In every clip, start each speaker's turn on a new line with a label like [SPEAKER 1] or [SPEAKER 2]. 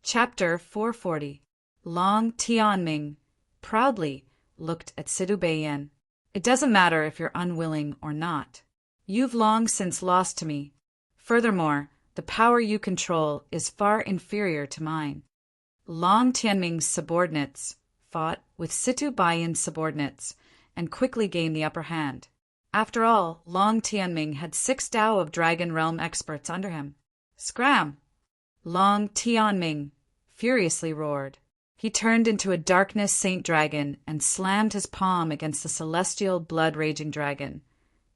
[SPEAKER 1] Chapter 440. Long Tianming proudly looked at Situ Beiyan. It doesn't matter if you're unwilling or not. You've long since lost to me. Furthermore, the power you control is far inferior to mine. Long Tianming's subordinates fought with Situ Beiyan's subordinates and quickly gained the upper hand. After all, Long Tianming had 6 Dao of Dragon Realm experts under him. Scram! Long Tianming furiously roared. He turned into a darkness saint dragon and slammed his palm against the celestial blood-raging dragon,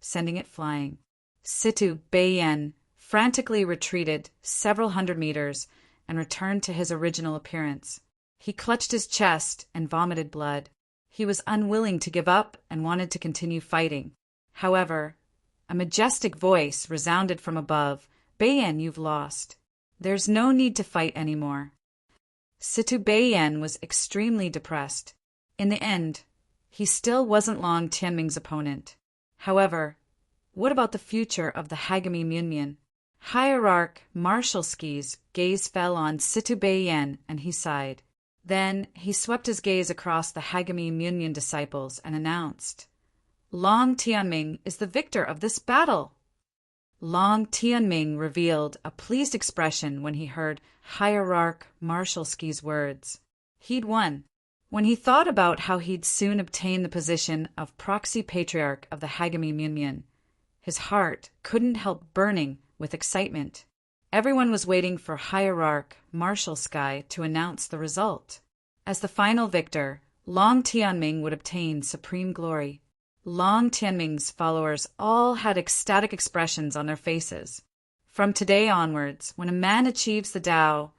[SPEAKER 1] sending it flying. Situ Beiyan frantically retreated several hundred meters and returned to his original appearance. He clutched his chest and vomited blood. He was unwilling to give up and wanted to continue fighting. However, a majestic voice resounded from above. Beiyan, you've lost. There's no need to fight anymore. Situ Beiyan was extremely depressed. In the end, he still wasn't Long Tianming's opponent. However, what about the future of the Hagami Munyan? Hierarch Marshalski's gaze fell on Situ Beiyan and he sighed. Then he swept his gaze across the Hagami Munyan disciples and announced, Long Tianming is the victor of this battle. Long Tianming revealed a pleased expression when he heard Hierarch Marshalski's words. He'd won. When he thought about how he'd soon obtain the position of proxy patriarch of the Hagami Munyan, his heart couldn't help burning with excitement. Everyone was waiting for Hierarch Marshalsky to announce the result. As the final victor, Long Tianming would obtain supreme glory. Long Tianming's followers all had ecstatic expressions on their faces. From today onwards, when a man achieves the Tao,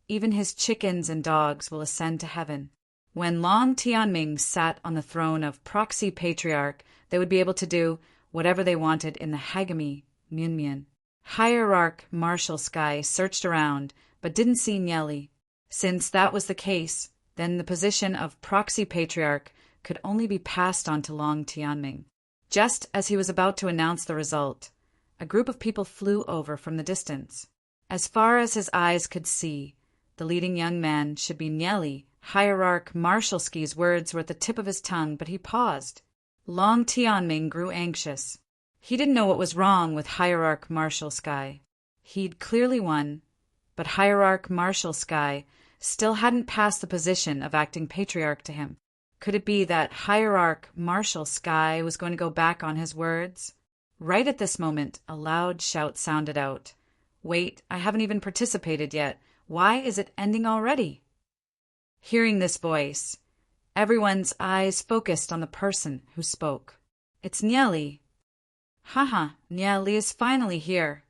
[SPEAKER 1] even his chickens and dogs will ascend to heaven. When Long Tianming sat on the throne of proxy patriarch, they would be able to do whatever they wanted in the Hagami Munyan. Hierarch Marshalsky searched around, but didn't see Nieli. Since that was the case, then the position of proxy patriarch could only be passed on to Long Tianming. Just as he was about to announce the result, a group of people flew over from the distance. As far as his eyes could see, the leading young man should be Nieli. Hierarch Marshalsky's words were at the tip of his tongue, but he paused. Long Tianming grew anxious. He didn't know what was wrong with Hierarch Marshalsky. He'd clearly won, but Hierarch Marshalsky still hadn't passed the position of acting patriarch to him. Could it be that Hierarch Marshalsky was going to go back on his words? Right at this moment, a loud shout sounded out. Wait, I haven't even participated yet. Why is it ending already? Hearing this voice, everyone's eyes focused on the person who spoke. It's Nieli. Haha, Nieli is finally here.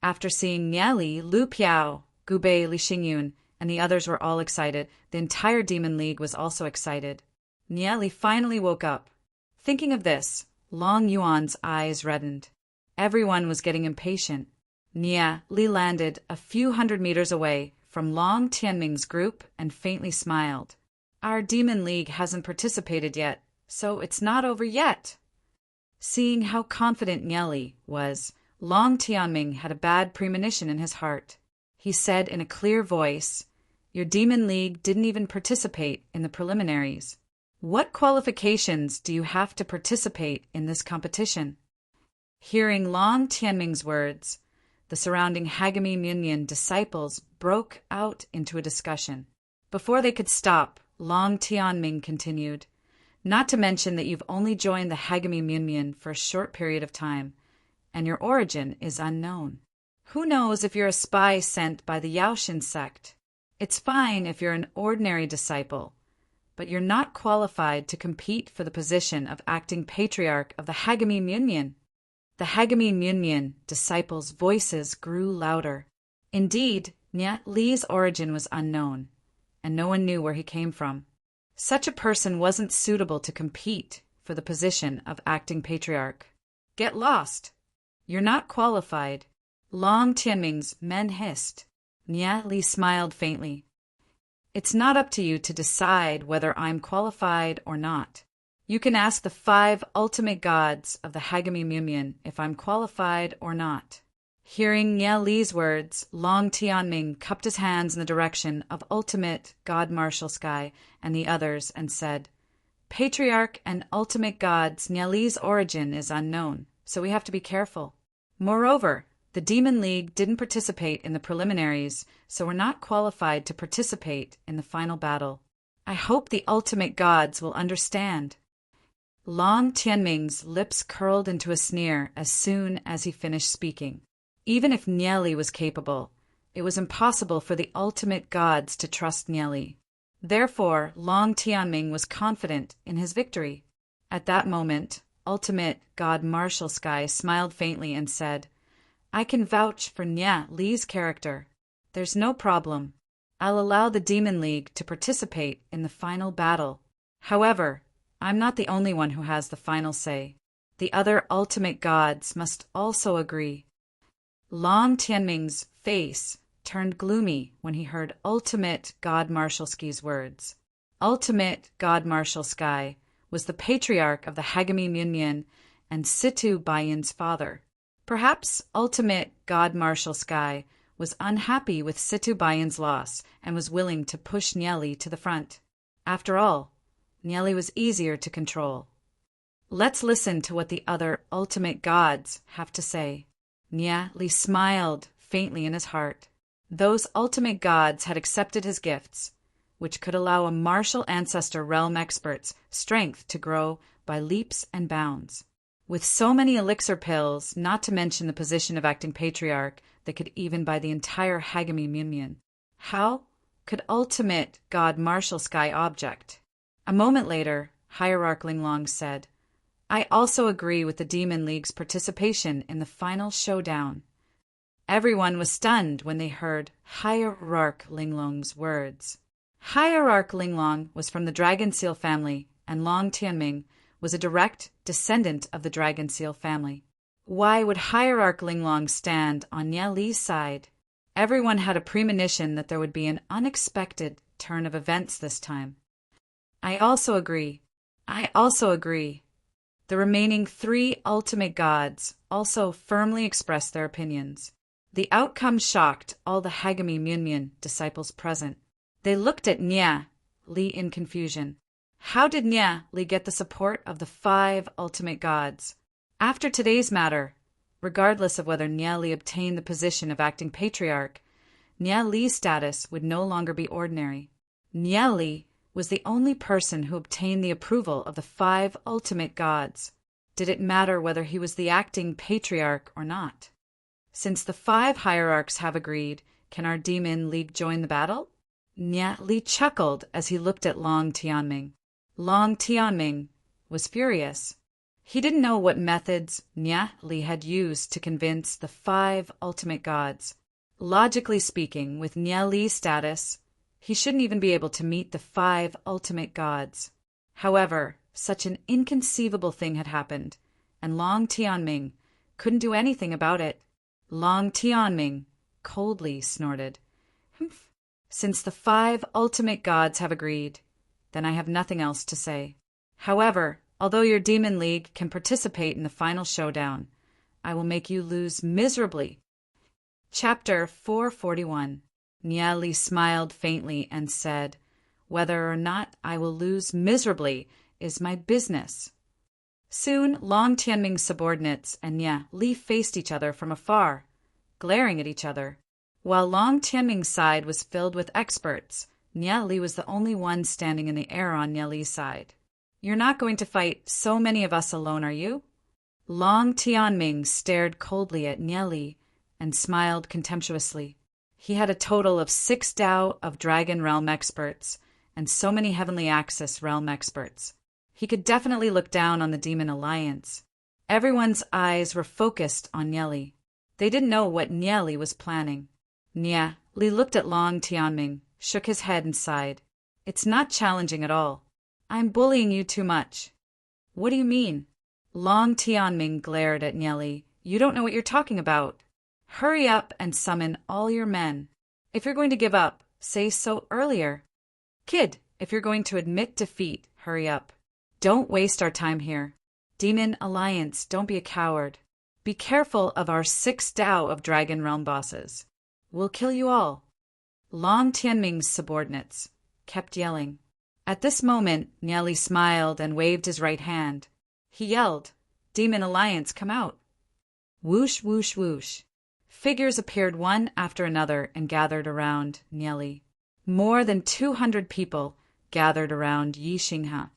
[SPEAKER 1] After seeing Nieli, Lu Piao, Gubei Li Xingyun, and the others were all excited. The entire Demon League was also excited. Nieli finally woke up. Thinking of this, Long Yuan's eyes reddened. Everyone was getting impatient. Nieli landed a few hundred meters away from Long Tianming's group and faintly smiled. Our Demon League hasn't participated yet, so it's not over yet. Seeing how confident Nieli was, Long Tianming had a bad premonition in his heart. He said in a clear voice, Your Demon League didn't even participate in the preliminaries. What qualifications do you have to participate in this competition? Hearing Long Tianming's words, the surrounding Hagami Munyan disciples broke out into a discussion. Before they could stop, Long Tianming continued, Not to mention that you've only joined the Hagami Munyan for a short period of time, and your origin is unknown. Who knows if you're a spy sent by the Yaoshin sect? It's fine if you're an ordinary disciple, but you're not qualified to compete for the position of acting patriarch of the Hagami Munyan. The Hagami Munyan disciples' voices grew louder. Indeed, Nieli's origin was unknown, and no one knew where he came from. Such a person wasn't suitable to compete for the position of acting patriarch. Get lost. You're not qualified. Long Tianming's men hissed. Nieli smiled faintly. It's not up to you to decide whether I'm qualified or not. You can ask the 5 ultimate gods of the Hagami Munyan if I'm qualified or not. Hearing Nye Li's words, Long Tianming cupped his hands in the direction of Ultimate God Martial Sky and the others and said, Patriarch and Ultimate Gods, Nye Li's origin is unknown, so we have to be careful. Moreover, the Demon League didn't participate in the preliminaries, so we're not qualified to participate in the final battle. I hope the Ultimate Gods will understand. Long Tianming's lips curled into a sneer as soon as he finished speaking. Even if Nye Li was capable, it was impossible for the Ultimate Gods to trust Nye Li. Therefore, Long Tianming was confident in his victory. At that moment, Ultimate God Martial Sky smiled faintly and said, I can vouch for Nye Li's character. There's no problem. I'll allow the Demon League to participate in the final battle. However, I'm not the only one who has the final say. The other Ultimate Gods must also agree. Long Tianming's face turned gloomy when he heard Ultimate God Martial Sky's words. Ultimate God Martial Sky was the patriarch of the Hagami Munyan and Situ Bayan's father. Perhaps Ultimate God Martial Sky was unhappy with Situ Bayan's loss and was willing to push Nye Li to the front. After all, Nye Li was easier to control. Let's listen to what the other Ultimate Gods have to say. Nye Li smiled faintly in his heart. Those Ultimate Gods had accepted his gifts, which could allow a martial ancestor realm expert's strength to grow by leaps and bounds. With so many elixir pills, not to mention the position of acting patriarch that could even buy the entire Hagami Munyan, how could Ultimate God Martial Sky object? A moment later, Hierarch Linglong said, I also agree with the Demon League's participation in the final showdown. Everyone was stunned when they heard Hierarch Linglong's words. Hierarch Linglong was from the Dragon Seal family, and Long Tianming was a direct descendant of the Dragon Seal family. Why would Hierarch Linglong stand on Nye Li's side? Everyone had a premonition that there would be an unexpected turn of events this time. I also agree. The remaining 3 Ultimate Gods also firmly expressed their opinions. The outcome shocked all the Hagami Munyan disciples present. They looked at Nye Li in confusion. How did Nye Li get the support of the 5 Ultimate Gods? After today's matter, regardless of whether Nye Li obtained the position of acting patriarch, Nye Li's status would no longer be ordinary. Nye Li was the only person who obtained the approval of the 5 Ultimate Gods. Did it matter whether he was the acting patriarch or not? Since the 5 hierarchs have agreed, can our Demon League join the battle? Nye Li chuckled as he looked at Long Tianming. Long Tianming was furious. He didn't know what methods Nye Li had used to convince the 5 Ultimate Gods. Logically speaking, with Nye Li's status, he shouldn't even be able to meet the 5 Ultimate Gods. However, such an inconceivable thing had happened, and Long Tianming couldn't do anything about it. Long Tianming coldly snorted. Humph. Since the 5 Ultimate Gods have agreed, then I have nothing else to say. However, although your Demon League can participate in the final showdown, I will make you lose miserably. Chapter 441. Nye Li smiled faintly and said, Whether or not I will lose miserably is my business. Soon, Long Tianming's subordinates and Nye Li faced each other from afar, glaring at each other. While Long Tianming's side was filled with experts, Nye Li was the only one standing in the air on Nye Li's side. You're not going to fight so many of us alone, are you? Long Tianming stared coldly at Nye Li and smiled contemptuously. He had a total of 6 Dao of Dragon Realm experts and so many Heavenly Axis Realm experts. He could definitely look down on the Demon Alliance. Everyone's eyes were focused on Nye Li. They didn't know what Nye Li was planning. Nye Li looked at Long Tianming, shook his head and sighed. It's not challenging at all. I'm bullying you too much. What do you mean? Long Tianming glared at Nye Li. You don't know what you're talking about. Hurry up and summon all your men. If you're going to give up, say so earlier. Kid, if you're going to admit defeat, hurry up. Don't waste our time here. Demon Alliance, don't be a coward. Be careful of our 6 Tao of Dragon Realm bosses. We'll kill you all. Long Tianming's subordinates kept yelling. At this moment, Nieli smiled and waved his right hand. He yelled, "Demon Alliance, come out!" Whoosh, whoosh, whoosh. Figures appeared one after another and gathered around Nieli. More than 200 people gathered around Yi Xinghe.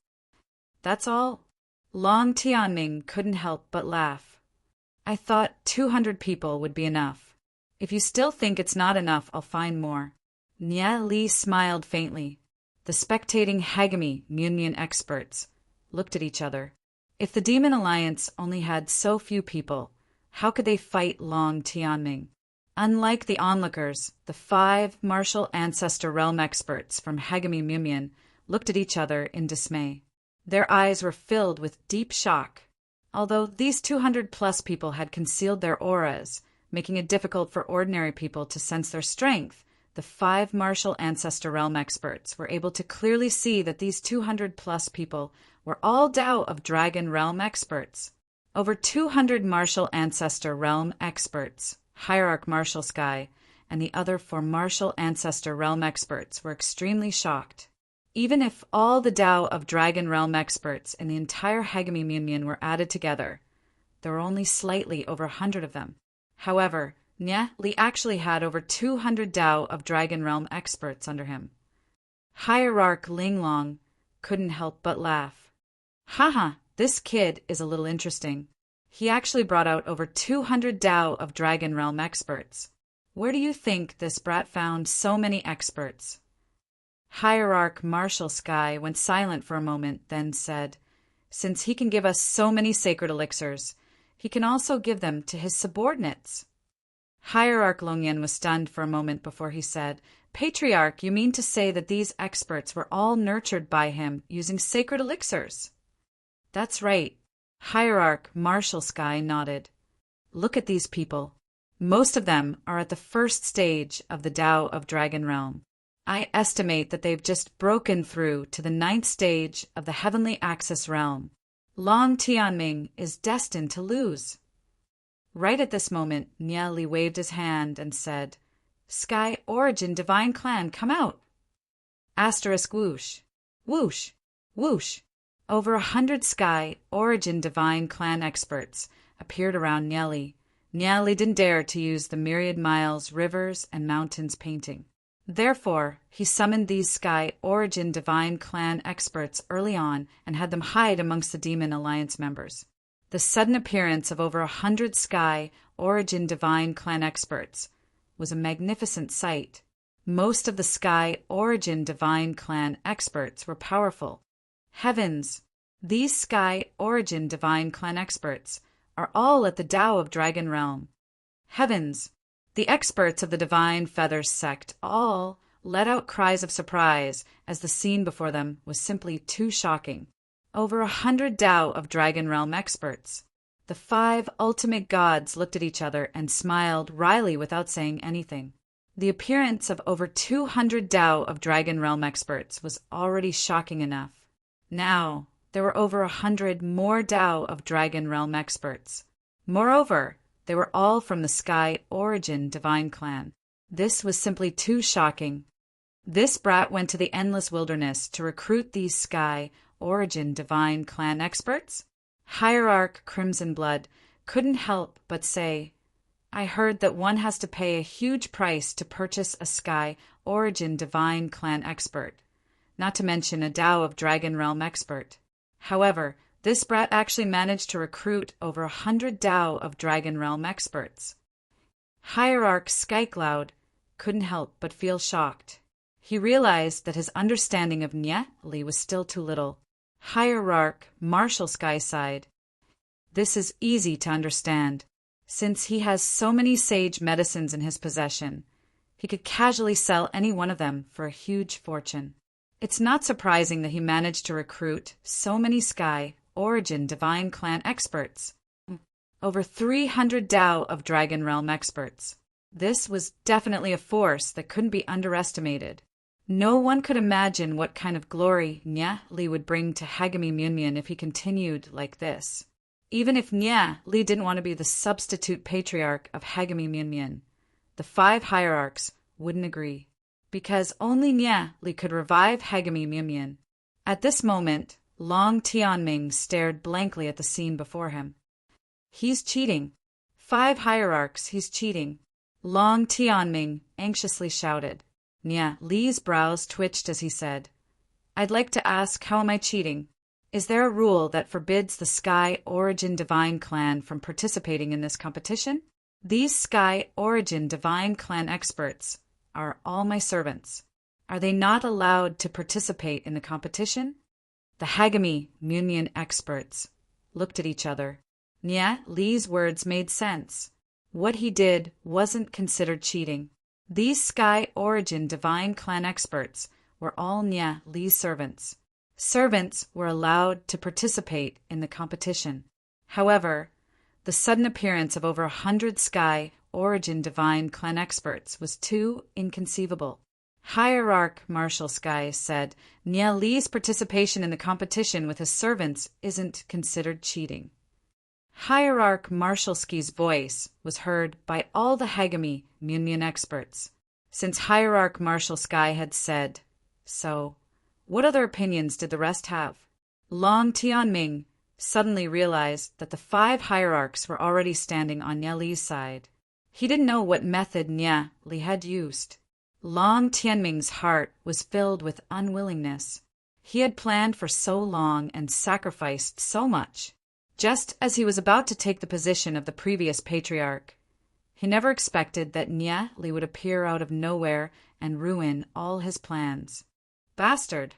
[SPEAKER 1] That's all? Long Tianming couldn't help but laugh. I thought 200 people would be enough. If you still think it's not enough, I'll find more. Nieli smiled faintly. The spectating Hagami Munyan experts looked at each other. If the Demon Alliance only had so few people, how could they fight Long Tianming? Unlike the onlookers, the 5 martial ancestor realm experts from Hagami Munyan looked at each other in dismay. Their eyes were filled with deep shock. Although these 200-plus people had concealed their auras, making it difficult for ordinary people to sense their strength, the 5 martial ancestor realm experts were able to clearly see that these 200-plus people were all Tao of Dragon Realm experts. Over 200 martial ancestor realm experts, Hierarch Martial Sky, and the other 4 martial ancestor realm experts were extremely shocked. Even if all the Tao of Dragon Realm experts in the entire Hagami Munyan were added together, there were only slightly over 100 of them. However, Nieli actually had over 200 Tao of Dragon Realm experts under him. Hierarch Linglong couldn't help but laugh. Haha, this kid is a little interesting. He actually brought out over 200 Tao of Dragon Realm experts. Where do you think this brat found so many experts? Hierarch Martial Sky went silent for a moment, then said, "Since he can give us so many sacred elixirs, he can also give them to his subordinates." Hierarch Longyan was stunned for a moment before he said, "Patriarch, you mean to say that these experts were all nurtured by him using sacred elixirs?" "That's right." Hierarch Martial Sky nodded. "Look at these people. Most of them are at the first stage of the Tao of Dragon Realm. I estimate that they've just broken through to the 9th stage of the Heavenly Axis Realm. Long Tianming is destined to lose." Right at this moment, Nieli waved his hand and said, "Sky Origin Divine Clan, come out!" Asterisk whoosh, whoosh, whoosh. Over 100 Sky Origin Divine Clan experts appeared around Nieli. Nieli didn't dare to use the myriad miles, rivers, and mountains painting. Therefore, he summoned these Sky Origin Divine Clan experts early on and had them hide amongst the Demon Alliance members. The sudden appearance of over 100 Sky Origin Divine Clan experts was a magnificent sight. Most of the Sky Origin Divine Clan experts were powerful. Heavens! These Sky Origin Divine Clan experts are all at the Tao of Dragon Realm. Heavens! The experts of the Divine Feathers sect all let out cries of surprise as the scene before them was simply too shocking. Over 100 Tao of Dragon Realm experts. The 5 ultimate gods looked at each other and smiled wryly without saying anything. The appearance of over 200 Tao of Dragon Realm experts was already shocking enough. Now, there were over 100 more Tao of Dragon Realm experts. Moreover, they were all from the Sky Origin Divine Clan. This was simply too shocking. This brat went to the endless wilderness to recruit these Sky Origin Divine Clan experts? Hierarch Crimson Blood couldn't help but say, "I heard that one has to pay a huge price to purchase a Sky Origin Divine Clan expert, not to mention a Tao of Dragon Realm expert." However, this brat actually managed to recruit over 100 Tao of Dragon Realm experts. Hierarch Skycloud couldn't help but feel shocked. He realized that his understanding of Nieli was still too little. Hierarch Martial Sky sighed. "This is easy to understand. Since he has so many sage medicines in his possession, he could casually sell any one of them for a huge fortune. It's not surprising that he managed to recruit so many Sky Origin Divine Clan experts. Over 300 Tao of Dragon Realm experts. This was definitely a force that couldn't be underestimated. No one could imagine what kind of glory Nieli would bring to Hagami Munyan if he continued like this. Even if Nye Li didn't want to be the substitute patriarch of Hagami Myunmyun, the 5 hierarchs wouldn't agree, because only Nye Li could revive Hagami Myunmyun. At this moment, Long Tianming stared blankly at the scene before him. He's cheating. 5 hierarchs, he's cheating. Long Tianming anxiously shouted. Nye Li's brows twitched as he said, I'd like to ask, how am I cheating? Is there a rule that forbids the Sky Origin Divine Clan from participating in this competition? These Sky Origin Divine Clan experts are all my servants. Are they not allowed to participate in the competition? The Hagami Myunmyun experts looked at each other. Nye Li's words made sense. What he did wasn't considered cheating. These Sky Origin Divine Clan experts were all Nye Li's servants. Servants were allowed to participate in the competition. However, the sudden appearance of over 100 Sky Origin Divine Clan experts was too inconceivable. Hierarch Marshal Sky said Nye Li's participation in the competition with his servants isn't considered cheating. Hierarch Marshal Sky's voice was heard by all the Hagami Myunmyun experts. Since Hierarch Marshal Sky had said so, what other opinions did the rest have? Long Tianming suddenly realized that the 5 hierarchs were already standing on Nye Li's side. He didn't know what method Nye Li had used. Long Tianming's heart was filled with unwillingness. He had planned for so long and sacrificed so much. Just as he was about to take the position of the previous patriarch, he never expected that Nye Li would appear out of nowhere and ruin all his plans. Bastard!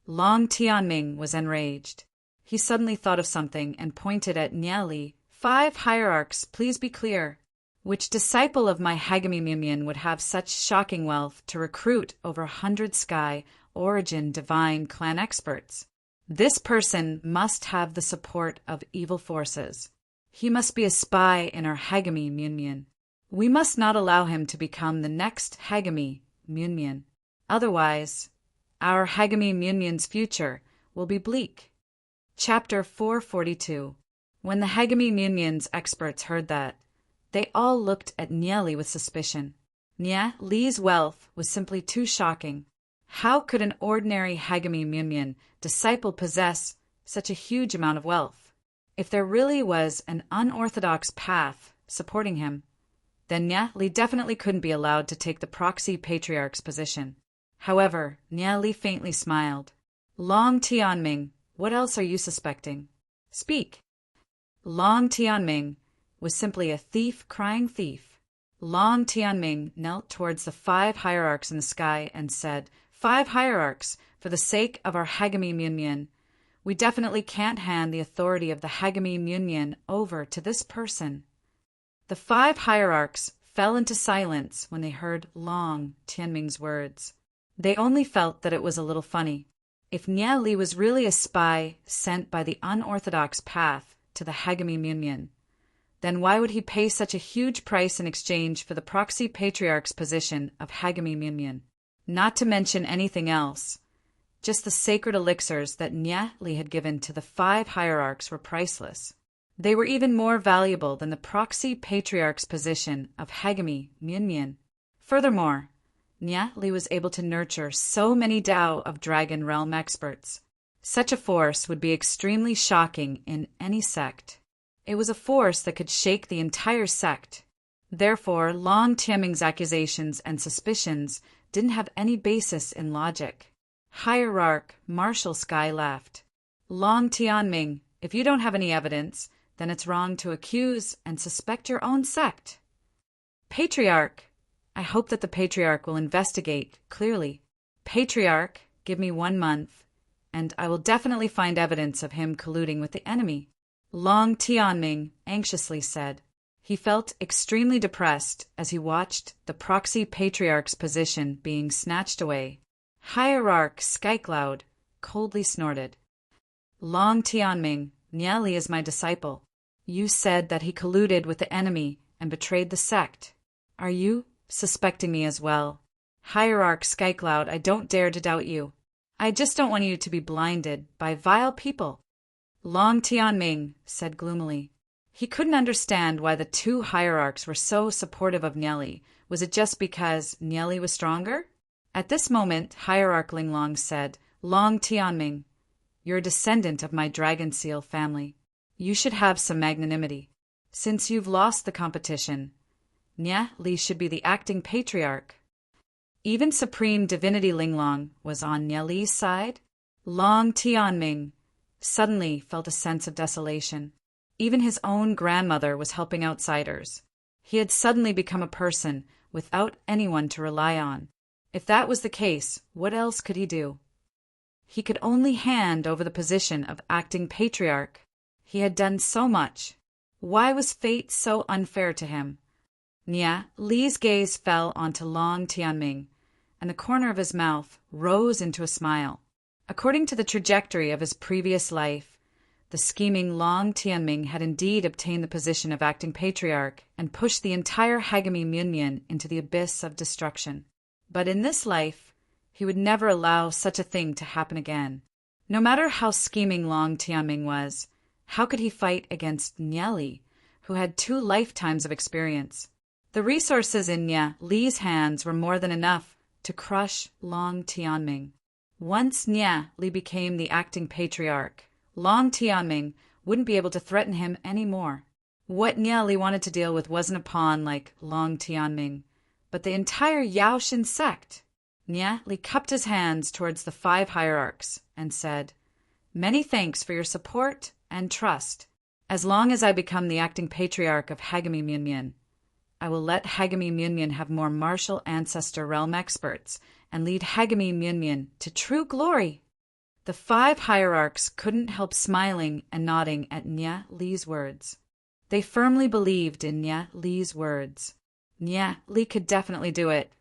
[SPEAKER 1] Long Tianming was enraged. He suddenly thought of something and pointed at Nye Li. 5 hierarchs, please be clear. Which disciple of my Hagami Myunmyun would have such shocking wealth to recruit over 100 Sky Origin Divine Clan experts? This person must have the support of evil forces. He must be a spy in our Hagami Myunmyun. We must not allow him to become the next Hagami Myunmyun. Otherwise, our Hagami Myunmyun's future will be bleak. Chapter 442. When the Hagami Myunmyun's experts heard that, they all looked at Nye Li with suspicion. Nye Li's wealth was simply too shocking. How could an ordinary Hagami Myunmyun disciple possess such a huge amount of wealth? If there really was an unorthodox path supporting him, then Nye Li definitely couldn't be allowed to take the proxy patriarch's position. However, Nye Li faintly smiled. Long Tianming, what else are you suspecting? Speak. Long Tianming was simply a thief crying thief. Long Tianming knelt towards the 5 hierarchs in the sky and said, 5 hierarchs, for the sake of our Hagami Myunmyun, we definitely can't hand the authority of the Hagami Myunmyun over to this person. The 5 hierarchs fell into silence when they heard Long Tianming's words. They only felt that it was a little funny. If Nye Li was really a spy sent by the unorthodox path to the Hagami Myunmyun, then why would he pay such a huge price in exchange for the proxy patriarch's position of Hagami Myunmyun? Not to mention anything else. Just the sacred elixirs that Nye Li had given to the 5 hierarchs were priceless. They were even more valuable than the proxy patriarch's position of Hagami Myunmyun. Furthermore, Nye Li was able to nurture so many Tao of Dragon Realm experts. Such a force would be extremely shocking in any sect. It was a force that could shake the entire sect. Therefore, Long Tianming's accusations and suspicions didn't have any basis in logic. Hierarch Marshal Sky laughed. Long Tianming, if you don't have any evidence, then it's wrong to accuse and suspect your own sect. Patriarch, I hope that the Patriarch will investigate clearly. Patriarch, give me 1 month, and I will definitely find evidence of him colluding with the enemy. Long Tianming anxiously said. He felt extremely depressed as he watched the proxy patriarch's position being snatched away. Hierarch Skycloud coldly snorted. Long Tianming, Nye Li is my disciple. You said that he colluded with the enemy and betrayed the sect. Are you suspecting me as well? Hierarch Skycloud, I don't dare to doubt you. I just don't want you to be blinded by vile people. Long Tianming said gloomily. He couldn't understand why the two hierarchs were so supportive of Nieli. Was it just because Nieli was stronger? At this moment, Hierarch Linglong said, Long Tianming, you're a descendant of my dragon seal family. You should have some magnanimity. Since you've lost the competition, Nieli should be the acting patriarch. Even Supreme Divinity Linglong was on Nieli's side. Long Tianming suddenly felt a sense of desolation. Even his own grandmother was helping outsiders. He had suddenly become a person without anyone to rely on. If that was the case, what else could he do? He could only hand over the position of acting patriarch. He had done so much. Why was fate so unfair to him? Li's gaze fell onto Long Tianming, and the corner of his mouth rose into a smile. According to the trajectory of his previous life, the scheming Long Tianming had indeed obtained the position of acting patriarch and pushed the entire Hagami Munyan into the abyss of destruction. But in this life, he would never allow such a thing to happen again. No matter how scheming Long Tianming was, how could he fight against Nieli, who had 2 lifetimes of experience? The resources in Li's hands were more than enough to crush Long Tianming. Once Li became the acting patriarch, Long Tianming wouldn't be able to threaten him anymore. What Li wanted to deal with wasn't a pawn like Long Tianming, but the entire Yaoshin sect. Li cupped his hands towards the 5 hierarchs and said, Many thanks for your support and trust. As long as I become the acting patriarch of Hagami Munyan, I will let Hagami Munyan have more martial ancestor realm experts and lead Hagami Munyan to true glory. The 5 hierarchs couldn't help smiling and nodding at Li's words. They firmly believed in Li's words. Li could definitely do it.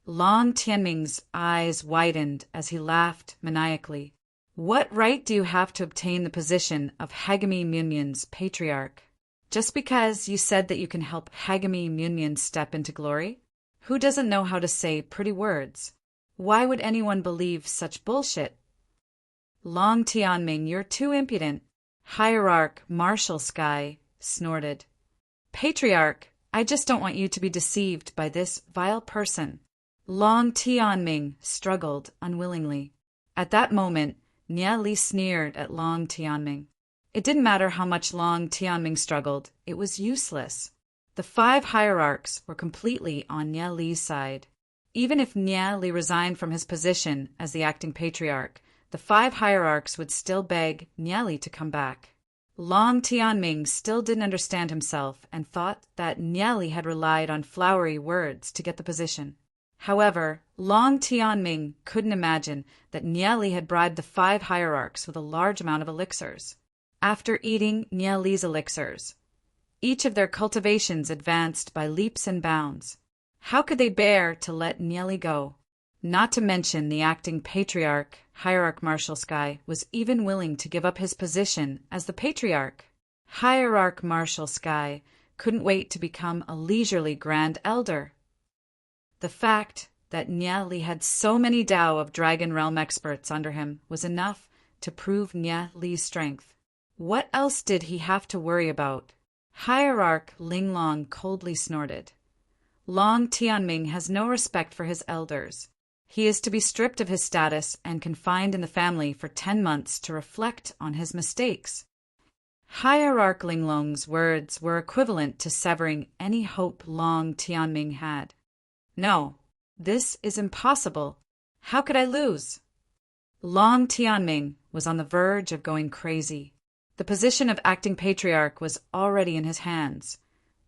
[SPEAKER 1] Long Tianming's eyes widened as he laughed maniacally. What right do you have to obtain the position of Hagami Munyan's patriarch? Just because you said that you can help Hagami Munyan step into glory? Who doesn't know how to say pretty words? Why would anyone believe such bullshit? Long Tianming, you're too impudent. Hierarch Marshal Sky snorted. Patriarch, I just don't want you to be deceived by this vile person. Long Tianming struggled unwillingly. At that moment, Li sneered at Long Tianming. It didn't matter how much Long Tianming struggled, it was useless. The 5 hierarchs were completely on Li's side. Even if Li resigned from his position as the acting patriarch, the 5 hierarchs would still beg Li to come back. Long Tianming still didn't understand himself and thought that Li had relied on flowery words to get the position. However, Long Tianming couldn't imagine that Li had bribed the 5 hierarchs with a large amount of elixirs. After eating Li's elixirs, each of their cultivations advanced by leaps and bounds. How could they bear to let Li go? Not to mention the acting patriarch, Hierarch Marshal Sky, was even willing to give up his position as the patriarch. Hierarch Marshal Sky couldn't wait to become a leisurely Grand Elder. The fact that Li had so many Dao of Dragon Realm experts under him was enough to prove Li's strength. What else did he have to worry about? Hierarch Linglong coldly snorted. Long Tianming has no respect for his elders. He is to be stripped of his status and confined in the family for 10 months to reflect on his mistakes. Hierarch Linglong's words were equivalent to severing any hope Long Tianming had. No, this is impossible. How could I lose? Long Tianming was on the verge of going crazy. The position of acting patriarch was already in his hands,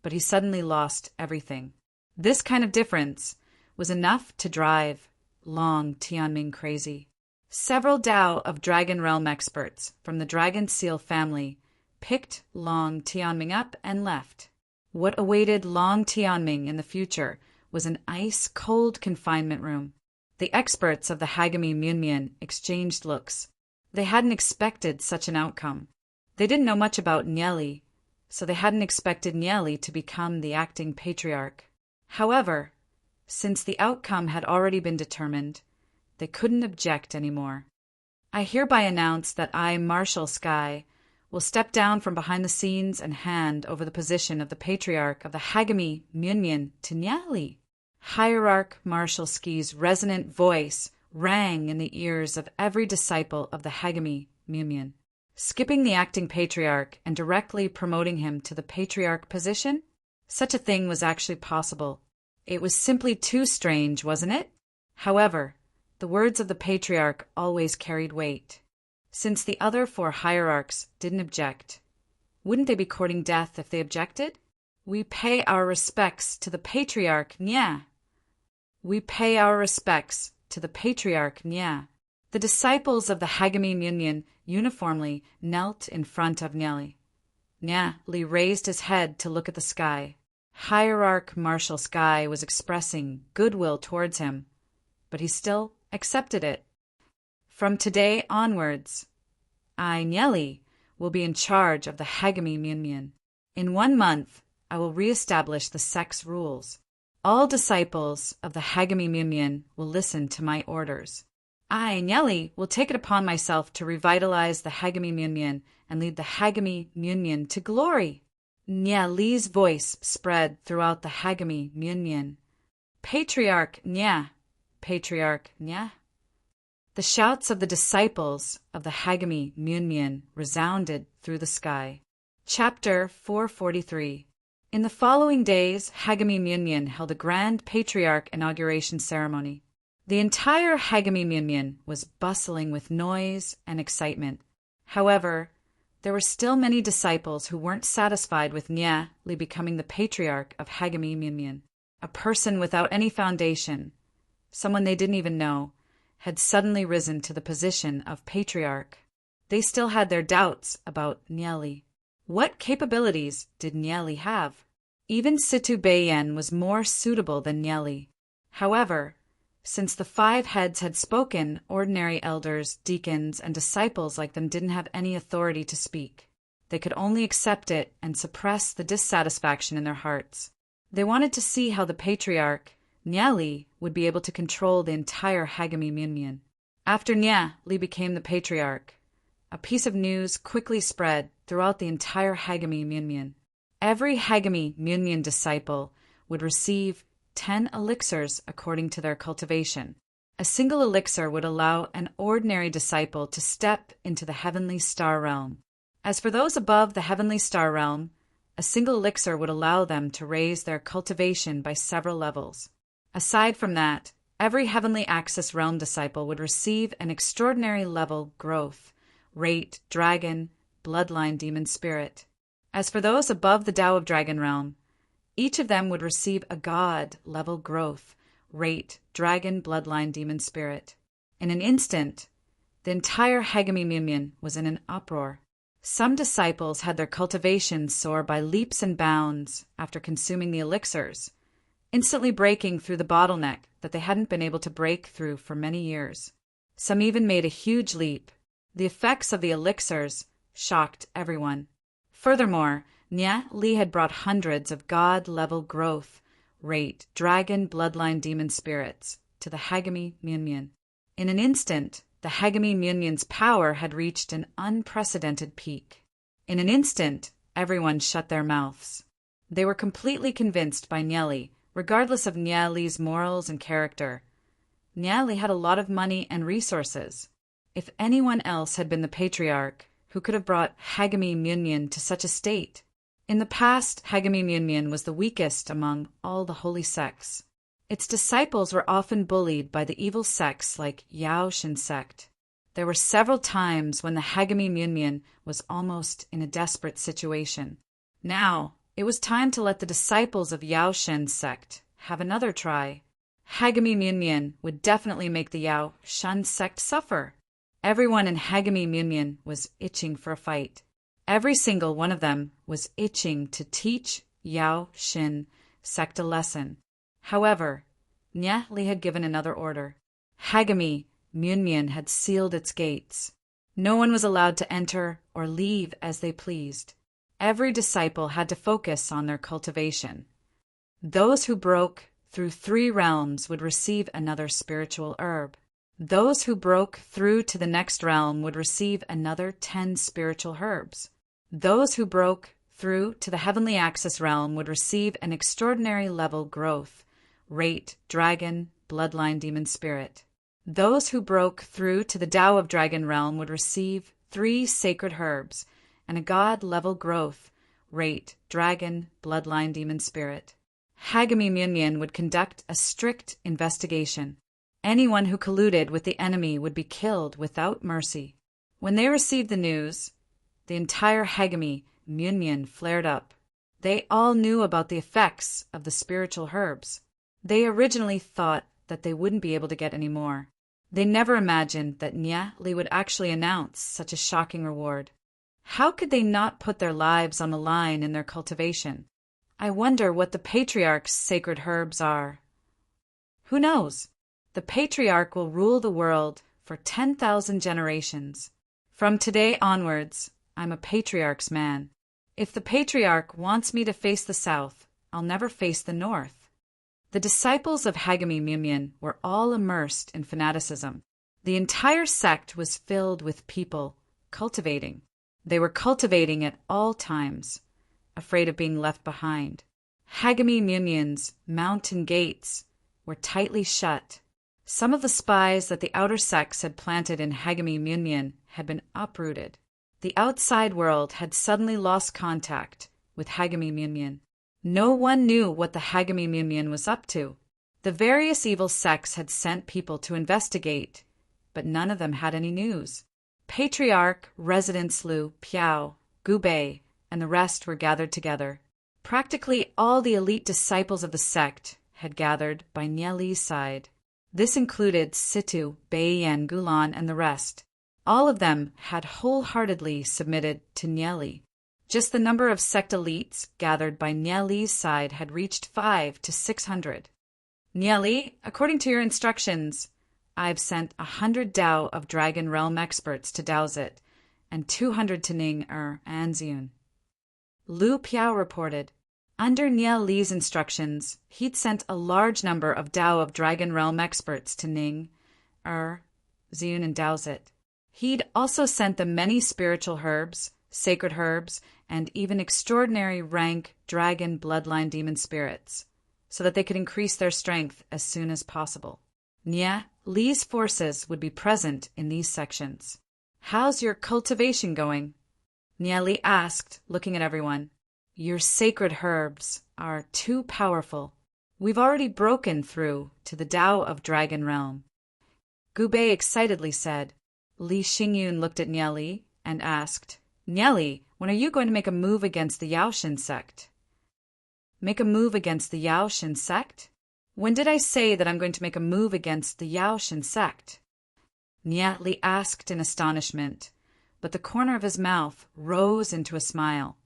[SPEAKER 1] but he suddenly lost everything. This kind of difference was enough to drive Long Tianming crazy. Several Dao of Dragon Realm experts from the Dragon Seal family picked Long Tianming up and left. What awaited Long Tianming in the future was an ice-cold confinement room. The experts of the Hagami Munyan exchanged looks. They hadn't expected such an outcome. They didn't know much about Li, so they hadn't expected Li to become the acting patriarch. However, since the outcome had already been determined, they couldn't object anymore. I hereby announce that I, Marshal Sky, will step down from behind the scenes and hand over the position of the patriarch of the Hagami Munyan to Nyali. Hierarch Marshal Ski's resonant voice rang in the ears of every disciple of the Hagami Munyan. Skipping the acting patriarch and directly promoting him to the patriarch position? Such a thing was actually possible. It was simply too strange, wasn't it? However, the words of the patriarch always carried weight. Since the other 4 hierarchs didn't object, wouldn't they be courting death if they objected? We pay our respects to the patriarch Nya. We pay our respects to the patriarch Nya. The disciples of the Hagami Munyan uniformly knelt in front of Nyali. Nyali raised his head to look at the sky. Hierarch Marshal Sky was expressing goodwill towards him, but he still accepted it. From today onwards, I, Nyali, will be in charge of the Hagami Munyan. In 1 month, I will re-establish the sect's rules. All disciples of the Hagami Munyan will listen to my orders. I, Nyali, will take it upon myself to revitalize the Hagami Munyan and lead the Hagami Munyan to glory. Nyali's voice spread throughout the Hagami Munyan. Patriarch Nya, Patriarch Nya. The shouts of the disciples of the Hagami Munyan resounded through the sky. Chapter 443. In the following days, Hagami Munyan held a grand patriarch inauguration ceremony. The entire Hagami Munyan was bustling with noise and excitement. However, there were still many disciples who weren't satisfied with Nyali becoming the patriarch of Hagami Munyan. A person without any foundation, someone they didn't even know, had suddenly risen to the position of patriarch. They still had their doubts about Nyali. What capabilities did Nyali have? Even Situ Bayen was more suitable than Nyali. However, since the 5 heads had spoken, ordinary elders, deacons, and disciples like them didn't have any authority to speak. They could only accept it and suppress the dissatisfaction in their hearts. They wanted to see how the patriarch, Nyali, would be able to control the entire Hagami Munyan. After Nyali became the patriarch, a piece of news quickly spread throughout the entire Hagami Munyan. Every Hagami Munyan disciple would receive 10 elixirs according to their cultivation. A single elixir would allow an ordinary disciple to step into the heavenly star realm. As for those above the heavenly star realm, a single elixir would allow them to raise their cultivation by several levels. Aside from that, every heavenly axis realm disciple would receive an extraordinary level growth, rate, dragon, bloodline demon spirit. As for those above the Tao of Dragon realm, each of them would receive a god level growth, rate, dragon, bloodline, demon spirit. In an instant, the entire Hagami Munyan was in an uproar. Some disciples had their cultivation soar by leaps and bounds after consuming the elixirs, instantly breaking through the bottleneck that they hadn't been able to break through for many years. Some even made a huge leap. The effects of the elixirs shocked everyone. Furthermore, Nyali had brought hundreds of god-level growth, rate, dragon, bloodline, demon spirits to the Hagami Munyan. In an instant, the Hagami Munyan's power had reached an unprecedented peak. In an instant, everyone shut their mouths. They were completely convinced by Nyali, regardless of Nyali's morals and character. Nyali had a lot of money and resources. If anyone else had been the patriarch, who could have brought Hagami Munyan to such a state? In the past, Hagami Munyan was the weakest among all the holy sects. Its disciples were often bullied by the evil sects like Yao Shin sect. There were several times when the Hagami Munyan was almost in a desperate situation. Now, it was time to let the disciples of Yao Shin sect have another try. Hagami Munyan would definitely make the Yao Shin sect suffer. Everyone in Hagami Munyan was itching for a fight. Every single one of them was itching to teach Yao Shin sect a lesson. However, Nyali had given another order. Hagami Munyan had sealed its gates. No one was allowed to enter or leave as they pleased. Every disciple had to focus on their cultivation. Those who broke through 3 realms would receive another spiritual herb. Those who broke through to the next realm would receive another 10 spiritual herbs. Those who broke through to the heavenly access realm would receive an extraordinary level growth, rate, dragon, bloodline demon spirit. Those who broke through to the Tao of Dragon realm would receive 3 sacred herbs and a god level growth, rate, dragon, bloodline demon spirit. Hagami Munyan would conduct a strict investigation. Anyone who colluded with the enemy would be killed without mercy. When they received the news, the entire Hagami Munyan flared up. They all knew about the effects of the spiritual herbs. They originally thought that they wouldn't be able to get any more. They never imagined that Nya Li would actually announce such a shocking reward. How could they not put their lives on the line in their cultivation? I wonder what the Patriarch's sacred herbs are. Who knows? The Patriarch will rule the world for 10,000 generations. From today onwards, I'm a Patriarch's man. If the Patriarch wants me to face the south, I'll never face the north. The disciples of Hagami Munyan were all immersed in fanaticism. The entire sect was filled with people cultivating. They were cultivating at all times, afraid of being left behind. Hagami Munyan's mountain gates were tightly shut. Some of the spies that the outer sects had planted in Hagami Munyan had been uprooted. The outside world had suddenly lost contact with Hagami Munyan. No one knew what the Hagami Munyan was up to. The various evil sects had sent people to investigate, but none of them had any news. Patriarch, Residents Lu, Piao, Gubei, and the rest were gathered together. Practically all the elite disciples of the sect had gathered by Nya Li's side. This included Situ, Beiyan, Gulan, and the rest. All of them had wholeheartedly submitted to Nya Li. Just the number of sect elites gathered by Nya Li's side had reached 500 to 600. Nya Li, according to your instructions, I've sent 100 Tao of Dragon Realm experts to douse it, and 200 to Ning Anziun. Lu Piao reported. Under Nya Li's instructions, he'd sent a large number of Tao of Dragon Realm experts to Ning, Ziun, and Dowsit. He'd also sent them many spiritual herbs, sacred herbs, and even extraordinary rank dragon bloodline demon spirits, so that they could increase their strength as soon as possible. Nya Li's forces would be present in these sections. How's your cultivation going? Nya Li asked, looking at everyone. Your sacred herbs are too powerful. We've already broken through to the Tao of Dragon Realm. Gubei excitedly said. Li Xingyun looked at Nya Li and asked, Nya Li, when are you going to make a move against the Yaoshin sect? Make a move against the Yaoshin sect? When did I say that I'm going to make a move against the Yaoshin sect? Nya Li asked in astonishment, but the corner of his mouth rose into a smile.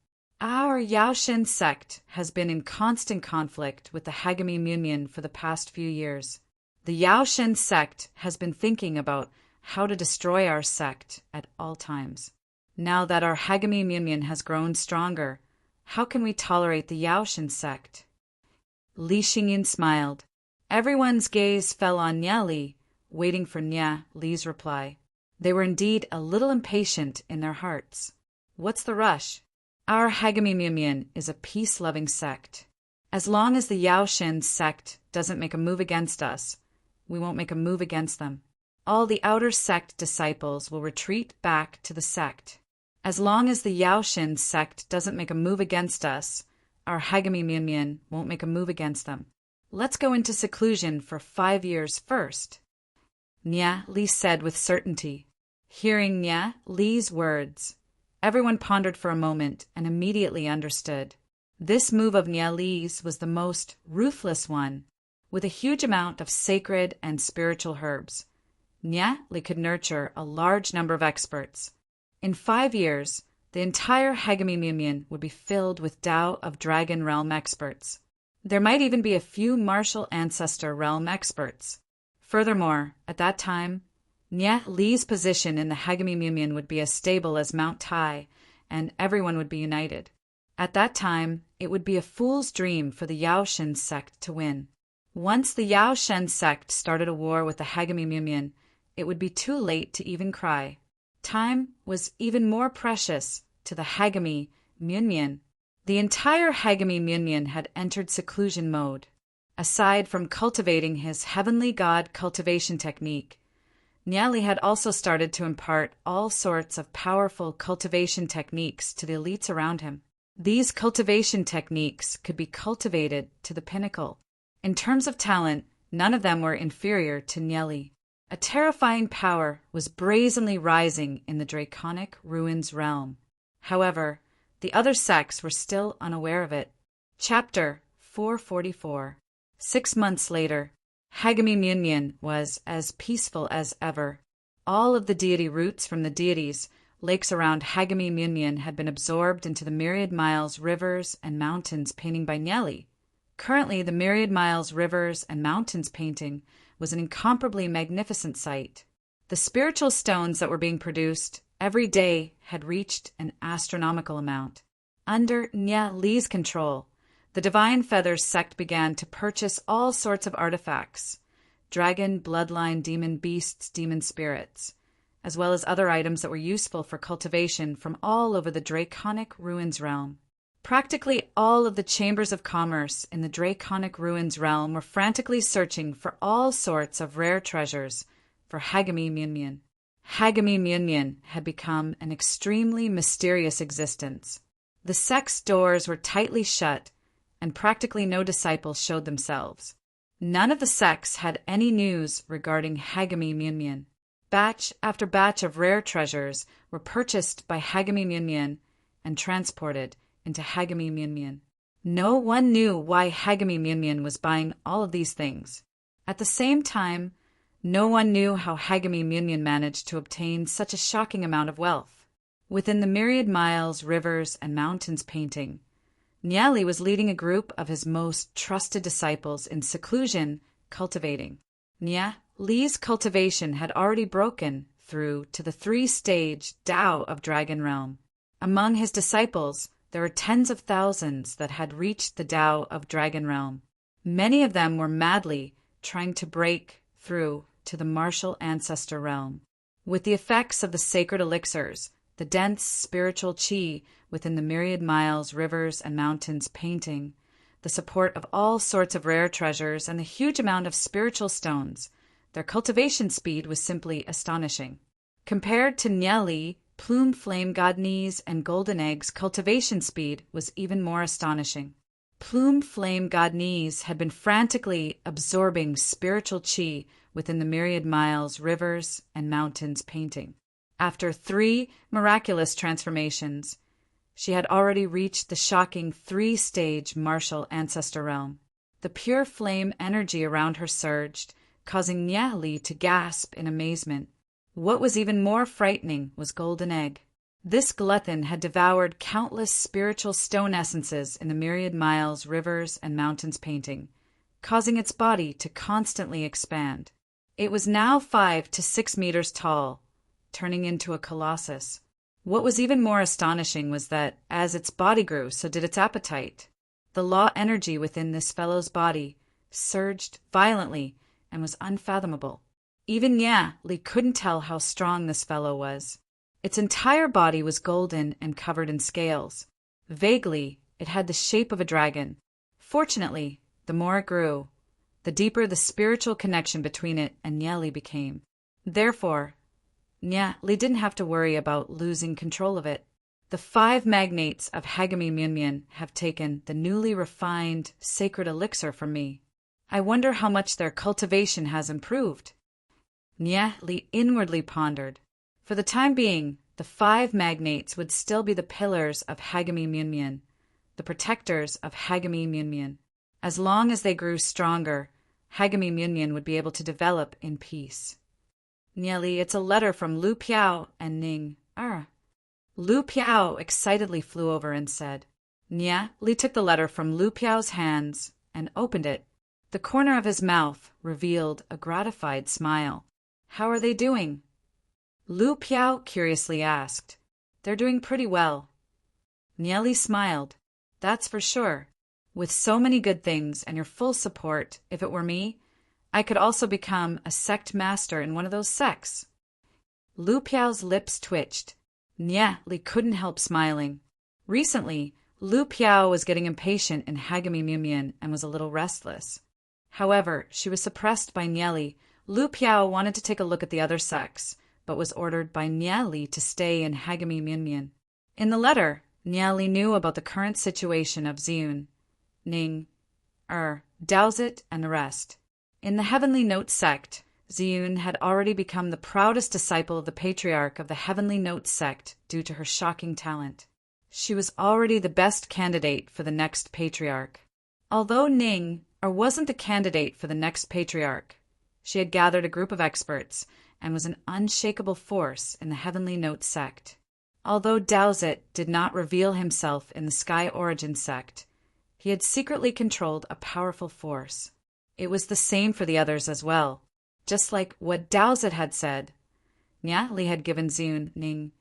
[SPEAKER 1] Our Yaoshin sect has been in constant conflict with the Hagami Munyan for the past few years. The Yaoshin sect has been thinking about how to destroy our sect at all times. Now that our Hagami Munyan has grown stronger, how can we tolerate the Yaoshin sect? Li Xingyin smiled. Everyone's gaze fell on Nya Li, waiting for Nya Li's reply. They were indeed a little impatient in their hearts. What's the rush? Our Hagami Munyan is a peace-loving sect. As long as the Yaoshin sect doesn't make a move against us, we won't make a move against them. All the outer sect disciples will retreat back to the sect. As long as the Yaoshin sect doesn't make a move against us, our Hagami Munyan won't make a move against them. Let's go into seclusion for 5 years first. Nya Li said with certainty. Hearing Nya Li's words, everyone pondered for a moment and immediately understood. This move of Nya Li's was the most ruthless one, with a huge amount of sacred and spiritual herbs. Nya Li could nurture a large number of experts. In 5 years, the entire Hagami Munyan would be filled with Tao of Dragon Realm experts. There might even be a few martial ancestor realm experts. Furthermore, at that time, Nya Li's position in the Hagami Munyan would be as stable as Mount Tai, and everyone would be united. At that time, it would be a fool's dream for the Yaoshin sect to win. Once the Yaoshin sect started a war with the Hagami Munyan, it would be too late to even cry. Time was even more precious to the Hagami Myunmyen. The entire Hagami Myunmyen had entered seclusion mode. Aside from cultivating his heavenly god cultivation technique, Nyali had also started to impart all sorts of powerful cultivation techniques to the elites around him. These cultivation techniques could be cultivated to the pinnacle. In terms of talent, none of them were inferior to Nyali. A terrifying power was brazenly rising in the Draconic Ruins realm. However, the other sects were still unaware of it. Chapter 444. 6 months later, Hagami Myunmyen was as peaceful as ever. All of the deity roots from the deities' lakes around Hagami Myunmyen had been absorbed into the Myriad Miles Rivers and Mountains painting by Nyali. Currently, the Myriad Miles Rivers and Mountains painting was an incomparably magnificent sight. The spiritual stones that were being produced every day had reached an astronomical amount. Under Nyali's control, the Divine Feathers sect began to purchase all sorts of artifacts, dragon, bloodline, demon beasts, demon spirits, as well as other items that were useful for cultivation from all over the Draconic Ruins realm. Practically all of the chambers of commerce in the Draconic Ruins realm were frantically searching for all sorts of rare treasures for Hagami Myunmyen. Hagami Myunmyen had become an extremely mysterious existence. The sect's doors were tightly shut, and practically no disciples showed themselves. None of the sects had any news regarding Hagami Myunmyen. Batch after batch of rare treasures were purchased by Hagami Myunmyen and transported into Hagami Myunmyen. No one knew why Hagami Myunmyen was buying all of these things. At the same time, no one knew how Hagami Myunmyen managed to obtain such a shocking amount of wealth. Within the Myriad Miles, Rivers, and Mountains painting, Nyali was leading a group of his most trusted disciples in seclusion, cultivating. Nyali's cultivation had already broken through to the 3-stage Tao of Dragon Realm. Among his disciples, there were tens of thousands that had reached the Tao of Dragon Realm. Many of them were madly trying to break through to the martial ancestor realm. With the effects of the sacred elixirs, the dense spiritual chi within the Myriad Miles, Rivers, and Mountains painting, the support of all sorts of rare treasures, and the huge amount of spiritual stones, their cultivation speed was simply astonishing. Compared to Nyali, Plume Flame Godnese, and Golden Egg's cultivation speed was even more astonishing. Plume Flame Godnese had been frantically absorbing spiritual chi within the Myriad Miles, Rivers, and Mountains painting. After 3 miraculous transformations, she had already reached the shocking 3-stage martial ancestor realm. The pure flame energy around her surged, causing Nyali to gasp in amazement. What was even more frightening was Golden Egg. This glutton had devoured countless spiritual stone essences in the Myriad Miles, Rivers, and Mountains painting, causing its body to constantly expand. It was now 5 to 6 meters tall, turning into a colossus. What was even more astonishing was that, as its body grew, so did its appetite. The law energy within this fellow's body surged violently and was unfathomable. Even Nyali couldn't tell how strong this fellow was. Its entire body was golden and covered in scales. Vaguely, it had the shape of a dragon. Fortunately, the more it grew, the deeper the spiritual connection between it and Nyali became. Therefore, Nyali didn't have to worry about losing control of it. The 5 magnates of Hagami Myunmyen have taken the newly refined sacred elixir from me. I wonder how much their cultivation has improved. Nyali inwardly pondered. For the time being, the 5 magnates would still be the pillars of Hagami Myunmyen, the protectors of Hagami Myunmyen. As long as they grew stronger, Hagami Myunmyen would be able to develop in peace. Nyali, it's a letter from Lu Piao and Ning. Lu Piao excitedly flew over and said. Nyali took the letter from Lu Piao's hands and opened it. The corner of his mouth revealed a gratified smile. How are they doing? Lu Piao curiously asked. They're doing pretty well. Nyali smiled. That's for sure. With so many good things and your full support, if it were me, I could also become a sect master in one of those sects. Lu Piao's lips twitched. Nye Li couldn't help smiling. Recently, Lu Piao was getting impatient in Hagami Mumien and was a little restless. However, she was suppressed by Nye Li. Lu Piao wanted to take a look at the other sex, but was ordered by Nye Li to stay in Hagami Mumien. In the letter, Nye Li knew about the current situation of Xiun, Ning, Daozit, and the rest. In the Heavenly Note sect, Xiun had already become the proudest disciple of the patriarch of the Heavenly Note sect due to her shocking talent. She was already the best candidate for the next patriarch. Although Ning wasn't the candidate for the next patriarch, she had gathered a group of experts and was an unshakable force in the Heavenly Note sect. Although Daozit did not reveal himself in the Sky Origin sect, he had secretly controlled a powerful force. It was the same for the others as well. Just like what Daozit had said, Nye Li had given Xiun, Ning,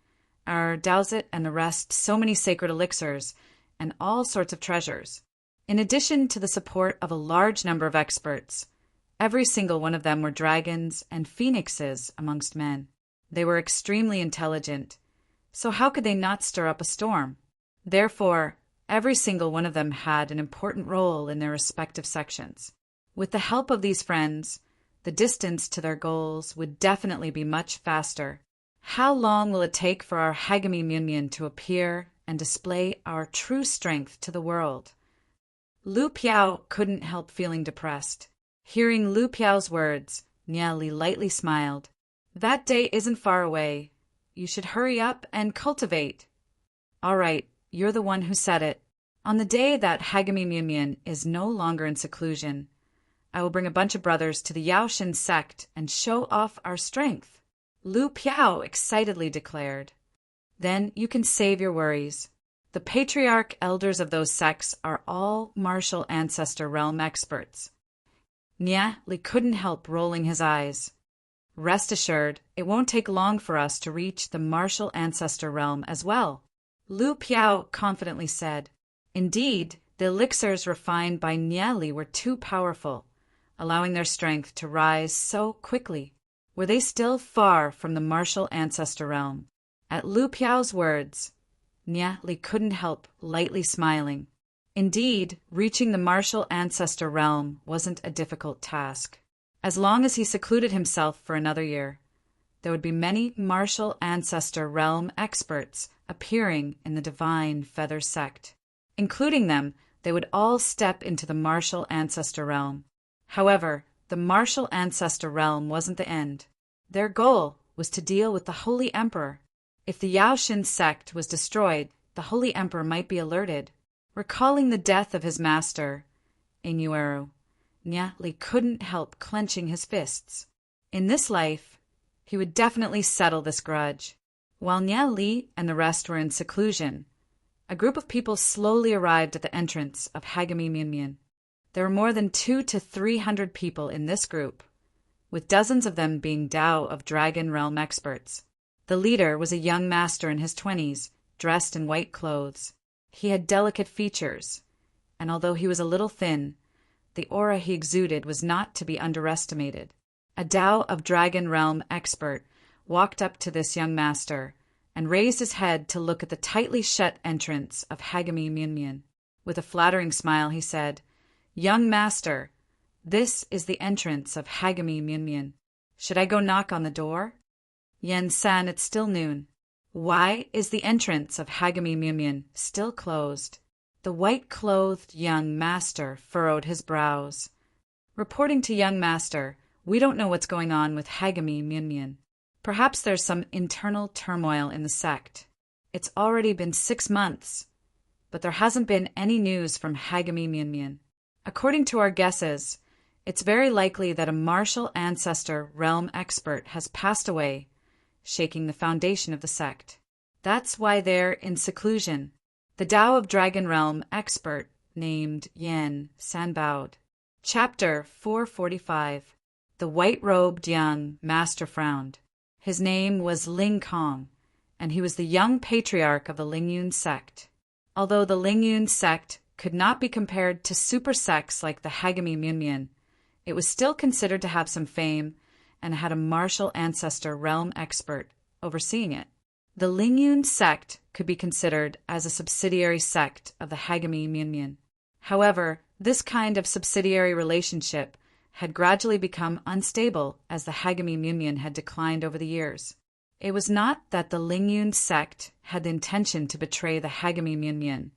[SPEAKER 1] Daozit, and the rest so many sacred elixirs and all sorts of treasures. In addition to the support of a large number of experts, every single one of them were dragons and phoenixes amongst men. They were extremely intelligent, so how could they not stir up a storm? Therefore, every single one of them had an important role in their respective sections. With the help of these friends, the distance to their goals would definitely be much faster. How long will it take for our Hagami Mumien to appear and display our true strength to the world? Lu Piao couldn't help feeling depressed. Hearing Lu Piao's words, Nye Li lightly smiled. That day isn't far away. You should hurry up and cultivate. All right, you're the one who said it. On the day that Hagami Mumien is no longer in seclusion, I will bring a bunch of brothers to the Yaoshin sect and show off our strength, Lu Piao excitedly declared. Then you can save your worries. The patriarch elders of those sects are all martial ancestor realm experts. Nye Li couldn't help rolling his eyes. Rest assured, it won't take long for us to reach the martial ancestor realm as well, Lu Piao confidently said. Indeed, the elixirs refined by Nye Li were too powerful, allowing their strength to rise so quickly. Were they still far from the martial ancestor realm? At Lu Piao's words, Nye Li couldn't help lightly smiling. Indeed, reaching the martial ancestor realm wasn't a difficult task. As long as he secluded himself for another year, there would be many martial ancestor realm experts appearing in the Divine Feather sect. Including them, they would all step into the martial ancestor realm. However, the martial ancestor realm wasn't the end. Their goal was to deal with the Holy Emperor. If the Yaoshin sect was destroyed, the Holy Emperor might be alerted. Recalling the death of his master, Enuero, Nye Li couldn't help clenching his fists. In this life, he would definitely settle this grudge. While Nye Li and the rest were in seclusion, a group of people slowly arrived at the entrance of Hagami Mumien. There were more than 200 to 300 people in this group, with dozens of them being Dao of Dragon Realm experts. The leader was a young master in his 20s, dressed in white clothes. He had delicate features, and although he was a little thin, the aura he exuded was not to be underestimated. A Dao of Dragon Realm expert walked up to this young master and raised his head to look at the tightly shut entrance of Hagami Mumien. With a flattering smile, he said, "Young master, this is the entrance of Hagami Mumien. Should I go knock on the door?" "Yen-san, it's still noon. Why is the entrance of Hagami Mumien still closed?" The white-clothed young master furrowed his brows. Reporting to young master, "We don't know what's going on with Hagami Mumien. Perhaps there's some internal turmoil in the sect. It's already been 6 months, but there hasn't been any news from Hagami Mumien. According to our guesses, it's very likely that a martial ancestor realm expert has passed away, shaking the foundation of the sect. That's why they're in seclusion." The Dao of Dragon Realm expert named Yen Sanbaod. Chapter 445. The white-robed young master frowned. His name was Ling Kong, and he was the young patriarch of the Lingyun sect. Although the Lingyun sect could not be compared to super sects like the Hagami Mumien, it was still considered to have some fame and had a martial ancestor realm expert overseeing it. The Lingyun sect could be considered as a subsidiary sect of the Hagami Myunmyun. However, this kind of subsidiary relationship had gradually become unstable as the Hagami Myunmyun had declined over the years. It was not that the Lingyun sect had the intention to betray the Hagami Myunmyun,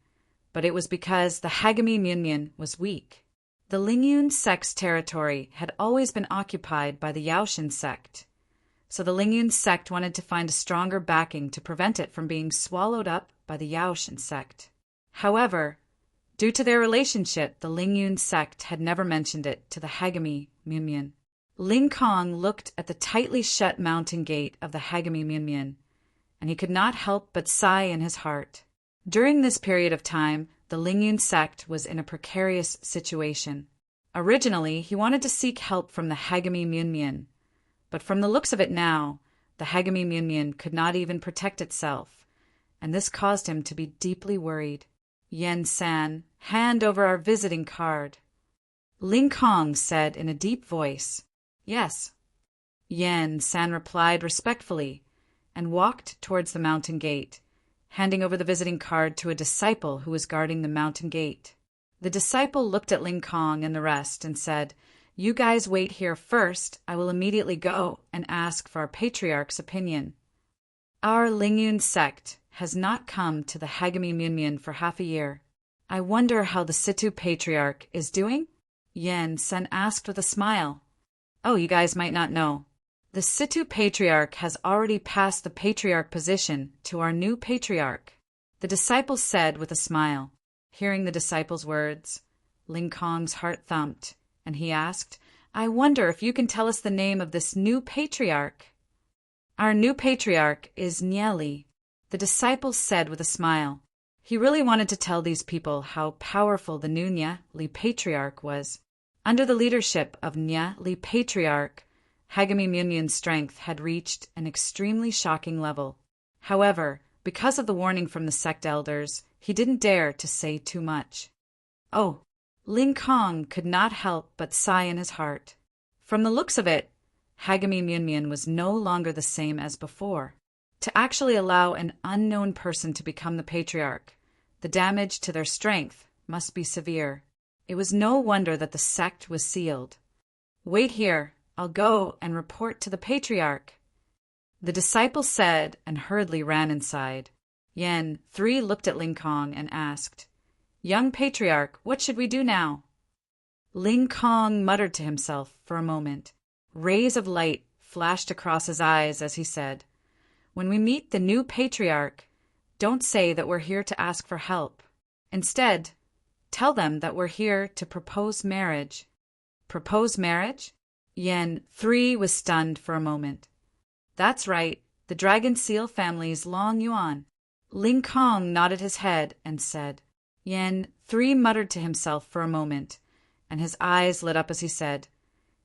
[SPEAKER 1] but it was because the Hagami Myunmyun was weak. The Lingyun sect's territory had always been occupied by the Yaoshan sect, so the Lingyun sect wanted to find a stronger backing to prevent it from being swallowed up by the Yaoshan sect. However, due to their relationship, the Lingyun sect had never mentioned it to the Hagami Myunmyun. Ling Kong looked at the tightly shut mountain gate of the Hagami Myunmyun, and he could not help but sigh in his heart. During this period of time, the Lingyun sect was in a precarious situation. Originally, he wanted to seek help from the Hagami Myunmyun, but from the looks of it now, the Hagami Myunmyun could not even protect itself, and this caused him to be deeply worried. Yen-san, hand over our visiting card. Ling Kong said in a deep voice. Yes. Yen-san replied respectfully and walked towards the mountain gate, handing over the visiting card to a disciple who was guarding the mountain gate. The disciple looked at Ling Kong and the rest and said, "You guys wait here first. I will immediately go and ask for our patriarch's opinion. Our Lingyun sect has not come to the Hagami Myunmyun for half a year. I wonder how the Situ patriarch is doing?" Yen-san asked with a smile. "Oh, you guys might not know. The Situ patriarch has already passed the patriarch position to our new patriarch," the disciple said with a smile. Hearing the disciple's words, Ling Kong's heart thumped, and he asked, "I wonder if you can tell us the name of this new patriarch?" "Our new patriarch is Nyeli," the disciple said with a smile. He really wanted to tell these people how powerful the new Nyeli patriarch was. Under the leadership of Nyeli patriarch, Hagami Myunmyun's strength had reached an extremely shocking level. However, because of the warning from the sect elders, he didn't dare to say too much. Oh, Ling Kong could not help but sigh in his heart. From the looks of it, Hagami Myunmyun was no longer the same as before. To actually allow an unknown person to become the patriarch, the damage to their strength must be severe. It was no wonder that the sect was sealed. "Wait here. I'll go and report to the patriarch," the disciple said and hurriedly ran inside. Yen-3 looked at Ling Kong and asked, "Young patriarch, what should we do now?" Ling Kong muttered to himself for a moment. Rays of light flashed across his eyes as he said, "When we meet the new patriarch, don't say that we're here to ask for help. Instead, tell them that we're here to propose marriage." "Propose marriage?" Yen-3 was stunned for a moment. "That's right, the Dragon Seal family's Long Yuan." Ling Kong nodded his head and said. Yen-3 muttered to himself for a moment, and his eyes lit up as he said,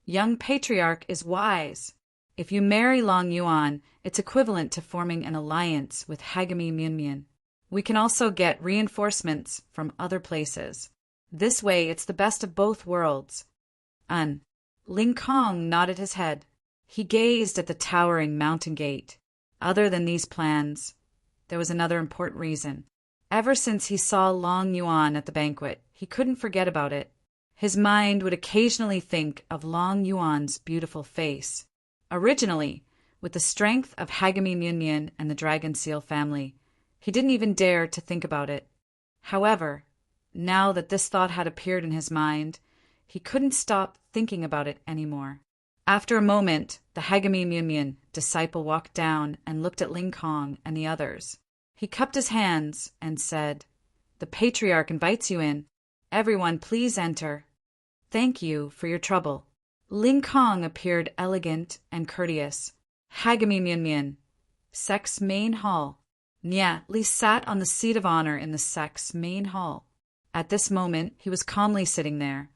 [SPEAKER 1] "Young patriarch is wise. If you marry Long Yuan, it's equivalent to forming an alliance with Hagami Myunmyun. We can also get reinforcements from other places. This way it's the best of both worlds." Ling Kong nodded his head. He gazed at the towering mountain gate. Other than these plans, there was another important reason. Ever since he saw Long Yuan at the banquet, he couldn't forget about it. His mind would occasionally think of Long Yuan's beautiful face. Originally, with the strength of Hagami Myunmyun and the Dragon Seal family, he didn't even dare to think about it. However, now that this thought had appeared in his mind, he couldn't stop thinking about it anymore. After a moment, the Hagami Myunmyun disciple walked down and looked at Ling Kong and the others. He cupped his hands and said, "The patriarch invites you in. Everyone, please enter. Thank you for your trouble." Ling Kong appeared elegant and courteous. Hagami Myunmyun, sect's main hall. Nyeli sat on the seat of honor in the sect's main hall. At this moment, he was calmly sitting there,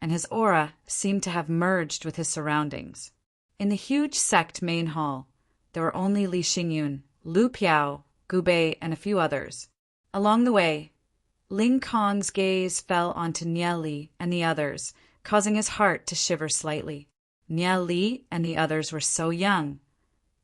[SPEAKER 1] and his aura seemed to have merged with his surroundings. In the huge sect main hall, there were only Li Xingyun, Lu Piao, Gu Bei, and a few others. Along the way, Ling Kong's gaze fell onto Nyeli and the others, causing his heart to shiver slightly. Nyeli and the others were so young,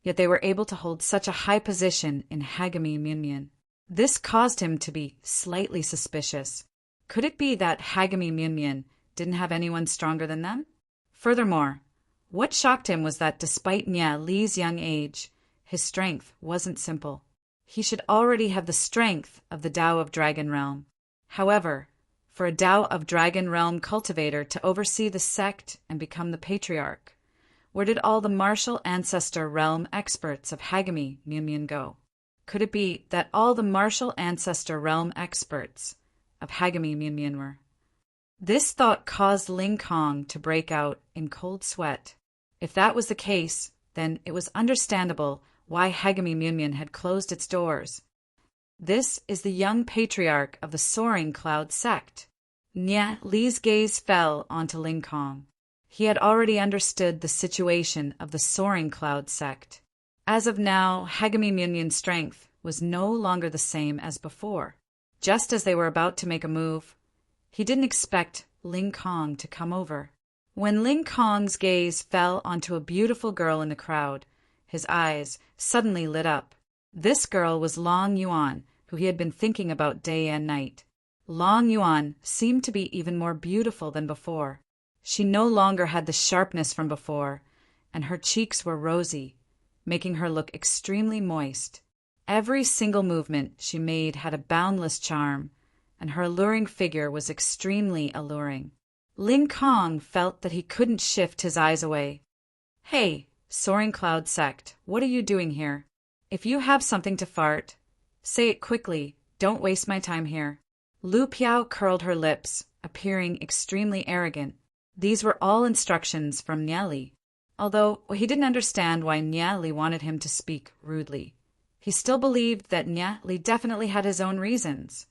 [SPEAKER 1] yet they were able to hold such a high position in Hagami Myunmyun. This caused him to be slightly suspicious. Could it be that Hagami Myunmyun didn't have anyone stronger than them? Furthermore, what shocked him was that despite Nya Li's young age, his strength wasn't simple. He should already have the strength of the Tao of Dragon Realm. However, for a Tao of Dragon Realm cultivator to oversee the sect and become the patriarch, where did all the martial ancestor realm experts of Hagami Myunmyun go? Could it be that all the martial ancestor realm experts of Hagami Myunmyun were? This thought caused Ling Kong to break out in cold sweat. If that was the case, then it was understandable why Hagami Myunmyun had closed its doors. This is the young patriarch of the Soaring Cloud sect. Nya Li's gaze fell onto Ling Kong. He had already understood the situation of the Soaring Cloud sect. As of now, Hagami Myunmyun's strength was no longer the same as before. Just as they were about to make a move, he didn't expect Ling Kong to come over. When Ling Kong's gaze fell onto a beautiful girl in the crowd, his eyes suddenly lit up. This girl was Long Yuan, who he had been thinking about day and night. Long Yuan seemed to be even more beautiful than before. She no longer had the sharpness from before, and her cheeks were rosy, making her look extremely moist. Every single movement she made had a boundless charm, and her alluring figure was extremely alluring. Ling Kong felt that he couldn't shift his eyes away. "Hey, Soaring Cloud sect, what are you doing here? If you have something to fart, say it quickly. Don't waste my time here." Lu Piao curled her lips, appearing extremely arrogant. These were all instructions from Nya Li. Although he didn't understand why Nya Li wanted him to speak rudely, he still believed that Nya Li definitely had his own reasons.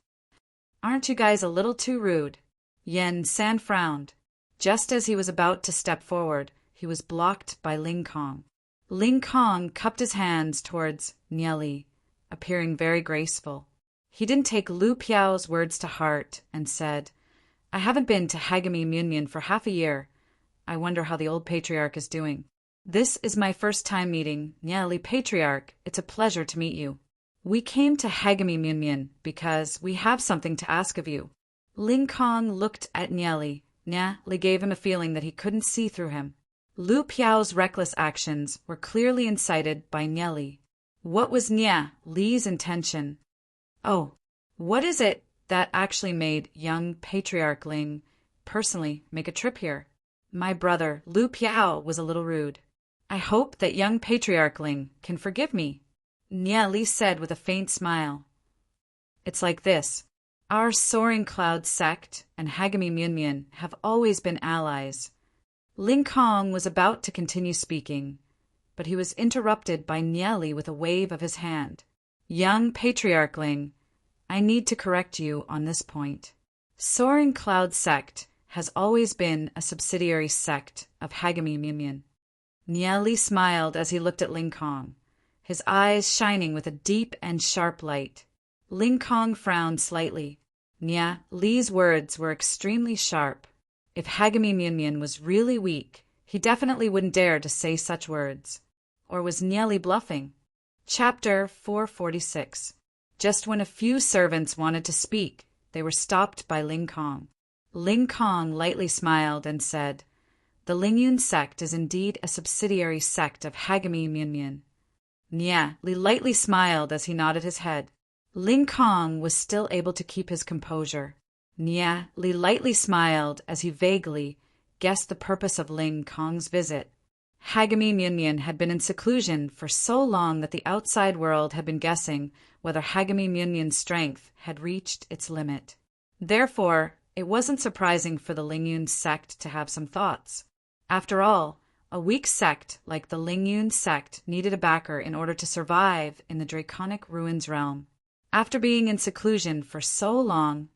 [SPEAKER 1] "Aren't you guys a little too rude?" Yen San frowned. Just as he was about to step forward, he was blocked by Ling Kong. Ling Kong cupped his hands towards Nya Li, appearing very graceful. He didn't take Lu Piao's words to heart and said, "I haven't been to Hagami Myunmyun for half a year. I wonder how the old patriarch is doing." "This is my first time meeting Nya Li Patriarch. It's a pleasure to meet you. We came to Hagami Myunmyun because we have something to ask of you." Ling Kong looked at Nya Li. Nya Li gave him a feeling that he couldn't see through him. Lu Piao's reckless actions were clearly incited by Nya Li. What was Nya Li's intention? Oh, what is it that actually made young Patriarch Ling personally make a trip here? My brother Lu Piao was a little rude. I hope that young Patriarch Ling can forgive me, Nya Li said with a faint smile. It's like this. Our Soaring Cloud sect and Hagami Myunmyun have always been allies. Ling Kong was about to continue speaking, but he was interrupted by Nya Li with a wave of his hand. Young Patriarch Ling, I need to correct you on this point. Soaring Cloud sect has always been a subsidiary sect of Hagami Myunmyun. Nya Li smiled as he looked at Ling Kong, his eyes shining with a deep and sharp light. Ling Kong frowned slightly. Nya Li's words were extremely sharp. If Hagami Myunmyun was really weak, he definitely wouldn't dare to say such words. Or was Nya Li bluffing? Chapter 446. Just when a few servants wanted to speak, they were stopped by Ling Kong. Ling Kong lightly smiled and said, "The Lingyun sect is indeed a subsidiary sect of Hagami Myunmyun." Nya Li lightly smiled as he nodded his head. Ling Kong was still able to keep his composure. Nya Li lightly smiled as he vaguely guessed the purpose of Ling Kong's visit. Hagami Myunmyun had been in seclusion for so long that the outside world had been guessing whether Hagami Myunmyun's strength had reached its limit. Therefore, it wasn't surprising for the Lingyun sect to have some thoughts. After all, a weak sect like the Lingyun sect needed a backer in order to survive in the Draconic Ruins realm. After being in seclusion for so long,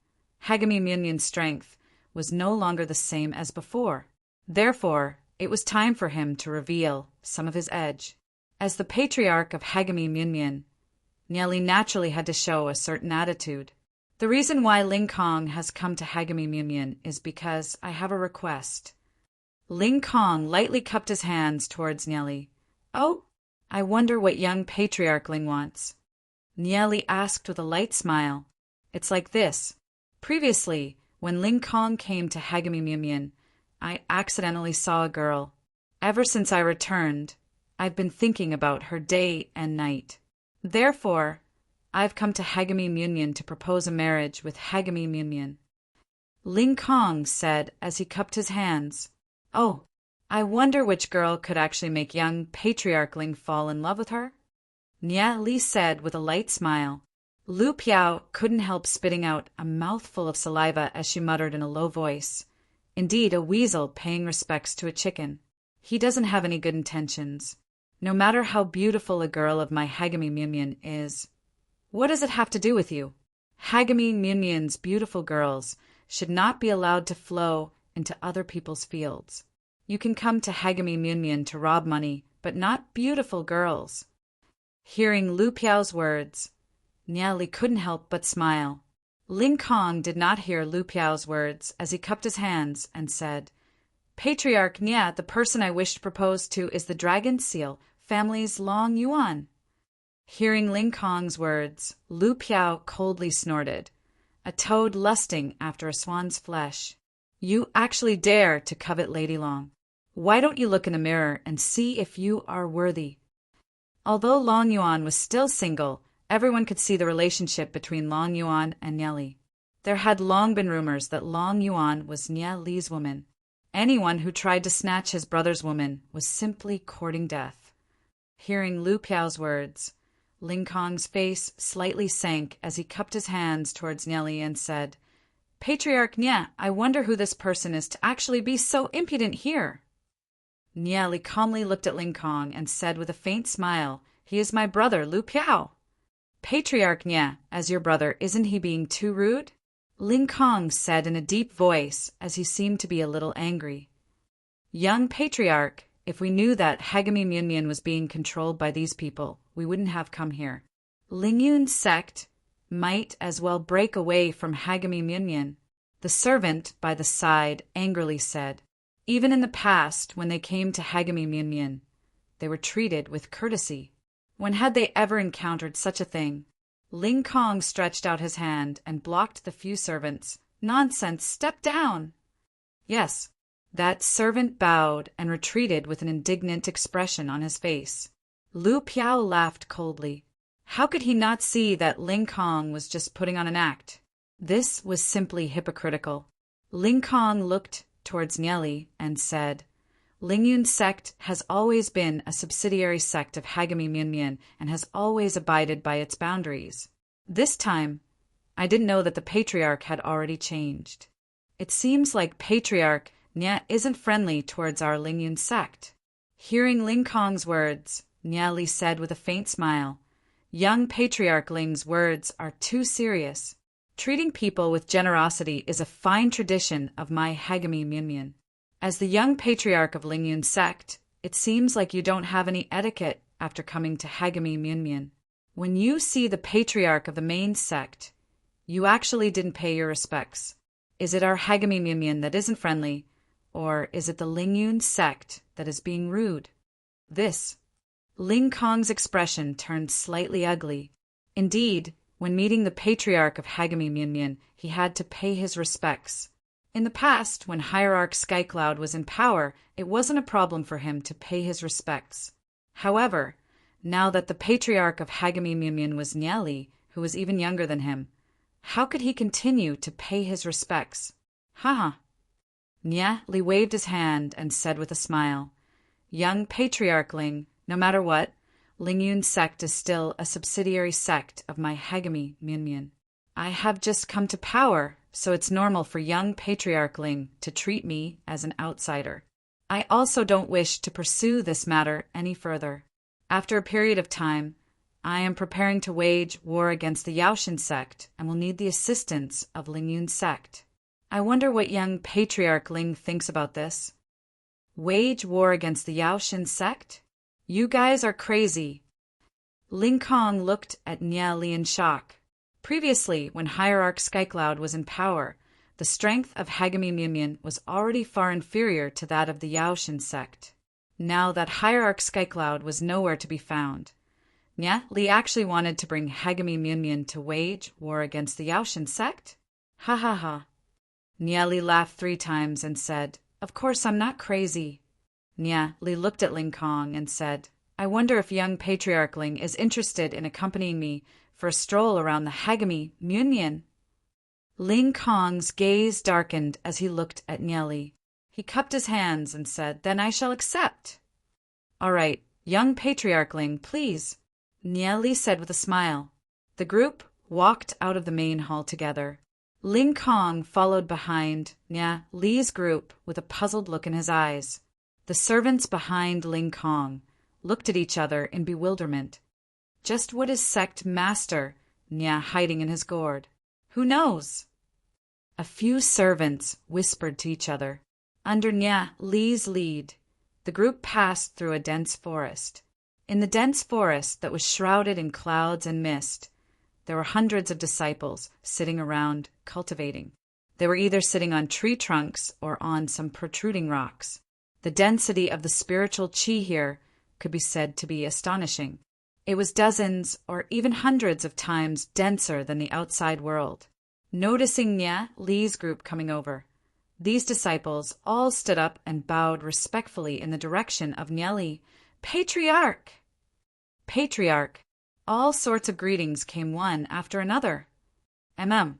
[SPEAKER 1] Hagami Myunmyun's strength was no longer the same as before. Therefore, it was time for him to reveal some of his edge. As the patriarch of Hagami Myunmyun, Nya Li naturally had to show a certain attitude. The reason why Ling Kong has come to Hagami Myunmyun is because I have a request. Ling Kong lightly cupped his hands towards Nya Li. "Oh, I wonder what young Patriarch Ling wants. Nieli asked with a light smile. It's like this. Previously, when Ling Kong came to Hagami Myunmyun, I accidentally saw a girl. Ever since I returned, I've been thinking about her day and night. Therefore, I've come to Hagami Myunmyun to propose a marriage with Hagami Myunmyun. Ling Kong said as he cupped his hands. Oh, I wonder which girl could actually make young Patriarch Ling fall in love with her? Nia Li said with a light smile. Lu Piao couldn't help spitting out a mouthful of saliva as she muttered in a low voice. Indeed, a weasel paying respects to a chicken. He doesn't have any good intentions. No matter how beautiful a girl of my Hagami Myunmyun is. What does it have to do with you? Hagami Myunmyun's beautiful girls should not be allowed to flow into other people's fields. You can come to Hagami Myunmyun to rob money, but not beautiful girls. Hearing Lu Piao's words, Niali couldn't help but smile. Ling Kong did not hear Lu Piao's words as he cupped his hands and said, Patriarch Nia, the person I wish to propose to is the Dragon Seal, family's Long Yuan. Hearing Ling Kong's words, Lu Piao coldly snorted, a toad lusting after a swan's flesh. You actually dare to covet Lady Long. Why don't you look in the mirror and see if you are worthy? Although Long Yuan was still single, everyone could see the relationship between Long Yuan and Nia Li. There had long been rumors that Long Yuan was Nia Li's woman. Anyone who tried to snatch his brother's woman was simply courting death. Hearing Lu Piao's words, Ling Kong's face slightly sank as he cupped his hands towards Nia Li and said, Patriarch Nia, I wonder who this person is to actually be so impudent here. Nia Li calmly looked at Ling Kong and said with a faint smile, He is my brother, Lu Piao. Patriarch Nia, as your brother, isn't he being too rude? Ling Kong said in a deep voice as he seemed to be a little angry. Young Patriarch, if we knew that Hagami Myunmyun was being controlled by these people, we wouldn't have come here. Lingyun's sect might as well break away from Hagami Myunmyun. The servant by the side angrily said. Even in the past, when they came to Hagami Myunmyun, they were treated with courtesy. When had they ever encountered such a thing? Ling Kong stretched out his hand and blocked the few servants. Nonsense, step down! Yes, that servant bowed and retreated with an indignant expression on his face. Lu Piao laughed coldly. How could he not see that Ling Kong was just putting on an act? This was simply hypocritical. Ling Kong looked towards Nia Li and said, Lingyun's sect has always been a subsidiary sect of Hagami Myunmyun and has always abided by its boundaries. This time, I didn't know that the Patriarch had already changed. It seems like Patriarch Nia isn't friendly towards our Lingyun sect. Hearing Ling Kong's words, Nia Li said with a faint smile, Young Patriarch Ling's words are too serious. Treating people with generosity is a fine tradition of my Hagami Myunmyun. As the young Patriarch of Lingyun's sect, it seems like you don't have any etiquette after coming to Hagami Myunmyun. When you see the Patriarch of the main sect, you actually didn't pay your respects. Is it our Hagami Myunmyun that isn't friendly, or is it the Lingyun sect that is being rude? This. Ling Kong's expression turned slightly ugly. Indeed, when meeting the Patriarch of Hagami Myunmyun, he had to pay his respects. In the past, when Hierarch Skycloud was in power, it wasn't a problem for him to pay his respects. However, now that the Patriarch of Hagami Myunmyun was Nia Li, who was even younger than him, how could he continue to pay his respects? Haha. Nia Li waved his hand and said with a smile, Young Patriarch Ling, no matter what, Lingyun's sect is still a subsidiary sect of my Hagami Myunmyun. I have just come to power, so it's normal for young Patriarch Ling to treat me as an outsider. I also don't wish to pursue this matter any further. After a period of time, I am preparing to wage war against the Yaoshan sect and will need the assistance of Lingyun's sect. I wonder what young Patriarch Ling thinks about this. Wage war against the Yaoshan sect? You guys are crazy. Ling Kong looked at Nia Li in shock. Previously, when Hierarch Skycloud was in power, the strength of Hagami Myunmyun was already far inferior to that of the Yaoshan sect. Now that hierarch Skycloud was nowhere to be found. Nya Li actually wanted to bring Hagami Munyan to wage war against the Yaoshan sect? Ha ha ha. Nya Li laughed 3 times and said, "Of course I'm not crazy." Nya Li looked at Ling Kong and said, "I wonder if young Patriarch Ling is interested in accompanying me for a stroll around the Hagami Munyan." Ling Kong's gaze darkened as he looked at Nya Li. He cupped his hands and said, "Then I shall accept." "All right, young Patriarch Ling, please," Nya Li said with a smile. The group walked out of the main hall together. Ling Kong followed behind Nya Li's group with a puzzled look in his eyes. The servants behind Ling Kong looked at each other in bewilderment. Just what is sect master Nya hiding in his gourd? Who knows? A few servants whispered to each other. Under Nya Li's lead, the group passed through a dense forest. In the dense forest that was shrouded in clouds and mist, there were hundreds of disciples sitting around cultivating. They were either sitting on tree trunks or on some protruding rocks. The density of the spiritual chi here could be said to be astonishing. It was dozens or even hundreds of times denser than the outside world. Noticing Nya Li's group coming over, these disciples all stood up and bowed respectfully in the direction of Nya Li. "Patriarch!" "Patriarch!" All sorts of greetings came one after another. Nya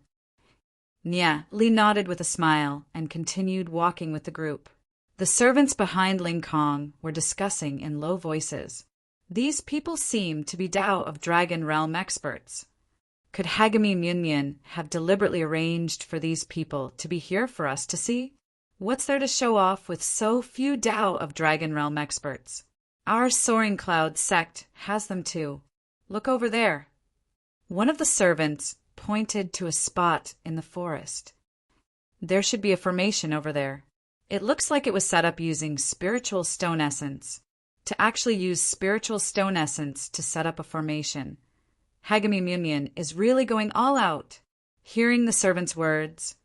[SPEAKER 1] Li nodded with a smile and continued walking with the group. The servants behind Ling Kong were discussing in low voices. These people seemed to be Dao of Dragon Realm experts. Could Hagami Munyan have deliberately arranged for these people to be here for us to see? What's there to show off with so few Dao of Dragon Realm experts? Our Soaring Cloud sect has them too. Look over there. One of the servants pointed to a spot in the forest. There should be a formation over there. It looks like it was set up using spiritual stone essence. To actually use spiritual stone essence to set up a formation. Hagami Munyan is really going all out. Hearing the servant's words,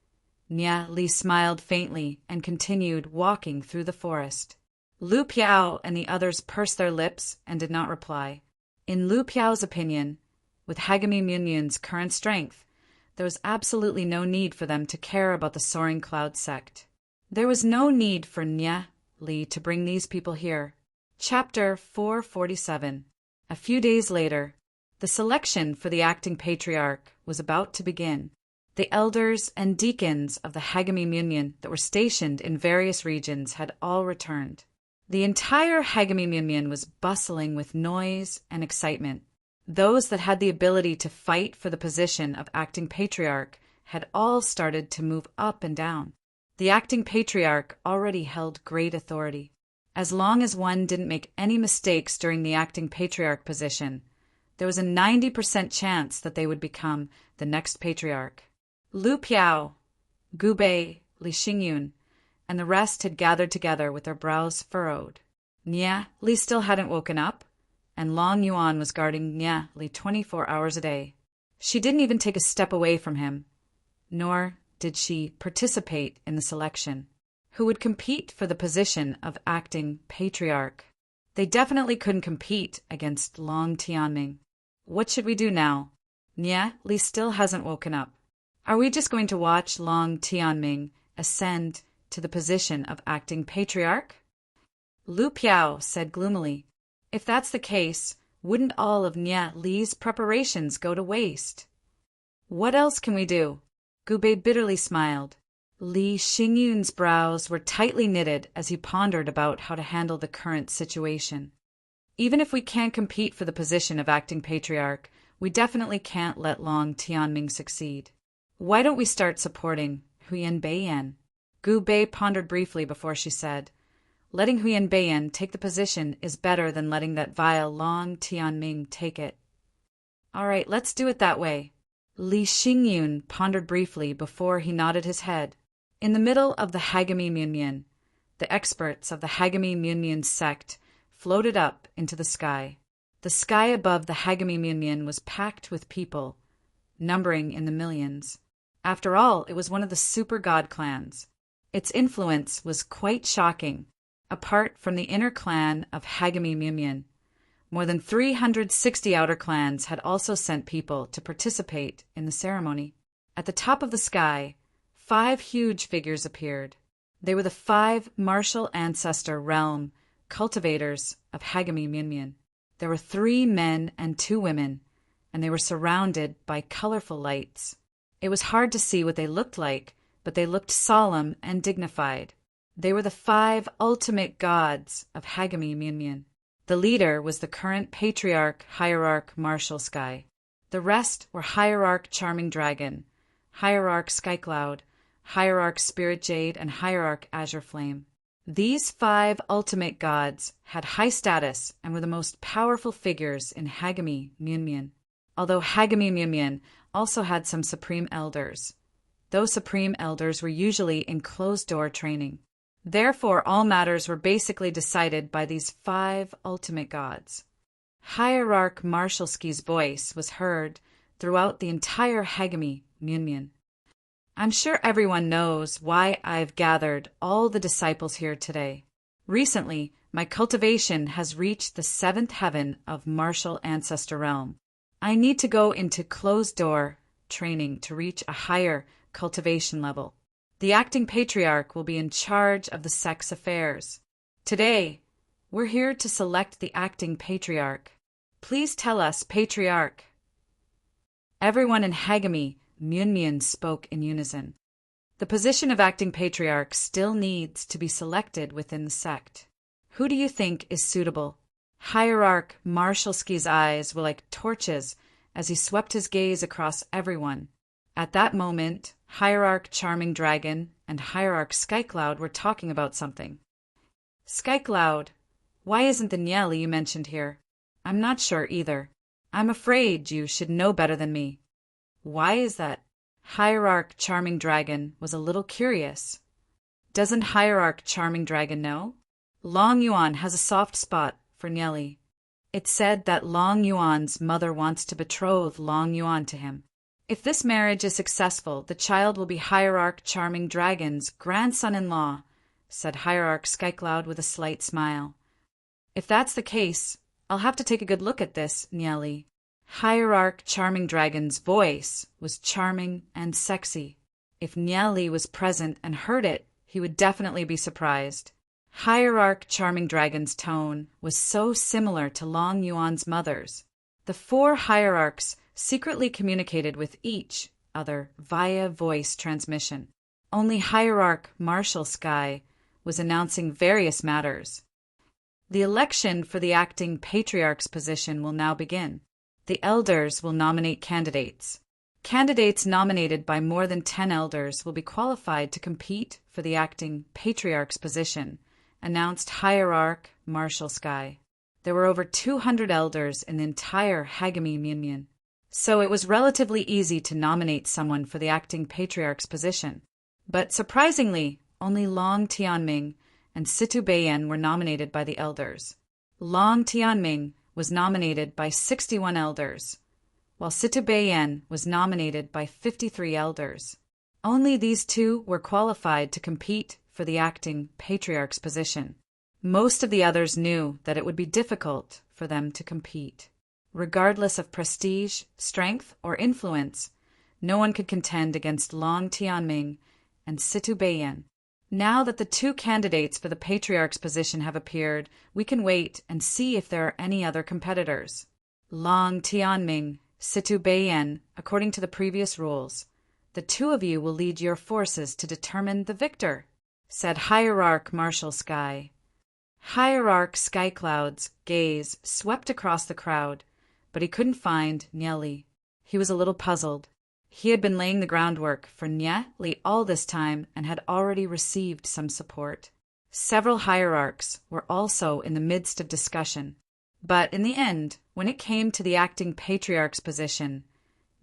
[SPEAKER 1] Nya Li smiled faintly and continued walking through the forest. Lu Piao and the others pursed their lips and did not reply. In Lu Piao's opinion, with Hagami Munyan's current strength, there was absolutely no need for them to care about the Soaring Cloud sect. There was no need for Nya Li to bring these people here. Chapter 447. A few days later, the selection for the acting patriarch was about to begin. The elders and deacons of the Hagami Munyan that were stationed in various regions had all returned. The entire Hagami Munyan was bustling with noise and excitement. Those that had the ability to fight for the position of acting patriarch had all started to move up and down. The acting patriarch already held great authority. As long as one didn't make any mistakes during the acting patriarch position, there was a 90% chance that they would become the next patriarch. Lu Piao, Gu Bei, Li Xingyun, and the rest had gathered together with their brows furrowed. Nya Li still hadn't woken up, and Long Yuan was guarding Nya Li 24 hours a day. She didn't even take a step away from him, nor did she participate in the selection. Who would compete for the position of acting patriarch? They definitely couldn't compete against Long Tianming. What should we do now? Nya Li still hasn't woken up. Are we just going to watch Long Tianming ascend to the position of acting patriarch? Lu Piao said gloomily, "If that's the case, wouldn't all of Nya Li's preparations go to waste?" "What else can we do?" Gu Bei bitterly smiled. Li Xingyun's brows were tightly knitted as he pondered about how to handle the current situation. Even if we can't compete for the position of acting patriarch, we definitely can't let Long Tianming succeed. Why don't we start supporting Huyan Beiyan? Gu Bei pondered briefly before she said, "Letting Huyan Beiyan take the position is better than letting that vile Long Tianming take it." "All right, let's do it that way." Li Xingyun pondered briefly before he nodded his head. In the middle of the Hagami Munyan, the experts of the Hagami Munyan sect floated up into the sky. The sky above the Hagami Munyan was packed with people, numbering in the millions. After all, it was one of the super god clans. Its influence was quite shocking. apart from the inner clan of Hagami Mumyon. More than 360 outer clans had also sent people to participate in the ceremony. At the top of the sky, 5 huge figures appeared. They were the 5 martial ancestor realm cultivators of Hagami Mumyon. There were 3 men and 2 women, and they were surrounded by colorful lights. It was hard to see what they looked like, but they looked solemn and dignified. They were the 5 ultimate gods of Hagami Mumyon. The leader was the current patriarch hierarch Martial Sky. The rest were hierarch Charming Dragon, hierarch Skycloud, hierarch Spirit Jade, and hierarch Azure Flame. These 5 ultimate gods had high status and were the most powerful figures in Hagami Mumyon. Although Hagami Mumyon also had some supreme elders. Those supreme elders were usually in closed-door training. Therefore, all matters were basically decided by these 5 ultimate gods. Hierarch Marshalsky's voice was heard throughout the entire Hagami Mumyon. I'm sure everyone knows why I've gathered all the disciples here today. Recently, my cultivation has reached the 7th heaven of Martial Ancestor Realm. I need to go into closed-door training to reach a higher cultivation level. The acting patriarch will be in charge of the sex affairs. Today, we're here to select the acting patriarch. Please tell us, patriarch. Everyone in Hagami Mumyon spoke in unison. The position of acting patriarch still needs to be selected within the sect. Who do you think is suitable? Hierarch Marshalsky's eyes were like torches as he swept his gaze across everyone. At that moment, Hierarch Charming Dragon and Hierarch Skycloud were talking about something. Skycloud, why isn't the Nyeli you mentioned here? I'm not sure either. I'm afraid you should know better than me. Why is that? Hierarch Charming Dragon was a little curious. Doesn't Hierarch Charming Dragon know? Long Yuan has a soft spot for Nyeli. It's said that Long Yuan's mother wants to betroth Long Yuan to him. If this marriage is successful, the child will be Hierarch Charming Dragon's grandson-in-law, said Hierarch Skycloud with a slight smile. If that's the case, I'll have to take a good look at this, Nyeli. Hierarch Charming Dragon's voice was charming and sexy. If Nyeli was present and heard it, he would definitely be surprised. Hierarch Charming Dragon's tone was so similar to Long Yuan's mother's. The 4 hierarchs secretly communicated with each other via voice transmission. Only Hierarch Martial Sky was announcing various matters. The election for the acting patriarch's position will now begin. The elders will nominate candidates. Candidates nominated by more than 10 elders will be qualified to compete for the acting patriarch's position, announced Hierarch Martial Sky. There were over 200 elders in the entire Hagami Mumyon, so it was relatively easy to nominate someone for the acting patriarch's position. But surprisingly, only Long Tianming and Situ Beiyan were nominated by the elders. Long Tianming was nominated by 61 elders, while Situ Beiyan was nominated by 53 elders. Only these 2 were qualified to compete for the acting patriarch's position. Most of the others knew that it would be difficult for them to compete. Regardless of prestige, strength, or influence, no one could contend against Long Tianming and Situ Beiyan. Now that the 2 candidates for the patriarch's position have appeared, we can wait and see if there are any other competitors. Long Tianming, Situ Beiyan, according to the previous rules, the 2 of you will lead your forces to determine the victor, said Hierarch Martial Sky. Hierarch Skycloud's gaze swept across the crowd, but he couldn't find Nyeli. He was a little puzzled. He had been laying the groundwork for Nyeli all this time and had already received some support. Several hierarchs were also in the midst of discussion. But in the end, when it came to the acting patriarch's position,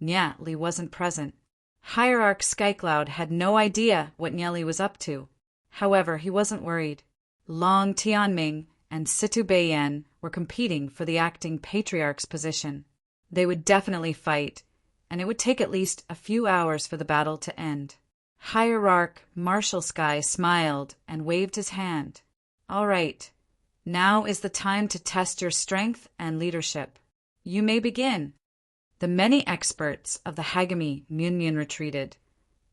[SPEAKER 1] Nyeli wasn't present. Hierarch Skycloud had no idea what Nyeli was up to. However, he wasn't worried. Long Tianming and Situ Beiyan were competing for the acting patriarch's position. They would definitely fight, and it would take at least a few hours for the battle to end. Hierarch Martial Sky smiled and waved his hand. All right, now is the time to test your strength and leadership. You may begin. The many experts of the Hagami Munyan retreated,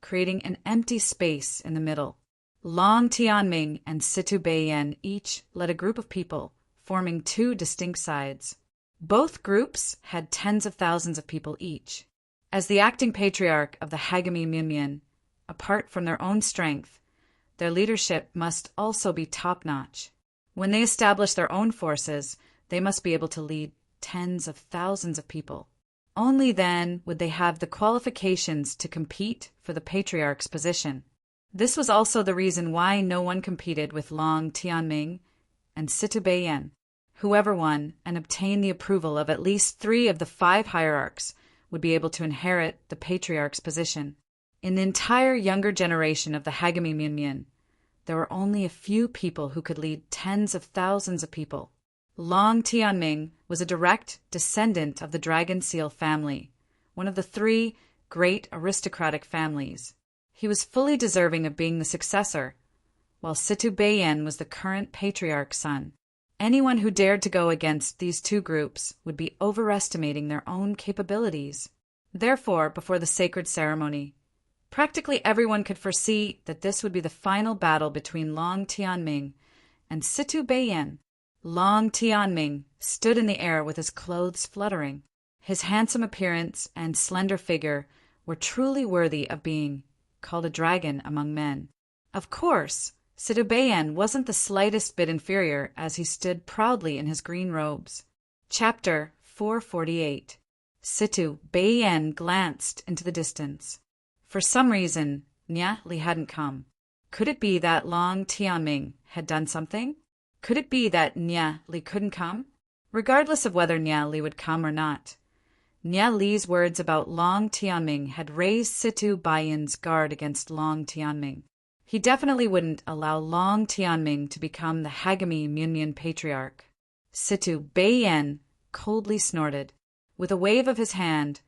[SPEAKER 1] creating an empty space in the middle. Long Tianming and Situ Beiyan each led a group of people, forming two distinct sides. Both groups had tens of thousands of people each. As the acting patriarch of the Hagami Munyan, apart from their own strength, their leadership must also be top-notch. When they establish their own forces, they must be able to lead tens of thousands of people. Only then would they have the qualifications to compete for the patriarch's position. This was also the reason why no one competed with Long Tianming and Situ Beiyan. Whoever won and obtained the approval of at least 3 of the 5 hierarchs would be able to inherit the patriarch's position. In the entire younger generation of the Hagami Munyan, there were only a few people who could lead tens of thousands of people. Long Tianming was a direct descendant of the Dragon Seal family, one of the 3 great aristocratic families. He was fully deserving of being the successor, while Situ Beiyan was the current patriarch's son. Anyone who dared to go against these 2 groups would be overestimating their own capabilities. Therefore, before the sacred ceremony, practically everyone could foresee that this would be the final battle between Long Tianming and Situ Beiyan. Long Tianming stood in the air with his clothes fluttering. His handsome appearance and slender figure were truly worthy of being called a dragon among men. Of course, Situ Beiyan wasn't the slightest bit inferior as he stood proudly in his green robes. Chapter 448. Situ Beiyan glanced into the distance. For some reason, Nya Li hadn't come. Could it be that Long Tianming had done something? Could it be that Nya Li couldn't come? Regardless of whether Nya Li would come or not, Nya Li's words about Long Tianming had raised Situ Beiyan's guard against Long Tianming. He definitely wouldn't allow Long Tianming to become the Hagami Munyan patriarch. Situ Beiyan coldly snorted. With a wave of his hand,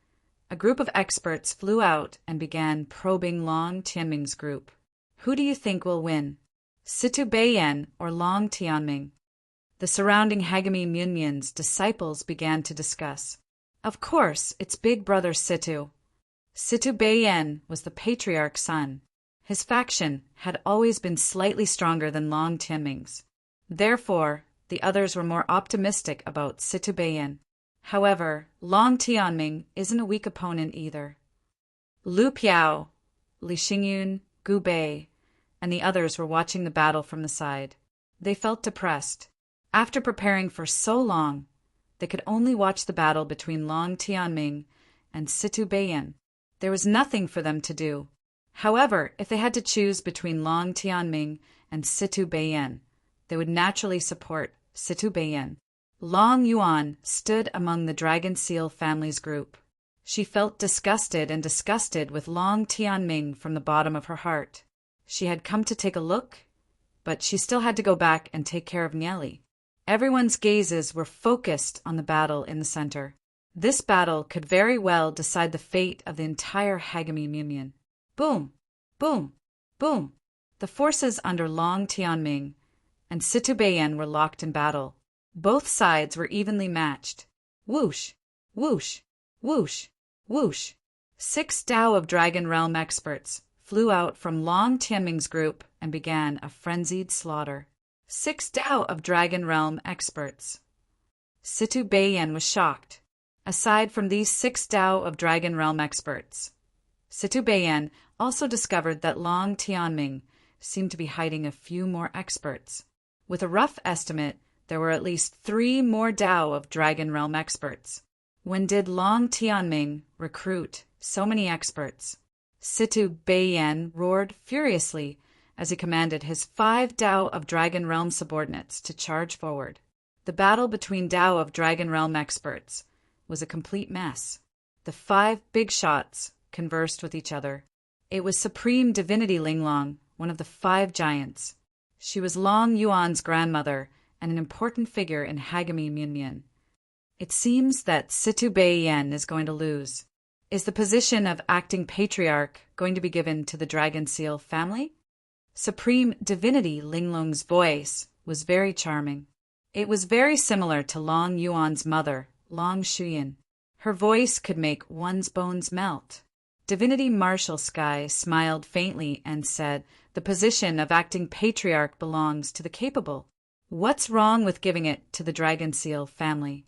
[SPEAKER 1] a group of experts flew out and began probing Long Tianming's group. Who do you think will win, Situ Beiyan or Long Tianming? The surrounding Hagami Munyan's disciples began to discuss. Of course, it's big brother Situ. Situ Beiyan was the patriarch's son. His faction had always been slightly stronger than Long Tianming's. Therefore, the others were more optimistic about Situ Beiyan. However, Long Tianming isn't a weak opponent either. Lu Piao, Li Xingyun, Gu Bei, and the others were watching the battle from the side. They felt depressed. After preparing for so long, they could only watch the battle between Long Tianming and Situ Beiyan. There was nothing for them to do. However, if they had to choose between Long Tianming and Situ Beiyan, they would naturally support Situ Beiyan. Long Yuan stood among the Dragon Seal family's group. She felt disgusted with Long Tianming from the bottom of her heart. She had come to take a look, but she still had to go back and take care of Nya Li. Everyone's gazes were focused on the battle in the center. This battle could very well decide the fate of the entire Hagami Munyan. Boom! Boom! Boom! The forces under Long Tianming and Situ Beiyan were locked in battle. Both sides were evenly matched. Whoosh! Whoosh! Whoosh! Whoosh! 6 Tao of Dragon Realm experts flew out from Long Tianming's group and began a frenzied slaughter. 6 Tao of Dragon Realm experts. Situ Beiyan was shocked. Aside from these 6 Tao of Dragon Realm experts, Situ Beiyan also discovered that Long Tianming seemed to be hiding a few more experts. With a rough estimate, there were at least 3 more Tao of Dragon Realm experts. When did Long Tianming recruit so many experts? Situ Beiyan roared furiously as he commanded his 5 Tao of Dragon Realm subordinates to charge forward. The battle between Tao of Dragon Realm experts was a complete mess. The 5 big shots conversed with each other. It was Supreme Divinity Linglong, one of the 5 giants. She was Long Yuan's grandmother and an important figure in Hagami Munyan. It seems that Situ Beiyan is going to lose. Is the position of acting patriarch going to be given to the Dragon Seal family? Supreme Divinity Linglong's voice was very charming. It was very similar to Long Yuan's mother, Long Shuyan. Her voice could make one's bones melt. Divinity Marshal Sky smiled faintly and said, "The position of acting patriarch belongs to the capable. What's wrong with giving it to the Dragon Seal family?"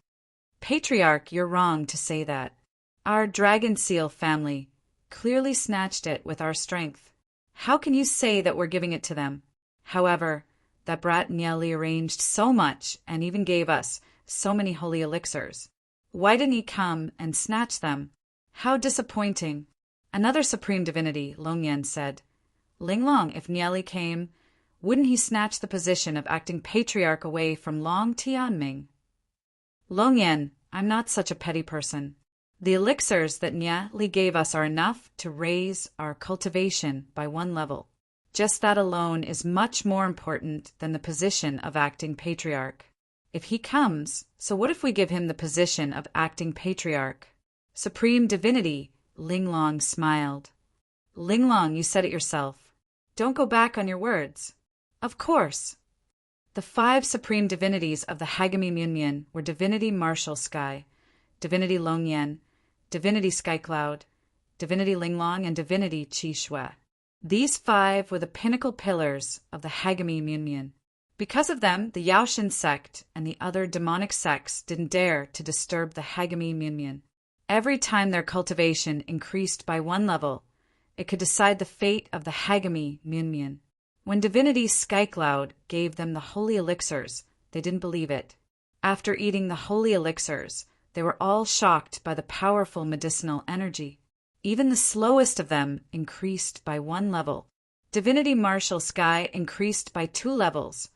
[SPEAKER 1] "Patriarch, you're wrong to say that. Our Dragon Seal family clearly snatched it with our strength. How can you say that we're giving it to them? However, that brat Niali arranged so much and even gave us so many holy elixirs. Why didn't he come and snatch them? How disappointing." Another supreme divinity, Longyan, said, "Linglong, if Niali came, wouldn't he snatch the position of acting patriarch away from Long Tianming?" "Longyan, I'm not such a petty person. The elixirs that Niali gave us are enough to raise our cultivation by 1 level. Just that alone is much more important than the position of acting patriarch. If he comes, so what if we give him the position of acting patriarch?" Supreme divinity, Linglong smiled. "Linglong, you said it yourself. Don't go back on your words." "Of course." The 5 supreme divinities of the Hagami Munyan were Divinity Marshal Sky, Divinity Longyan, Divinity Skycloud, Divinity Linglong, and Divinity Qi Shui. These 5 were the pinnacle pillars of the Hagami Munyan. Because of them, the Yaoshan sect and the other demonic sects didn't dare to disturb the Hagami Munyan. Every time their cultivation increased by 1 level, it could decide the fate of the Hagami Munyan. When Divinity Skycloud gave them the holy elixirs, they didn't believe it. After eating the holy elixirs, they were all shocked by the powerful medicinal energy. Even the slowest of them increased by 1 level. Divinity Marshal Sky increased by 2 levels,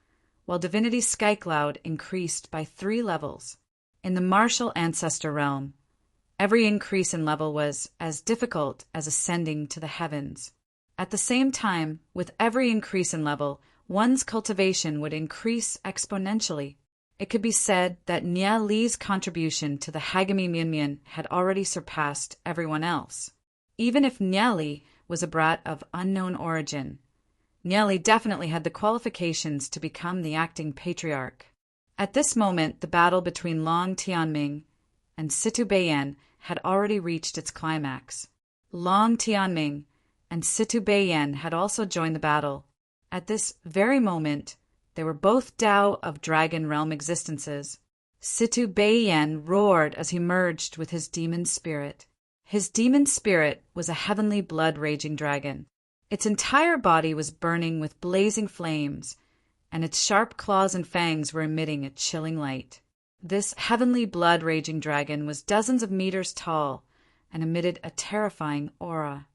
[SPEAKER 1] while Divinity Skycloud increased by 3 levels. In the Martial Ancestor realm, every increase in level was as difficult as ascending to the heavens. At the same time, with every increase in level, one's cultivation would increase exponentially. It could be said that Nia Li's contribution to the Hagami Munyan had already surpassed everyone else. Even if Nia Li was a brat of unknown origin, Nia Li definitely had the qualifications to become the acting patriarch. At this moment, the battle between Long Tianming and Situ Beiyan had already reached its climax. Long Tianming and Situ Beiyan had also joined the battle. At this very moment, they were both Tao of Dragon Realm existences. Situ Beiyan roared as he merged with his demon spirit. His demon spirit was a heavenly blood-raging dragon. Its entire body was burning with blazing flames, and its sharp claws and fangs were emitting a chilling light. This heavenly blood-raging dragon was dozens of meters tall and emitted a terrifying aura.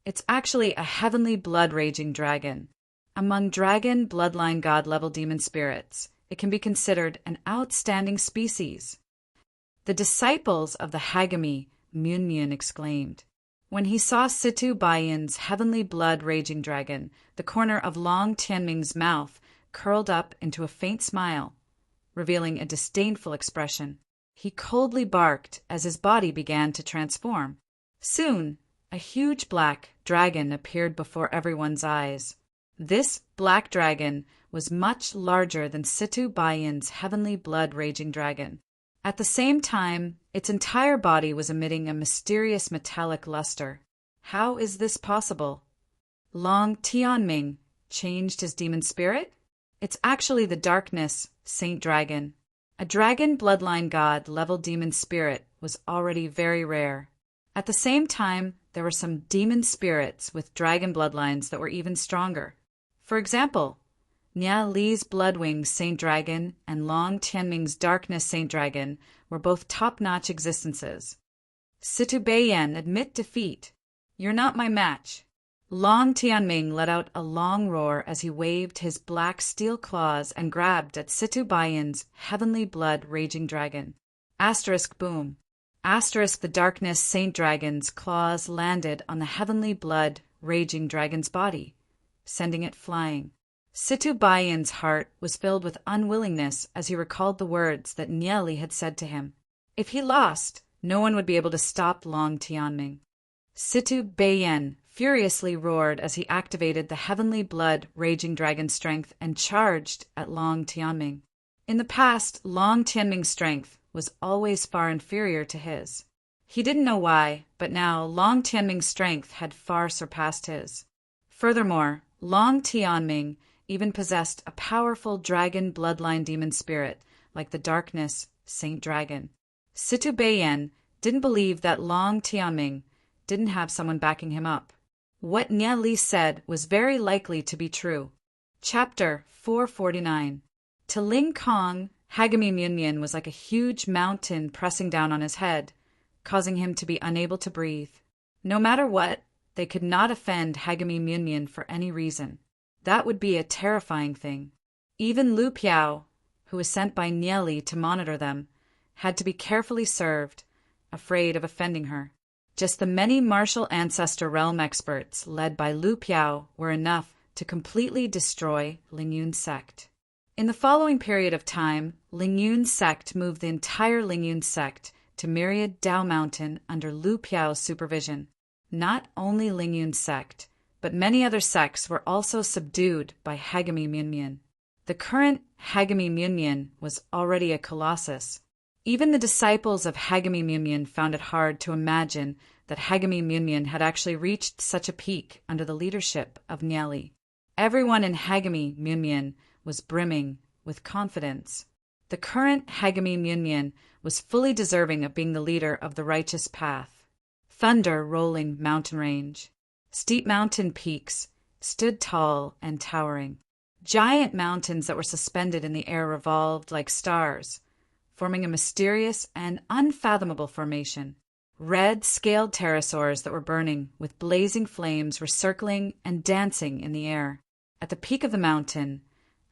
[SPEAKER 1] It's actually a heavenly blood-raging dragon. Among dragon bloodline god-level demon spirits, it can be considered an outstanding species. The disciples of the Hagami Munyan exclaimed. When he saw Situ Beiyan's heavenly blood-raging dragon, the corner of Long Tianming's mouth curled up into a faint smile, revealing a disdainful expression. He coldly barked as his body began to transform. Soon, a huge black dragon appeared before everyone's eyes. This black dragon was much larger than Situ Beiyan's heavenly blood-raging dragon. At the same time, its entire body was emitting a mysterious metallic luster. How is this possible? Long Tianming changed his demon spirit? It's actually the darkness Saint Dragon. A dragon bloodline god level demon spirit was already very rare. At the same time, there were some demon spirits with dragon bloodlines that were even stronger. For example, Nia Li's Bloodwing Saint Dragon and Long Tianming's Darkness Saint Dragon were both top-notch existences. Situ Beiyan, admit defeat. You're not my match. Long Tianming let out a long roar as he waved his black steel claws and grabbed at Situ Beiyan's heavenly blood-raging dragon. Asterisk boom. Asterisk the Darkness Saint Dragon's claws landed on the heavenly blood-raging dragon's body, sending it flying. Situ Beiyan's heart was filled with unwillingness as he recalled the words that Nia Li had said to him. If he lost, no one would be able to stop Long Tianming. Situ Beiyan furiously roared as he activated the heavenly blood raging dragon strength and charged at Long Tianming. In the past, Long Tianming's strength was always far inferior to his. He didn't know why, but now Long Tianming's strength had far surpassed his. Furthermore, Long Tianming even possessed a powerful dragon bloodline demon spirit, like the Darkness Saint Dragon. Situ Beiyan didn't believe that Long Tianming didn't have someone backing him up. What Nye Li said was very likely to be true. Chapter 449. To Ling Kong, Hagami Munyan was like a huge mountain pressing down on his head, causing him to be unable to breathe. No matter what, they could not offend Hagami Munyan for any reason. That would be a terrifying thing. Even Lu Piao, who was sent by Nye Li to monitor them, had to be carefully served, afraid of offending her. Just the many martial ancestor realm experts led by Lu Piao were enough to completely destroy Lingyun's sect. In the following period of time, Lingyun's sect moved the entire Lingyun sect to Myriad Dao Mountain under Lu Piao's supervision. Not only Lingyun's sect, but many other sects were also subdued by Hagami Munyan. The current Hagami Munyan was already a colossus. Even the disciples of Hagami Munyan found it hard to imagine that Hagami Munyan had actually reached such a peak under the leadership of Nye Li. Everyone in Hagami Munyan was brimming with confidence. The current Hagami Munyan was fully deserving of being the leader of the righteous path. Thunder rolling mountain range. Steep mountain peaks stood tall and towering. Giant mountains that were suspended in the air revolved like stars, forming a mysterious and unfathomable formation. Red, scaled pterosaurs that were burning with blazing flames were circling and dancing in the air. At the peak of the mountain,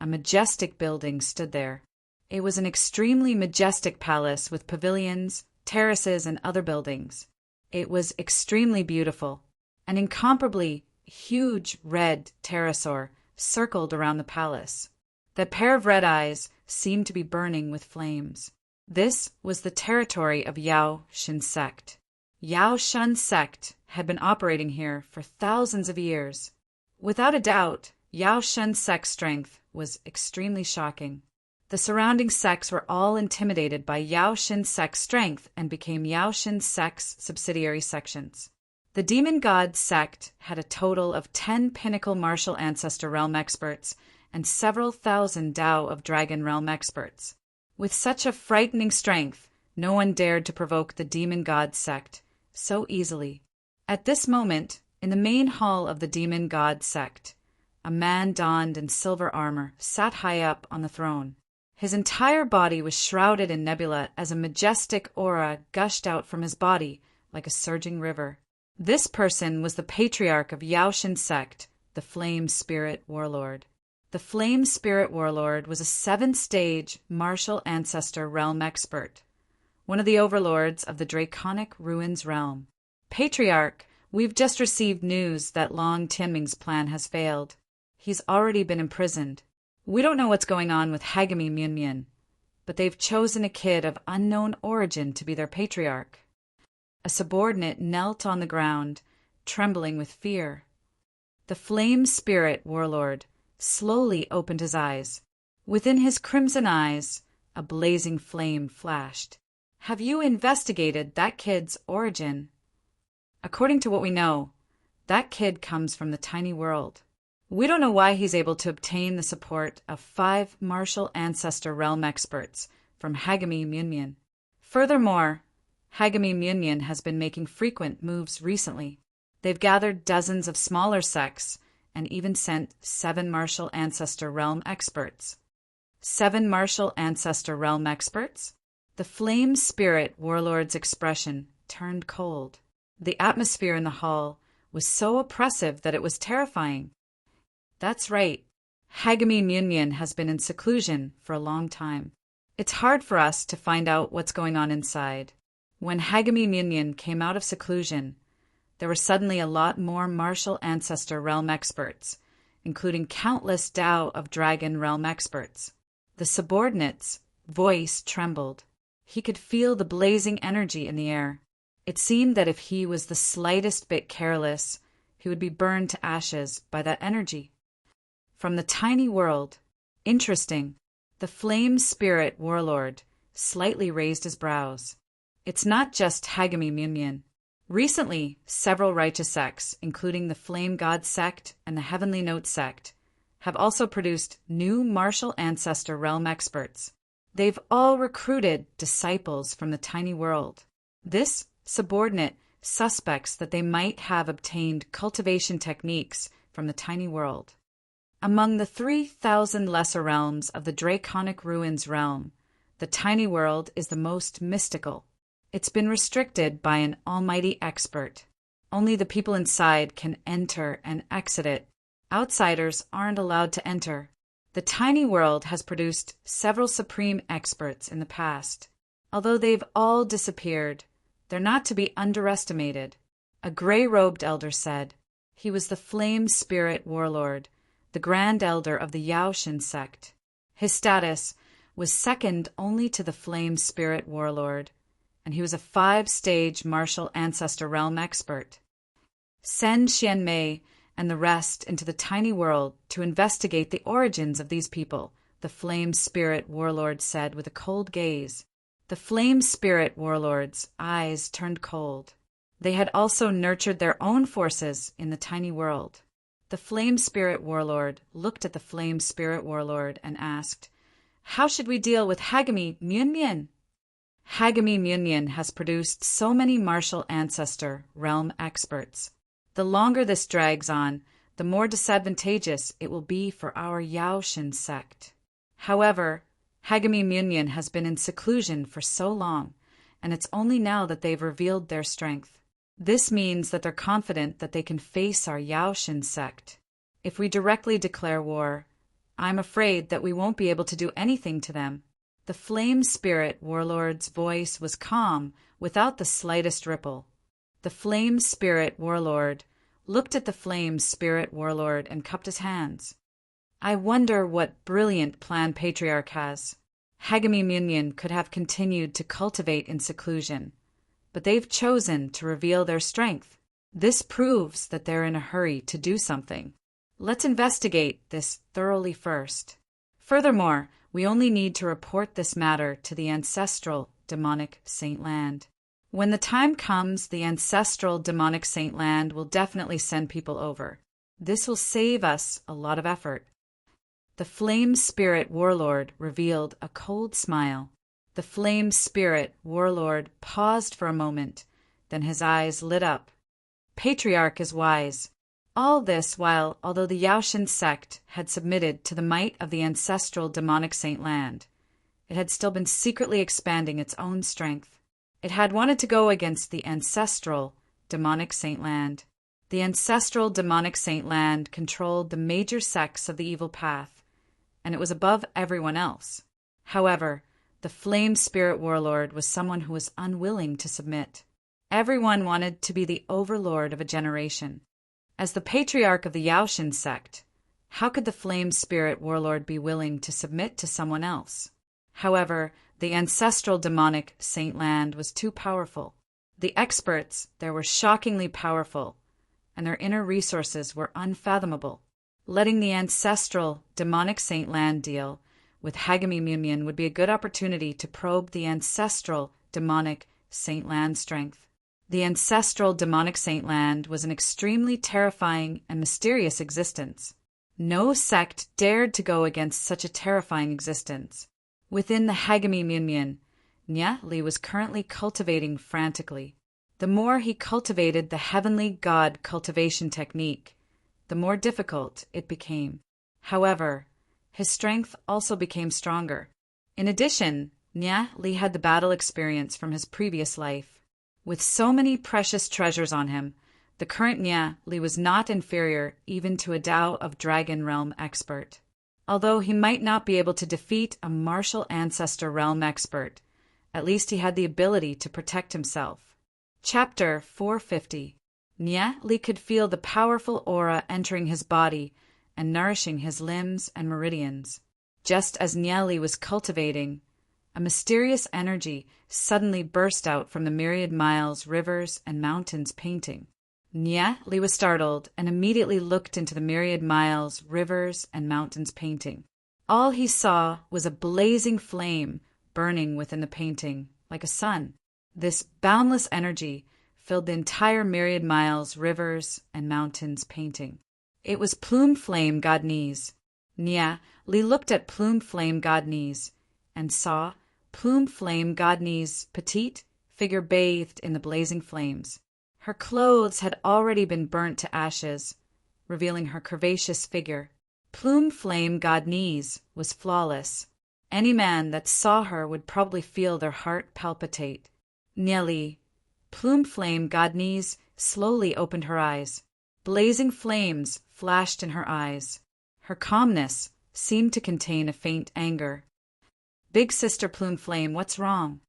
[SPEAKER 1] a majestic building stood there. It was an extremely majestic palace with pavilions, terraces, and other buildings. It was extremely beautiful. An incomparably huge red pterosaur circled around the palace. That pair of red eyes seemed to be burning with flames. This was the territory of Yao Shen's sect. Yao Shen's sect had been operating here for thousands of years. Without a doubt, Yao Shen's sect's strength was extremely shocking. The surrounding sects were all intimidated by Yao Shen's sect's strength and became Yao Shen's sect's subsidiary sections. The DemonGods sect had a total of 10 pinnacle martial ancestor realm experts and several thousand Dao of Dragon realm experts. With such a frightening strength, no one dared to provoke the DemonGods sect so easily. At this moment, in the main hall of the DemonGods sect, a man donned in silver armor sat high up on the throne. His entire body was shrouded in nebula as a majestic aura gushed out from his body like a surging river. This person was the patriarch of Yao Shen sect, the Flame Spirit Warlord. The Flame Spirit Warlord was a 7th-stage martial ancestor realm expert, one of the overlords of the Draconic Ruins realm. Patriarch, we've just received news that Long Tianming's plan has failed. He's already been imprisoned. We don't know what's going on with Hagami Munyan, but they've chosen a kid of unknown origin to be their patriarch. A subordinate knelt on the ground, trembling with fear. The Flame Spirit Warlord slowly opened his eyes. Within his crimson eyes, a blazing flame flashed. Have you investigated that kid's origin? According to what we know, that kid comes from the tiny world. We don't know why he's able to obtain the support of 5 martial ancestor realm experts from Hagami Munyan. Furthermore, Hagami Munyan has been making frequent moves recently. They've gathered dozens of smaller sects and even sent 7 martial ancestor realm experts. 7 martial ancestor realm experts? The Flame Spirit Warlord's expression turned cold. The atmosphere in the hall was so oppressive that it was terrifying. That's right. Hagami Munyan has been in seclusion for a long time. It's hard for us to find out what's going on inside. When Hagami Munyan came out of seclusion, there were suddenly a lot more martial ancestor realm experts, including countless Dao of Dragon realm experts. The subordinate's voice trembled. He could feel the blazing energy in the air. It seemed that if he was the slightest bit careless, he would be burned to ashes by that energy. From the tiny world, interesting, the flame spirit warlord slightly raised his brows. It's not just Hagami Munyan. Recently, several righteous sects, including the Flame God sect and the Heavenly Note sect, have also produced new martial ancestor realm experts. They've all recruited disciples from the tiny world. This subordinate suspects that they might have obtained cultivation techniques from the tiny world. Among the 3,000 lesser realms of the Draconic Ruins realm, the tiny world is the most mystical. It's been restricted by an almighty expert. Only the people inside can enter and exit it. Outsiders aren't allowed to enter. The tiny world has produced several supreme experts in the past. Although they've all disappeared, they're not to be underestimated. A gray-robed elder said. He was the Flame Spirit Warlord, the Grand Elder of the Yaoshin sect. His status was second only to the Flame Spirit Warlord, and he was a 5-stage martial ancestor realm expert. Send Xianmei and the rest into the tiny world to investigate the origins of these people, the Flame Spirit Warlord said with a cold gaze. The Flame Spirit Warlord's eyes turned cold. They had also nurtured their own forces in the tiny world. The Flame Spirit Warlord looked at the Flame Spirit Warlord and asked, "How should we deal with Hagami Munyan?" Hagami Munyan has produced so many martial ancestor realm experts. The longer this drags on, the more disadvantageous it will be for our Yaoshin sect. However, Hagami Munyan has been in seclusion for so long, and it's only now that they've revealed their strength. This means that they're confident that they can face our Yaoshin sect. If we directly declare war, I'm afraid that we won't be able to do anything to them. The Flame Spirit Warlord's voice was calm, without the slightest ripple. The Flame Spirit Warlord looked at the Flame Spirit Warlord and cupped his hands. I wonder what brilliant plan Patriarch has. Hagami Munyan could have continued to cultivate in seclusion, but they've chosen to reveal their strength. This proves that they're in a hurry to do something. Let's investigate this thoroughly first. Furthermore, we only need to report this matter to the ancestral demonic Saint Land. When the time comes, the ancestral demonic Saint Land will definitely send people over. This will save us a lot of effort. The Flame Spirit Warlord revealed a cold smile. The Flame Spirit Warlord paused for a moment, then his eyes lit up. Patriarch is wise. All this while, although the Yaoshin sect had submitted to the might of the ancestral demonic Saint Land, it had still been secretly expanding its own strength. It had wanted to go against the ancestral demonic Saint Land. The ancestral demonic Saint Land controlled the major sects of the evil path, and it was above everyone else. However, the Flame Spirit Warlord was someone who was unwilling to submit. Everyone wanted to be the overlord of a generation. As the patriarch of the Yaoshin sect, how could the Flame Spirit Warlord be willing to submit to someone else? However, the ancestral demonic Saint Land was too powerful. The experts there were shockingly powerful, and their inner resources were unfathomable. Letting the ancestral demonic Saint Land deal with Hagami Munyan would be a good opportunity to probe the ancestral demonic Saint Land strength. The ancestral demonic Saint Land was an extremely terrifying and mysterious existence. No sect dared to go against such a terrifying existence. Within the Hagami Munyan, Nya Li was currently cultivating frantically. The more he cultivated the heavenly god cultivation technique, the more difficult it became. However, his strength also became stronger. In addition, Nya Li had the battle experience from his previous life. With so many precious treasures on him, the current Nya Li was not inferior even to a Tao of Dragon Realm expert. Although he might not be able to defeat a martial ancestor realm expert, at least he had the ability to protect himself. Chapter 450. Nya Li could feel the powerful aura entering his body and nourishing his limbs and meridians. Just as Nya Li was cultivating, A mysterious energy suddenly burst out from the myriad miles, rivers, and mountains painting. Nya Li was startled and immediately looked into the myriad miles, rivers, and mountains painting. All he saw was a blazing flame burning within the painting, like a sun. This boundless energy filled the entire myriad miles, rivers, and mountains painting. It was Plume Flame Godnese. Nya Li looked at Plume Flame Godnese and saw Plume Flame Godnese's petite figure bathed in the blazing flames. Her clothes had already been burnt to ashes, revealing her curvaceous figure. Plume Flame Godnese was flawless. Any man that saw her would probably feel their heart palpitate. Nya Li, Plume Flame Godnese, slowly opened her eyes. Blazing flames flashed in her eyes. Her calmness seemed to contain a faint anger. Big Sister Plume Flame, what's wrong?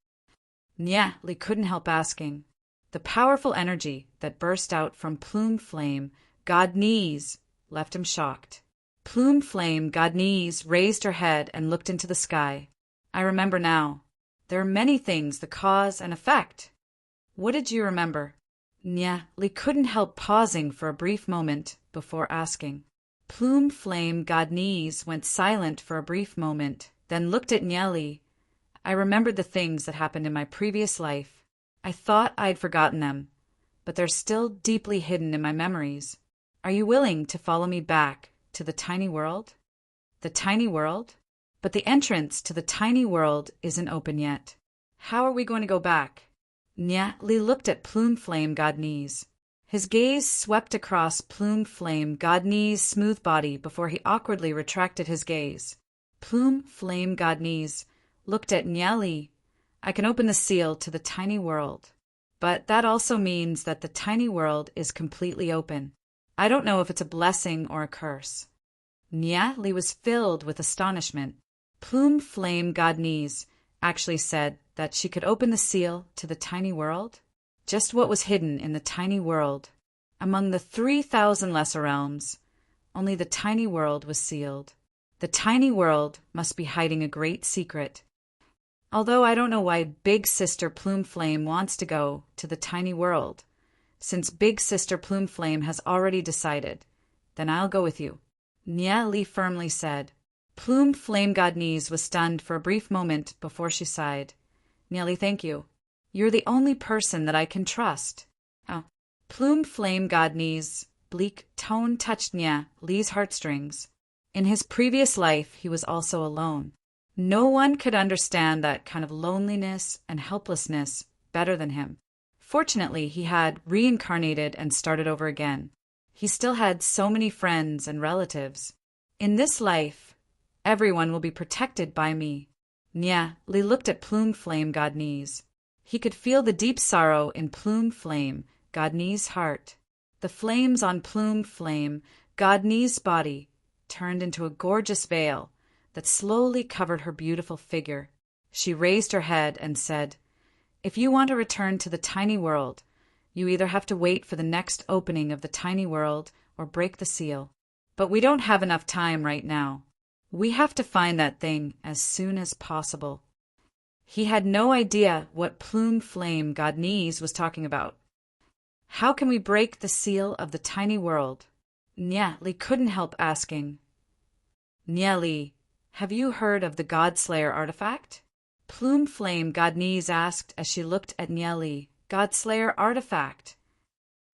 [SPEAKER 1] Nya Li couldn't help asking. The powerful energy that burst out from Plume Flame Godnese left him shocked. Plume Flame Godnese raised her head and looked into the sky. I remember now. There are many things, the cause and effect. What did you remember? Nya Li couldn't help pausing for a brief moment before asking. Plume Flame Godnese went silent for a brief moment, then looked at Nya Li. I remembered the things that happened in my previous life. I thought I'd forgotten them, but they're still deeply hidden in my memories. Are you willing to follow me back to the tiny world? The tiny world? But the entrance to the tiny world isn't open yet. How are we going to go back? Nya Li looked at Plume Flame Godnese. His gaze swept across Plume Flame Godnese's smooth body before he awkwardly retracted his gaze. Plume Flame Godnese looked at Nya Li. I can open the seal to the tiny world, but that also means that the tiny world is completely open. I don't know if it's a blessing or a curse. Nya Li was filled with astonishment. Plume Flame Godnese actually said that she could open the seal to the tiny world? Just what was hidden in the tiny world? Among the 3,000 lesser realms, only the tiny world was sealed. The tiny world must be hiding a great secret. Although I don't know why Big Sister Plume Flame wants to go to the tiny world, since Big Sister Plume Flame has already decided, then I'll go with you. Nya Li firmly said. Plume Flame Godnese was stunned for a brief moment before she sighed. Nya Li, thank you. You're the only person that I can trust. Oh. Plume Flame Godnese's bleak tone touched Nya Li's heartstrings. In his previous life, he was also alone. No one could understand that kind of loneliness and helplessness better than him. Fortunately, he had reincarnated and started over again. He still had so many friends and relatives. In this life, everyone will be protected by me. Nya Li looked at Plume Flame Godnese. He could feel the deep sorrow in Plume Flame Godnese's heart. The flames on Plume Flame Godnese's body turned into a gorgeous veil that slowly covered her beautiful figure. She raised her head and said, If you want to return to the tiny world, you either have to wait for the next opening of the tiny world or break the seal. But we don't have enough time right now. We have to find that thing as soon as possible. He had no idea what Plume Flame Godnese was talking about. How can we break the seal of the tiny world? Nya Li couldn't help asking. Nya Li, have you heard of the Godslayer artifact? Plume Flame Godnese asked as she looked at Nya Li. Godslayer artifact.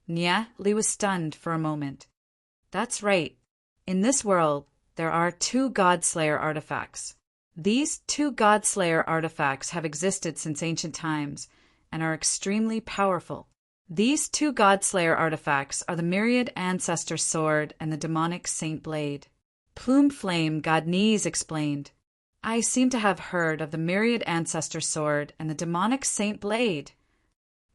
[SPEAKER 1] Nya Li was stunned for a moment. That's right. In this world, there are 2 Godslayer artifacts. These 2 Godslayer artifacts have existed since ancient times and are extremely powerful. These 2 Godslayer artifacts are the Myriad Ancestor Sword and the Demonic Saint Blade. Plume Flame Godnese explained, I seem to have heard of the Myriad Ancestor Sword and the Demonic Saint Blade.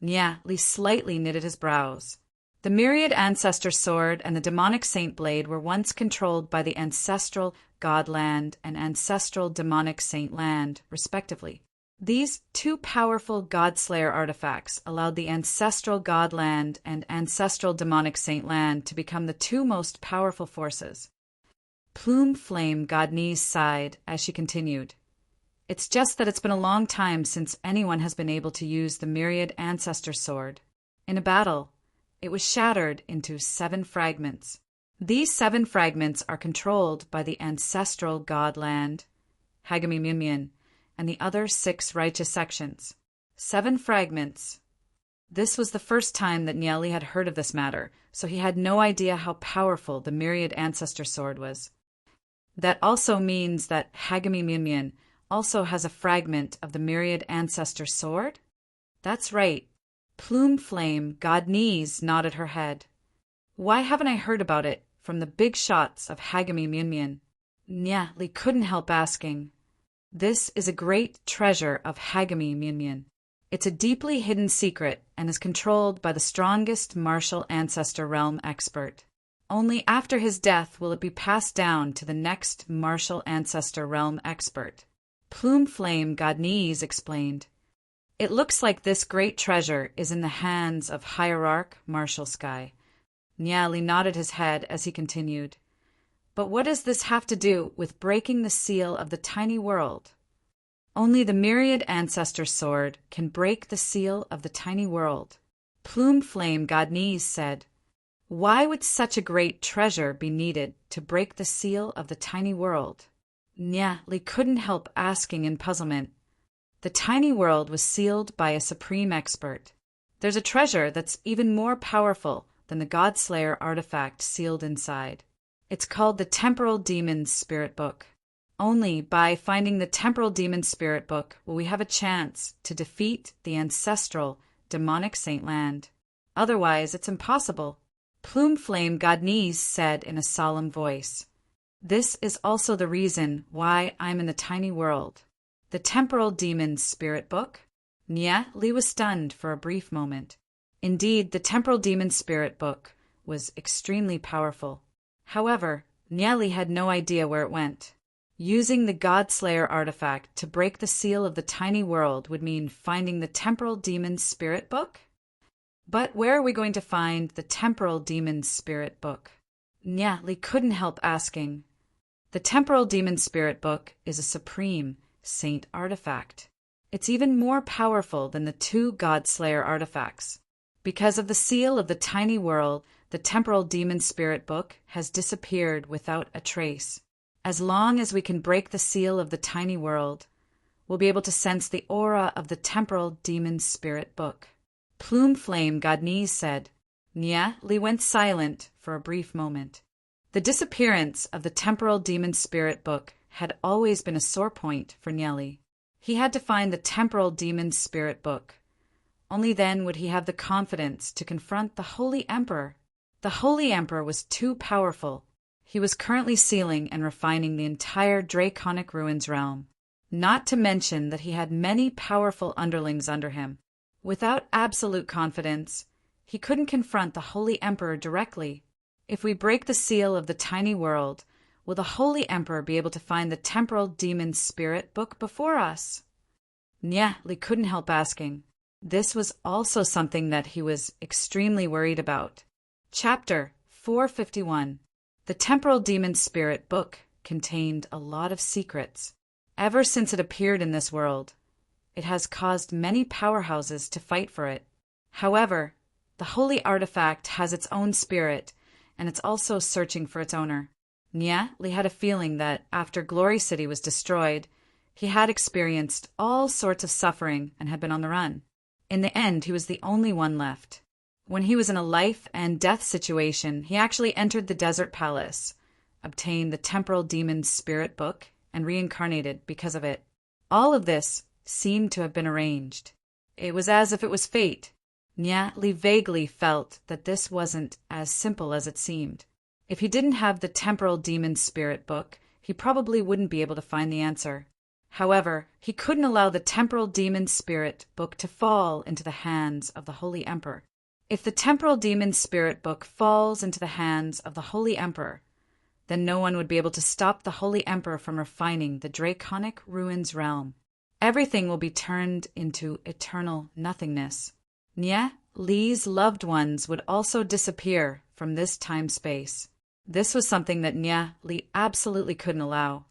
[SPEAKER 1] Nya Li slightly knitted his brows. The Myriad Ancestor Sword and the Demonic Saint Blade were once controlled by the Ancestral Godland and Ancestral Demonic Saint Land, respectively. These 2 powerful Godslayer artifacts allowed the Ancestral Godland and Ancestral Demonic Saint Land to become the 2 most powerful forces. Plume Flame Godnese sighed as she continued. It's just that it's been a long time since anyone has been able to use the myriad ancestor sword. In a battle, it was shattered into 7 fragments. These 7 fragments are controlled by the ancestral god land, Hagami, and the other 6 righteous sections. 7 fragments. This was the first time that Nieli had heard of this matter, so he had no idea how powerful the myriad ancestor sword was. That also means that Hagami also has a fragment of the myriad ancestor sword? That's right. Plume Flame Godnese nodded her head. Why haven't I heard about it from the big shots of Hagami? Nieli couldn't help asking. This is a great treasure of Hagami. It's a deeply hidden secret and is controlled by the strongest martial ancestor realm expert. Only after his death will it be passed down to the next martial ancestor realm expert. Plume Flame Godnese explained. It looks like this great treasure is in the hands of Hierarch Martial Sky. Nieli nodded his head as he continued. But what does this have to do with breaking the seal of the tiny world? Only the myriad ancestor sword can break the seal of the tiny world. Plume Flame Godnese said. Why would such a great treasure be needed to break the seal of the tiny world? Nieli couldn't help asking in puzzlement. The tiny world was sealed by a supreme expert. There's a treasure that's even more powerful than the Godslayer artifact sealed inside. It's called the Temporal Demon's Spirit Book. Only by finding the Temporal Demon's Spirit Book will we have a chance to defeat the ancestral demonic Saint Land. Otherwise, it's impossible. Plume Flame Godnese said in a solemn voice. This is also the reason why I'm in the tiny world. The Temporal Demon's Spirit Book? Nieli was stunned for a brief moment. Indeed, the Temporal Demon's Spirit Book was extremely powerful. However, Nieli had no idea where it went. Using the Godslayer artifact to break the seal of the tiny world would mean finding the Temporal Demon's Spirit Book? But where are we going to find the Temporal Demon's Spirit Book? Nieli couldn't help asking. The Temporal Demon's Spirit Book is a supreme saint artifact. It's even more powerful than the 2 Godslayer artifacts. Because of the seal of the tiny world, the Temporal Demon's Spirit Book has disappeared without a trace. As long as we can break the seal of the tiny world, we'll be able to sense the aura of the Temporal Demon's Spirit Book. Plume Flame Godnese said. Nieli went silent for a brief moment. The disappearance of the Temporal Demon's Spirit Book had always been a sore point for Nieli. He had to find the Temporal Demon's Spirit Book. Only then would he have the confidence to confront the Holy Emperor. The Holy Emperor was too powerful. He was currently sealing and refining the entire Draconic Ruins realm, not to mention that he had many powerful underlings under him. Without absolute confidence, he couldn't confront the Holy Emperor directly. If we break the seal of the tiny world, will the Holy Emperor be able to find the Temporal Demon's Spirit Book before us? Nieli couldn't help asking. This was also something that he was extremely worried about. Chapter 451. The Temporal Demon's Spirit Book contained a lot of secrets. Ever since it appeared in this world, it has caused many powerhouses to fight for it. However, the holy artifact has its own spirit, and it's also searching for its owner. Nieli had a feeling that after Glory City was destroyed, he had experienced all sorts of suffering and had been on the run. In the end, he was the only one left. When he was in a life and death situation, he actually entered the Desert Palace, obtained the Temporal Demon's Spirit Book, and reincarnated because of it. All of this seemed to have been arranged. It was as if it was fate. Nieli vaguely felt that this wasn't as simple as it seemed. If he didn't have the Temporal Demon's Spirit Book, he probably wouldn't be able to find the answer. However, he couldn't allow the Temporal Demon's Spirit Book to fall into the hands of the Holy Emperor. If the Temporal Demon's Spirit Book falls into the hands of the Holy Emperor, then no one would be able to stop the Holy Emperor from refining the Draconic Ruins realm. Everything will be turned into eternal nothingness. Nieli's loved ones would also disappear from this time-space. This was something that Nieli absolutely couldn't allow.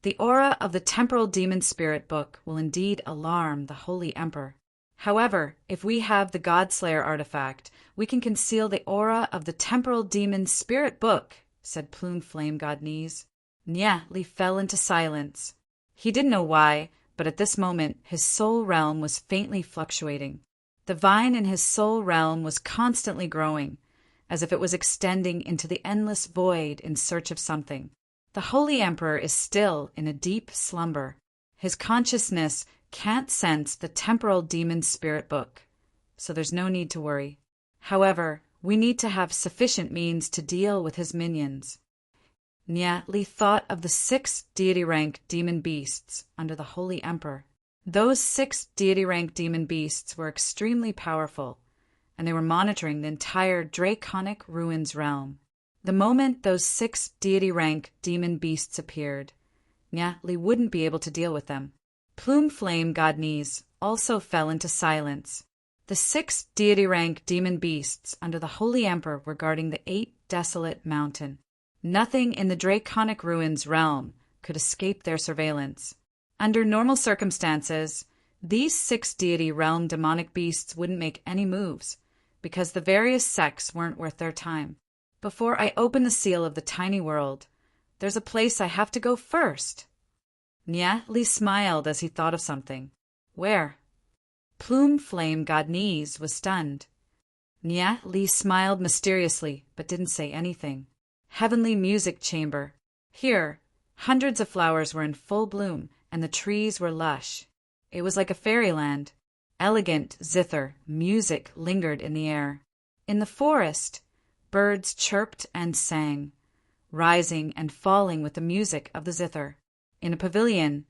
[SPEAKER 1] The aura of the temporal demon spirit book will indeed alarm the Holy Emperor. However, if we have the Godslayer artifact, we can conceal the aura of the temporal demon spirit book, said Plume Flame Godnese. Nya Li fell into silence. He didn't know why, but at this moment his soul realm was faintly fluctuating. The vine in his soul realm was constantly growing, as if it was extending into the endless void in search of something. The Holy Emperor is still in a deep slumber. His consciousness can't sense the temporal demon spirit book, so there's no need to worry. However, we need to have sufficient means to deal with his minions. Nya Li thought of the 6 deity-rank demon beasts under the Holy Emperor. Those 6 deity-rank demon beasts were extremely powerful, and they were monitoring the entire Draconic Ruins realm. The moment those 6 deity-rank demon beasts appeared, Nya Li wouldn't be able to deal with them. Plume Flame Godnese also fell into silence. The 6 deity-rank demon beasts under the Holy Emperor were guarding the 8 desolate mountain. Nothing in the Draconic Ruins realm could escape their surveillance. Under normal circumstances, these 6 deity realm demonic beasts wouldn't make any moves, because the various sects weren't worth their time. Before I open the seal of the tiny world, there's a place I have to go first. Nya Li smiled as he thought of something. Where? Plume Flame Godnese was stunned. Nya Li smiled mysteriously, but didn't say anything. Heavenly Music Chamber. Here, hundreds of flowers were in full bloom, and the trees were lush. It was like a fairyland. Elegant zither music lingered in the air. In the forest, birds chirped and sang, rising and falling with the music of the zither. In a pavilion,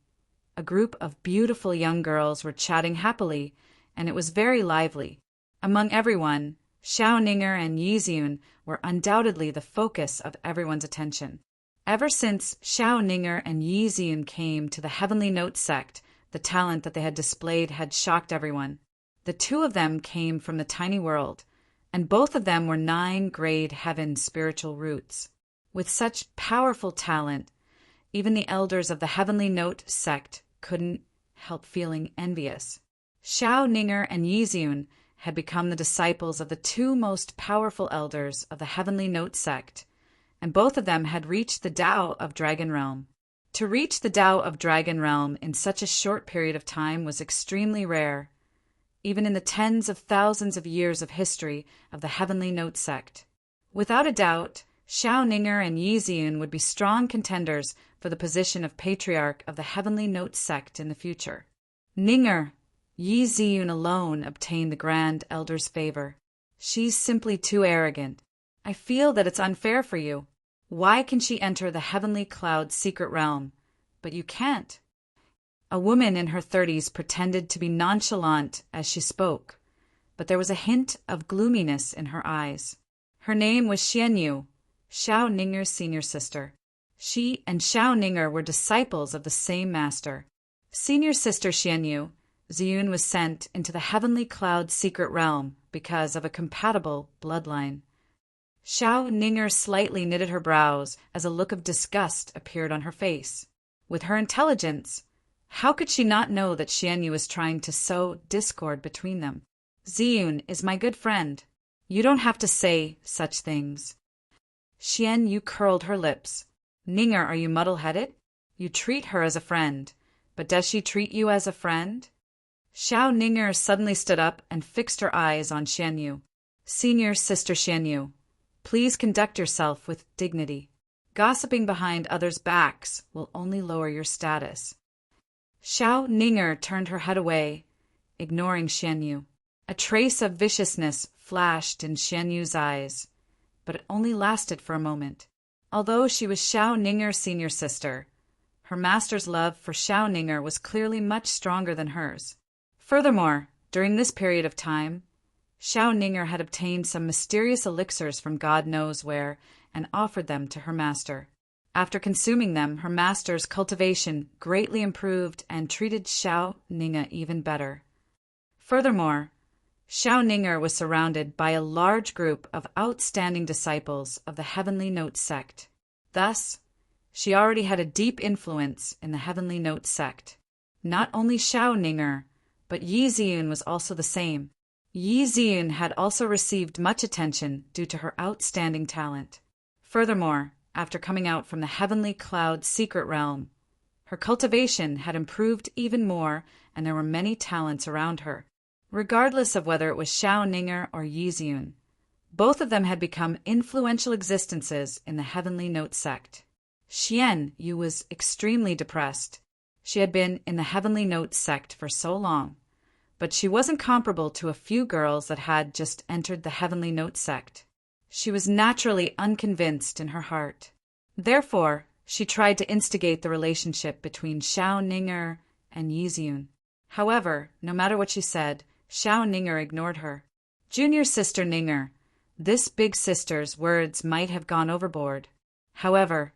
[SPEAKER 1] a group of beautiful young girls were chatting happily, and it was very lively. Among everyone, Xiao Ninger and Yizun were undoubtedly the focus of everyone's attention. Ever since Xiao Ninger and Yizun came to the Heavenly Note sect, the talent that they had displayed had shocked everyone. The 2 of them came from the tiny world, and both of them were 9-grade heaven spiritual roots. With such powerful talent, even the elders of the Heavenly Note sect couldn't help feeling envious. Xiao Ninger and Yizun had become the disciples of the 2 most powerful elders of the Heavenly Note sect, and both of them had reached the Tao of Dragon Realm. To reach the Tao of Dragon Realm in such a short period of time was extremely rare, even in the tens of thousands of years of history of the Heavenly Note sect. Without a doubt, Xiao Ninger and Yizun would be strong contenders for the position of Patriarch of the Heavenly Note sect in the future. Ninger, Yizun alone obtained the Grand Elder's favor. She's simply too arrogant. I feel that it's unfair for you. Why can she enter the Heavenly Cloud's secret realm, but you can't? A woman in her 30s pretended to be nonchalant as she spoke, but there was a hint of gloominess in her eyes. Her name was Xianyu, Xiao Ninger's senior sister. She and Xiao Ninger were disciples of the same master. Senior sister Xianyu, Ziyun was sent into the Heavenly Cloud's secret realm because of a compatible bloodline. Xiao Ninger slightly knitted her brows as a look of disgust appeared on her face. With her intelligence, how could she not know that Xianyu was trying to sow discord between them? Ziyun is my good friend. You don't have to say such things. Xianyu curled her lips. Ninger, are you muddle-headed? You treat her as a friend, but does she treat you as a friend? Xiao Ninger suddenly stood up and fixed her eyes on Xianyu. Senior sister Xianyu, please conduct yourself with dignity. Gossiping behind others' backs will only lower your status. Xiao Ninger turned her head away, ignoring Xianyu. A trace of viciousness flashed in Xianyu's eyes, but it only lasted for a moment. Although she was Xiao Ninger's senior sister, her master's love for Xiao Ninger was clearly much stronger than hers. Furthermore, during this period of time, Xiao Ninger had obtained some mysterious elixirs from God knows where and offered them to her master. After consuming them, her master's cultivation greatly improved and treated Xiao Ninger even better. Furthermore, Xiao Ninger was surrounded by a large group of outstanding disciples of the Heavenly Note sect. Thus, She already had a deep influence in the Heavenly Note sect. Not only Xiao Ninger, but Yi Ziyun was also the same. Yi Ziyun had also received much attention due to her outstanding talent. Furthermore, after coming out from the Heavenly Cloud secret realm, her cultivation had improved even more, and there were many talents around her. Regardless of whether it was Xiao Ninger or Yi Ziyun, both of them had become influential existences in the Heavenly Note sect. Xian Yu was extremely depressed. She had been in the Heavenly Note sect for so long, but she wasn't comparable to a few girls that had just entered the Heavenly Note sect. She was naturally unconvinced in her heart. Therefore, she tried to instigate the relationship between Xiao Ninger and Yi Ziyun. However, no matter what she said, Xiao Ninger ignored her. Junior sister Ninger, this big sister's words might have gone overboard. However,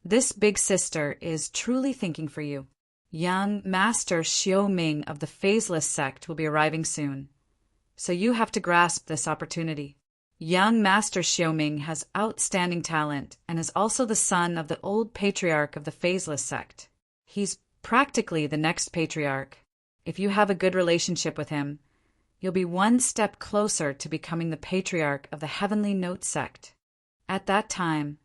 [SPEAKER 1] this big sister is truly thinking for you. Young Master Xiaoming of the Phaseless sect will be arriving soon, so you have to grasp this opportunity. Young Master Xiaoming has outstanding talent and is also the son of the old patriarch of the Phaseless sect. He's practically the next patriarch. If you have a good relationship with him, you'll be one step closer to becoming the patriarch of the Heavenly Note sect. At that time,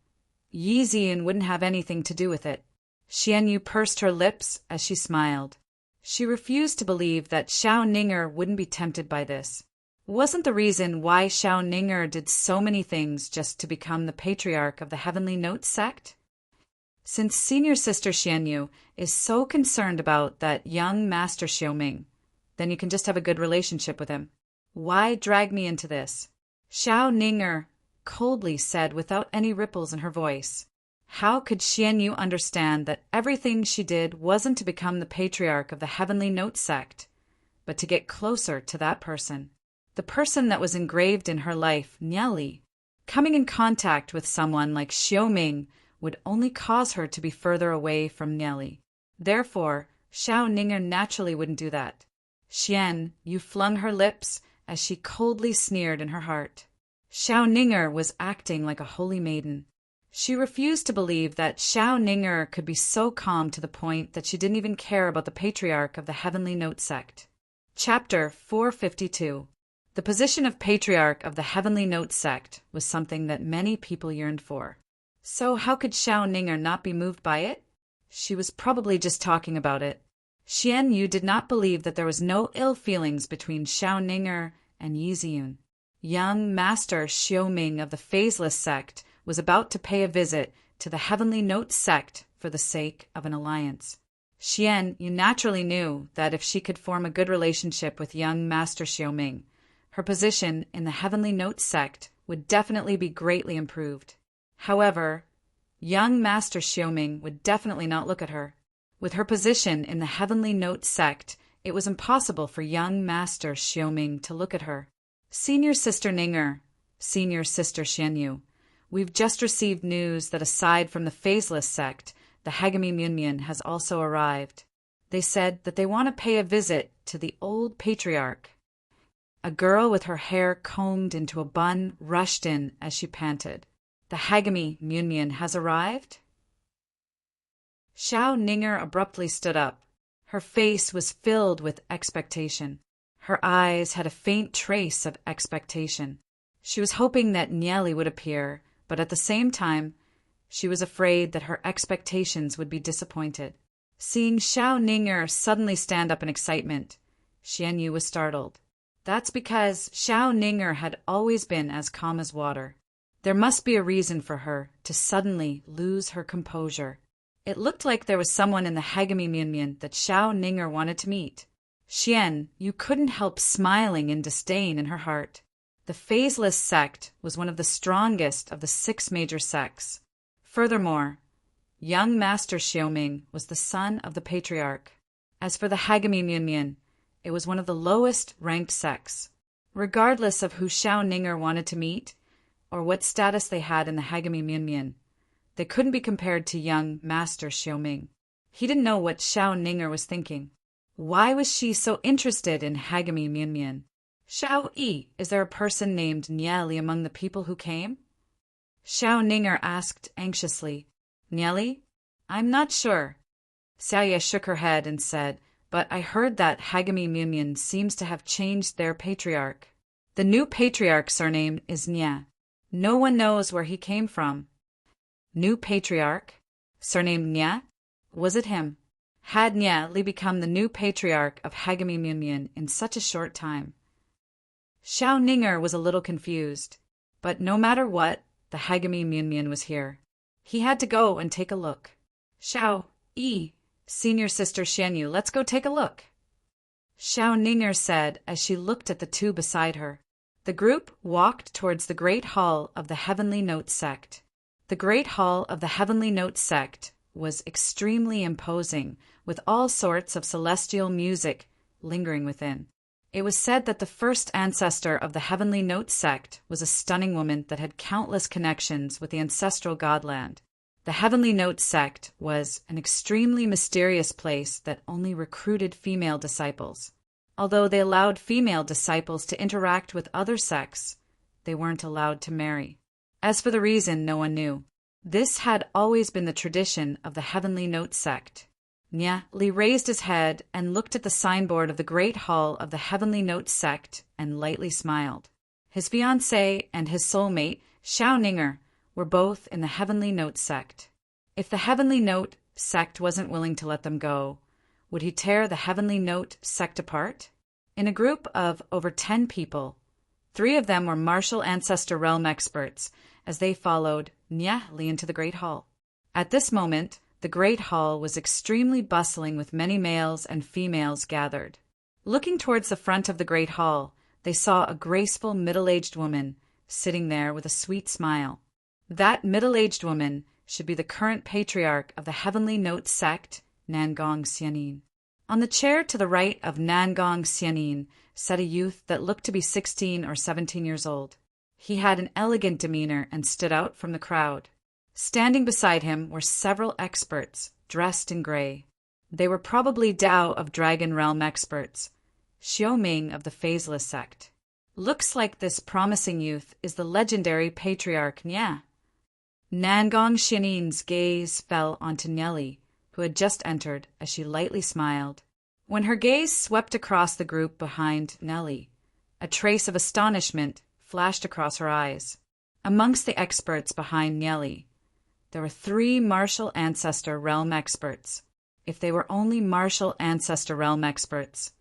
[SPEAKER 1] Yi Ziyun wouldn't have anything to do with it. Xian Yu pursed her lips as she smiled. She refused to believe that Xiao Ninger wouldn't be tempted by this. Wasn't the reason why Xiao Ninger did so many things just to become the patriarch of the Heavenly Note sect? Since senior sister Xian Yu is so concerned about that young Master Xiaoming, then you can just have a good relationship with him. Why drag me into this? Xiao Ninger coldly said without any ripples in her voice. How could Xian Yu understand that everything she did wasn't to become the patriarch of the Heavenly Note sect, but to get closer to that person? The person that was engraved in her life, Niali. Coming in contact with someone like Xiaoming would only cause her to be further away from Niali. Therefore, Xiao Ninger naturally wouldn't do that. Xian Yu flung her lips as she coldly sneered in her heart. Xiao Ninger was acting like a holy maiden. She refused to believe that Xiao Ninger could be so calm to the point that she didn't even care about the patriarch of the Heavenly Note sect. Chapter 452. The position of patriarch of the Heavenly Note sect was something that many people yearned for. So how could Xiao Ninger not be moved by it? She was probably just talking about it. Xian Yu did not believe that there was no ill feelings between Xiao Ninger and Yi Ziyun. Young Master Xiaoming of the Phaseless sect was about to pay a visit to the Heavenly Note sect for the sake of an alliance. Xian Yu naturally knew that if she could form a good relationship with young Master Xiaoming, her position in the Heavenly Note sect would definitely be greatly improved. However, young Master Xiaoming would definitely not look at her. With her position in the Heavenly Note sect, it was impossible for young Master Xiaoming to look at her. Senior Sister Ninger, Senior Sister Xian Yu, we've just received news that aside from the Phaseless sect, the Hagami Munyan has also arrived. They said that they want to pay a visit to the old patriarch. A girl with her hair combed into a bun rushed in as she panted. The Hagami Munyan has arrived? Xiao Ninger abruptly stood up. Her face was filled with expectation. Her eyes had a faint trace of expectation. She was hoping that Niali would appear, but at the same time, she was afraid that her expectations would be disappointed. Seeing Xiao Ninger suddenly stand up in excitement, Xian Yu was startled. That's because Xiao Ninger had always been as calm as water. There must be a reason for her to suddenly lose her composure. It looked like there was someone in the Hagami Munyan that Xiao Ninger wanted to meet. Xian Yu couldn't help smiling in disdain in her heart. The Phaseless sect was one of the strongest of the 6 major sects. Furthermore, young Master Xiaoming was the son of the patriarch. As for the Hagami Munyan, it was one of the lowest ranked sects. Regardless of who Xiao Ninger wanted to meet, or what status they had in the Hagami Munyan, they couldn't be compared to young Master Xiaoming. He didn't know what Xiao Ninger was thinking. Why was she so interested in Hagami Munyan? Xiao Yi, is there a person named Niali among the people who came? Xiao Ninger asked anxiously. Niali? I'm not sure. Saya shook her head and said, but I heard that Hagami Munyan seems to have changed their patriarch. The new patriarch's surname is Nya. No one knows where he came from. New patriarch? Surnamed Nya? Was it him? Had Nya Li become the new patriarch of Hagami Munyan in such a short time? Xiao Ninger was a little confused, but no matter what, the Hagami Munyan was here. He had to go and take a look. Xiao, senior sister Xianyu, let's go take a look. Xiao Ninger said as she looked at the two beside her. The group walked towards the Great Hall of the Heavenly Note Sect. The Great Hall of the Heavenly Note Sect was extremely imposing, with all sorts of celestial music lingering within. It was said that the first ancestor of the Heavenly Note Sect was a stunning woman that had countless connections with the ancestral godland. The Heavenly Note Sect was an extremely mysterious place that only recruited female disciples. Although they allowed female disciples to interact with other sects, they weren't allowed to marry. As for the reason, no one knew. This had always been the tradition of the Heavenly Note Sect. Nya Li raised his head and looked at the signboard of the Great Hall of the Heavenly Note Sect and lightly smiled. His fiancée and his soulmate, Xiao Ninger, were both in the Heavenly Note Sect. If the Heavenly Note Sect wasn't willing to let them go, would he tear the Heavenly Note Sect apart? In a group of over 10 people, 3 of them were martial ancestor realm experts, as they followed Nya Li into the Great Hall. At this moment, the Great Hall was extremely bustling with many males and females gathered. Looking towards the front of the Great Hall, they saw a graceful middle-aged woman sitting there with a sweet smile. That middle-aged woman should be the current patriarch of the Heavenly Note Sect, Nangong Xianin. On the chair to the right of Nangong Xianin sat a youth that looked to be 16 or 17 years old. He had an elegant demeanor and stood out from the crowd. Standing beside him were several experts, dressed in gray. They were probably Dao of Dragon Realm experts, Xiaoming of the Phaseless sect. Looks like this promising youth is the legendary patriarch Nya. Nangong Xianin's gaze fell onto Nellie, who had just entered, as she lightly smiled. When her gaze swept across the group behind Nellie, a trace of astonishment flashed across her eyes. Amongst the experts behind Nellie, there were 3 martial ancestor realm experts. If they were only martial ancestor realm experts,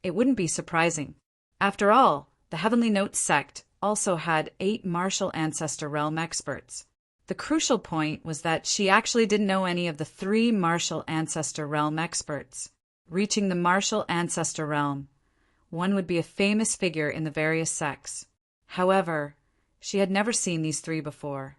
[SPEAKER 1] it wouldn't be surprising. After all, the Heavenly Note Sect also had 8 martial ancestor realm experts. The crucial point was that she actually didn't know any of the 3 martial ancestor realm experts. Reaching the martial ancestor realm, one would be a famous figure in the various sects. However, she had never seen these 3 before.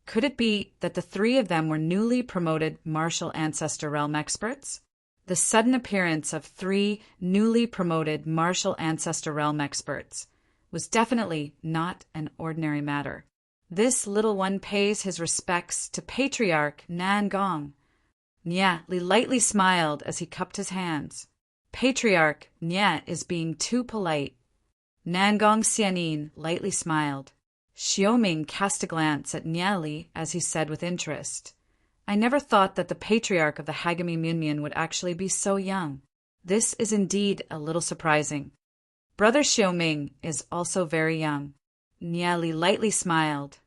[SPEAKER 1] Could it be that the 3 of them were newly promoted martial ancestor realm experts? The sudden appearance of 3 newly promoted martial ancestor realm experts was definitely not an ordinary matter. This little one pays his respects to Patriarch Nangong. Nya Li lightly smiled as he cupped his hands. Patriarch Nya is being too polite. Nangong Xianin lightly smiled. Xiaoming cast a glance at Nya Li as he said with interest, I never thought that the patriarch of the Hagami Munyan would actually be so young. This is indeed a little surprising. Brother Xiaoming is also very young. Nya Li lightly smiled.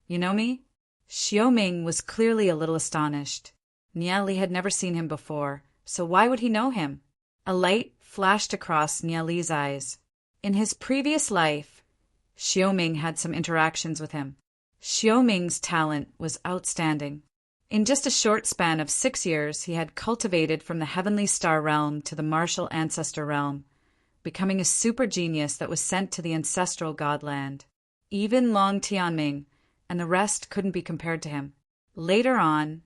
[SPEAKER 1] You know me? Xiaoming was clearly a little astonished. Nya Li had never seen him before, so why would he know him? A light flashed across Nya Li's eyes. In his previous life, Xiaoming had some interactions with him. Xiaoming's talent was outstanding. In just a short span of 6 years, he had cultivated from the Heavenly Star Realm to the Martial Ancestor Realm, becoming a super genius that was sent to the ancestral godland. Even Long Tianming and the rest couldn't be compared to him. Later on,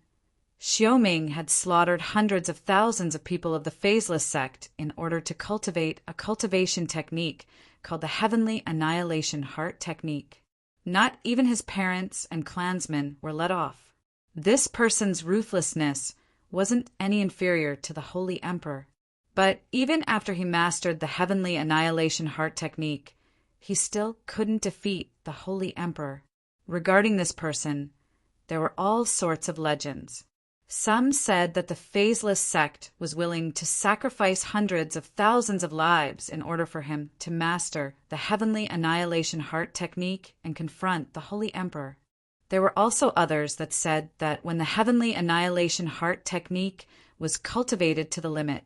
[SPEAKER 1] Xiaoming had slaughtered hundreds of thousands of people of the Phaseless sect in order to cultivate a cultivation technique called the Heavenly Annihilation Heart Technique. Not even his parents and clansmen were let off. This person's ruthlessness wasn't any inferior to the Holy Emperor. But even after he mastered the Heavenly Annihilation Heart Technique, he still couldn't defeat the Holy Emperor. Regarding this person, there were all sorts of legends. Some said that the phaseless sect was willing to sacrifice hundreds of thousands of lives in order for him to master the heavenly annihilation heart technique and confront the Holy Emperor. There were also others that said that when the heavenly annihilation heart technique was cultivated to the limit,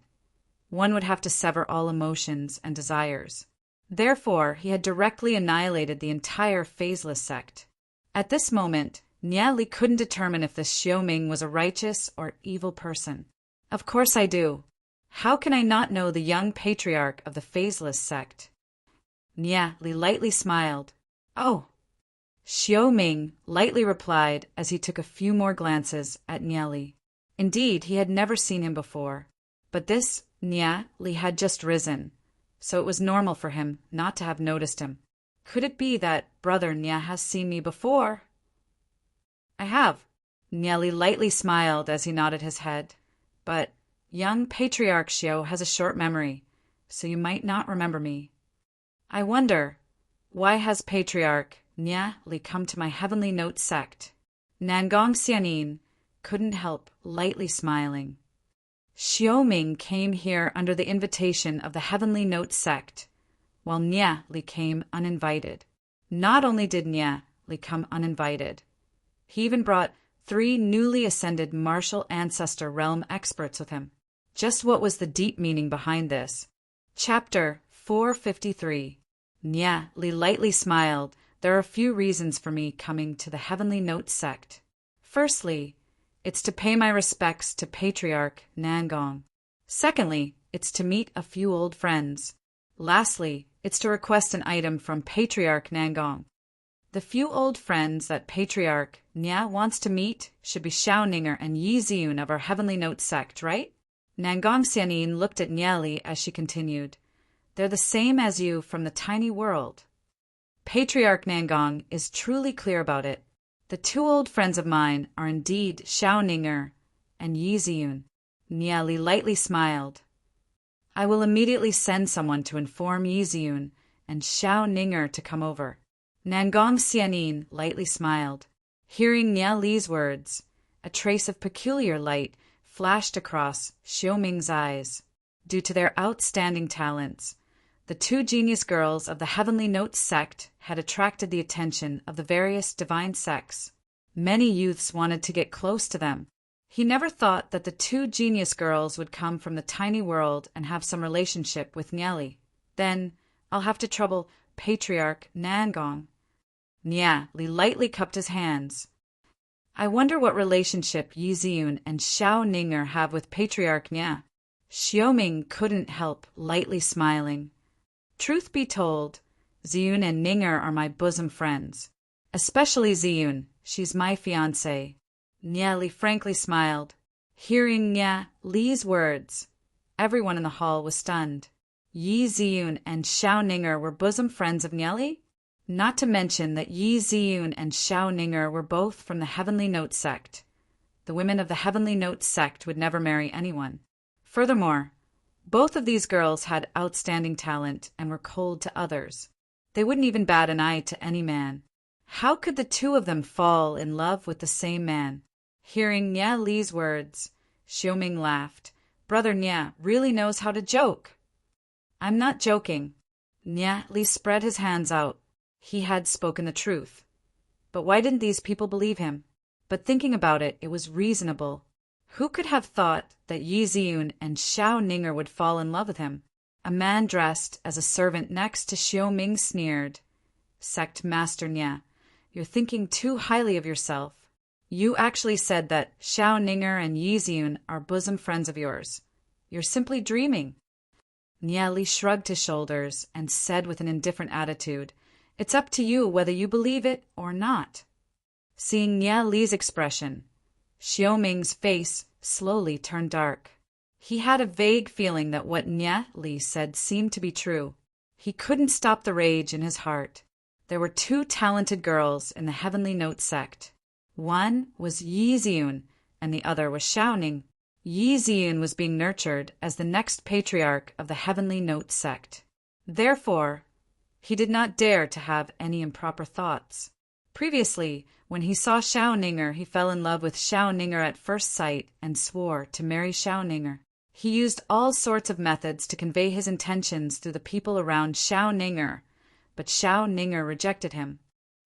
[SPEAKER 1] one would have to sever all emotions and desires. Therefore, he had directly annihilated the entire phaseless sect. At this moment, Nia Li couldn't determine if this Xiaoming was a righteous or evil person. Of course I do. How can I not know the young patriarch of the phaseless sect? Nia Li lightly smiled. Oh. Xiaoming lightly replied as he took a few more glances at Nia Li. Indeed, he had never seen him before, but this Nia Li had just risen, so it was normal for him not to have noticed him. Could it be that brother Nia has seen me before? I have. Nia Li lightly smiled as he nodded his head. But young Patriarch Xiao has a short memory, so you might not remember me. I wonder, why has Patriarch Nia Li come to my Heavenly Note sect? Nangong Xianin couldn't help lightly smiling. Xiaoming came here under the invitation of the Heavenly Note sect, while Nia Li came uninvited. Not only did Nia Li come uninvited, he even brought 3 newly ascended martial ancestor realm experts with him. Just what was the deep meaning behind this? Chapter 453. Nia Li lightly smiled. There are a few reasons for me coming to the Heavenly Note sect. Firstly, it's to pay my respects to Patriarch Nangong. Secondly, it's to meet a few old friends. Lastly, it's to request an item from Patriarch Nangong. The few old friends that Patriarch Nia wants to meet should be Xiaoninger and Yi Ziyun of our Heavenly Note sect, right? Nangong Xianin looked at Nia Li as she continued. They're the same as you from the tiny world. Patriarch Nangong is truly clear about it. The 2 old friends of mine are indeed Xiaoninger and Yi Ziyun. Nia Li lightly smiled. I will immediately send someone to inform Yi Ziyun and Xiaoninger to come over. Nangong Xianin lightly smiled. Hearing Nia Li's words, a trace of peculiar light flashed across Xiaoming's eyes. Due to their outstanding talents, the 2 genius girls of the Heavenly Note sect had attracted the attention of the various divine sects. Many youths wanted to get close to them. He never thought that the 2 genius girls would come from the tiny world and have some relationship with Nia Li. Then I'll have to trouble Patriarch Nangong. Nia Li lightly cupped his hands. I wonder what relationship Yi Ziyun and Xiaoninger have with Patriarch Nia. Xiaoming couldn't help lightly smiling. Truth be told, Ziyun and Ninger are my bosom friends. Especially Ziyun, she's my fiancée. Nia Li frankly smiled. Hearing Nia Li's words, everyone in the hall was stunned. Yi Ziyun and Xiaoninger were bosom friends of Nia Li? Not to mention that Yi Ziyun and Xiaoninger were both from the Heavenly Note sect. The women of the Heavenly Note sect would never marry anyone. Furthermore, both of these girls had outstanding talent and were cold to others. They wouldn't even bat an eye to any man. How could the 2 of them fall in love with the same man? Hearing Nia Li's words, Xiaoming laughed. Brother Nia really knows how to joke. I'm not joking. Nia Li spread his hands out. He had spoken the truth. But why didn't these people believe him? But thinking about it, it was reasonable. Who could have thought that Yi Ziyun and Xiaoninger would fall in love with him? A man dressed as a servant next to Xiaoming sneered. Sect Master Nia, you're thinking too highly of yourself. You actually said that Xiaoninger and Yi Ziyun are bosom friends of yours. You're simply dreaming. Nia Li shrugged his shoulders and said with an indifferent attitude, It's up to you whether you believe it or not. Seeing Nia Li's expression, Xiaoming's face slowly turned dark. He had a vague feeling that what Nia Li said seemed to be true. He couldn't stop the rage in his heart. There were 2 talented girls in the Heavenly Note sect. One was Yi Ziyun, and the other was Xiaoning. Yi Ziyun was being nurtured as the next patriarch of the Heavenly Note sect. Therefore, he did not dare to have any improper thoughts. Previously, when he saw Xiao Ninger, he fell in love with Xiao Ninger at first sight and swore to marry Xiao Ninger. He used all sorts of methods to convey his intentions through the people around Xiao Ninger, but Xiao Ninger rejected him.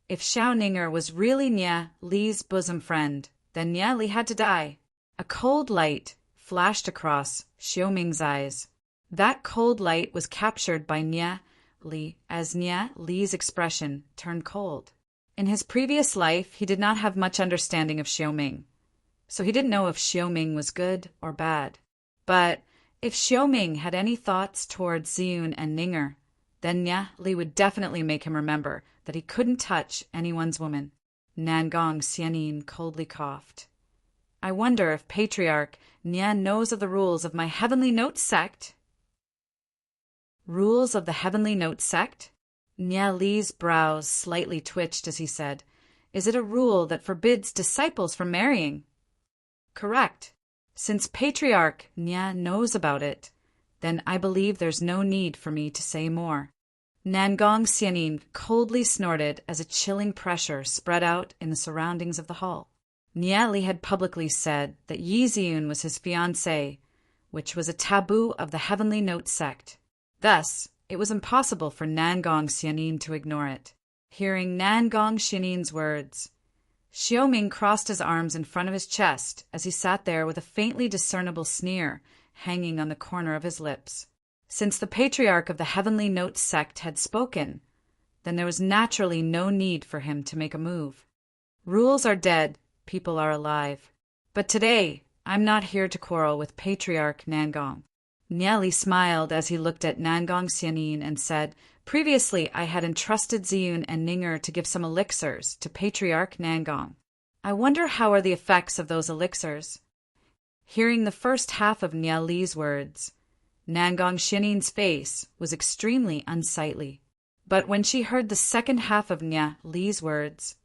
[SPEAKER 1] If Xiao Ninger was really Nia Li's bosom friend, then Nia Li had to die. A cold light flashed across Xiaoming's eyes. That cold light was captured by Nia Li as Nia Li's expression turned cold. In his previous life, he did not have much understanding of Xiaoming, so he didn't know if Xiaoming was good or bad. But if Xiaoming had any thoughts towards Ziyun and Ninger, then Nia Li would definitely make him remember that he couldn't touch anyone's woman. Nangong Xianin coldly coughed. I wonder if Patriarch Nia knows of the rules of my Heavenly Note sect? Rules of the Heavenly Note sect? Nia Li's brows slightly twitched as he said, Is it a rule that forbids disciples from marrying? Correct. Since Patriarch Nia knows about it, then I believe there's no need for me to say more. Nangong Xianin coldly snorted as a chilling pressure spread out in the surroundings of the hall. Nia Li had publicly said that Yi Ziyun was his fiancée, which was a taboo of the Heavenly Note sect. Thus, it was impossible for Nangong Xianin to ignore it. Hearing Nangong Xianin's words, Xiaoming crossed his arms in front of his chest as he sat there with a faintly discernible sneer hanging on the corner of his lips. Since the Patriarch of the Heavenly Note sect had spoken, then there was naturally no need for him to make a move. Rules are dead, people are alive. But today, I'm not here to quarrel with Patriarch Nangong. Nia Li smiled as he looked at Nangong Xianin and said, Previously I had entrusted Ziyun and Ninger to give some elixirs to Patriarch Nangong. I wonder how are the effects of those elixirs? Hearing the first half of Nia Li's words, Nangong Xianin's face was extremely unsightly. But when she heard the second half of Nia Li's words,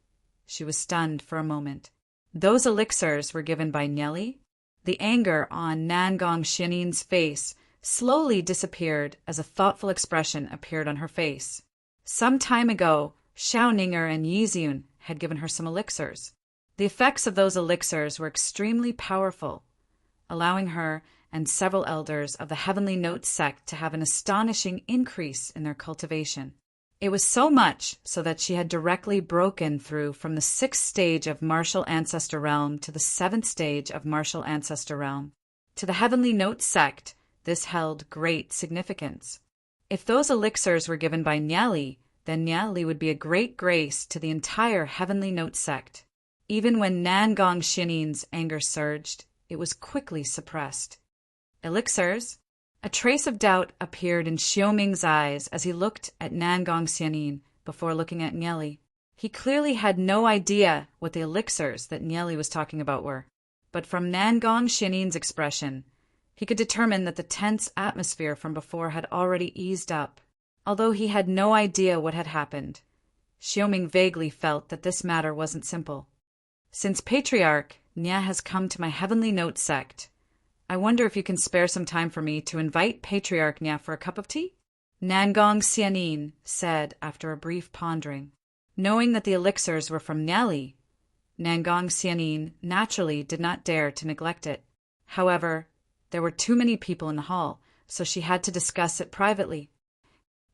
[SPEAKER 1] she was stunned for a moment. Those elixirs were given by Nia Li? The anger on Nangong Xianin's face slowly disappeared as a thoughtful expression appeared on her face. Some time ago, Xiao Ninger and Yi Ziyun had given her some elixirs. The effects of those elixirs were extremely powerful, allowing her and several elders of the Heavenly Note sect to have an astonishing increase in their cultivation. It was so much so that she had directly broken through from the 6th stage of Martial Ancestor Realm to the 7th stage of Martial Ancestor Realm. To the Heavenly Note sect, this held great significance. If those elixirs were given by Nia Li, then Nia Li would be a great grace to the entire Heavenly Note sect. Even when Nangong Xianin's anger surged, it was quickly suppressed. Elixirs? A trace of doubt appeared in Xiaoming's eyes as he looked at Nangong Xianin before looking at Nia Li. He clearly had no idea what the elixirs that Nia Li was talking about were, but from Nangong Xianin's expression, he could determine that the tense atmosphere from before had already eased up. Although he had no idea what had happened, Xiaoming vaguely felt that this matter wasn't simple. Since Patriarch Nia has come to my Heavenly Note sect, I wonder if you can spare some time for me to invite Patriarch Nia for a cup of tea? Nangong Xianin said after a brief pondering. Knowing that the elixirs were from Nia Li, Nangong Xianin naturally did not dare to neglect it. However, there were too many people in the hall, so she had to discuss it privately.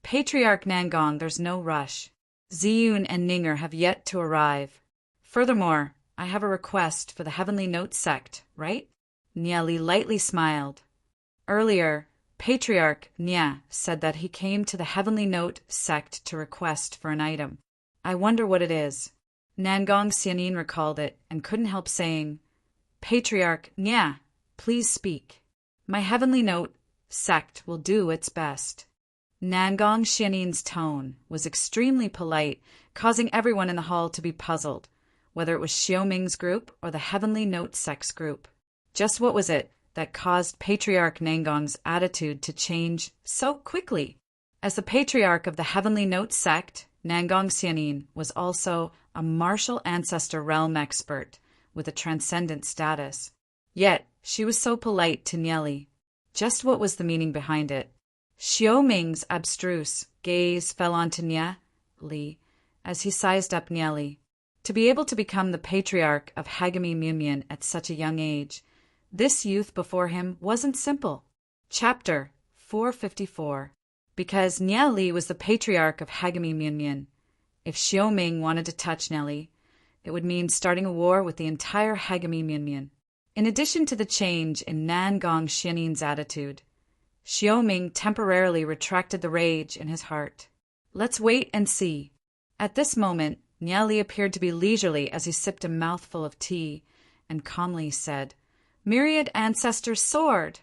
[SPEAKER 1] Patriarch Nangong, there's no rush. Ziyun and Ninger have yet to arrive. Furthermore, I have a request for the Heavenly Note sect, right? Nia Li lightly smiled. Earlier, Patriarch Nia said that he came to the Heavenly Note sect to request for an item. I wonder what it is. Nangong Xianin recalled it and couldn't help saying, Patriarch Nia, please speak. My Heavenly Note sect will do its best. Nangong Xianin's tone was extremely polite, causing everyone in the hall to be puzzled, whether it was Xiaoming's group or the Heavenly Note sect's group. Just what was it that caused Patriarch Nangong's attitude to change so quickly? As the Patriarch of the Heavenly Note sect, Nangong Xianin was also a Martial Ancestor Realm expert with a transcendent status. Yet, she was so polite to Nia Li. Just what was the meaning behind it? Xiaoming's abstruse gaze fell onto Nia Li as he sized up Nia Li. To be able to become the patriarch of Hagami Mumyon at such a young age, this youth before him wasn't simple. Chapter 454. Because Niali was the patriarch of Hagami Mumyon, if Xiaoming wanted to touch Nellie, it would mean starting a war with the entire Hagami Mumyon. In addition to the change in Nangong Xianin's attitude, Xiaoming temporarily retracted the rage in his heart. Let's wait and see. At this moment, Niali appeared to be leisurely as he sipped a mouthful of tea and calmly said, "Myriad Ancestor Sword!"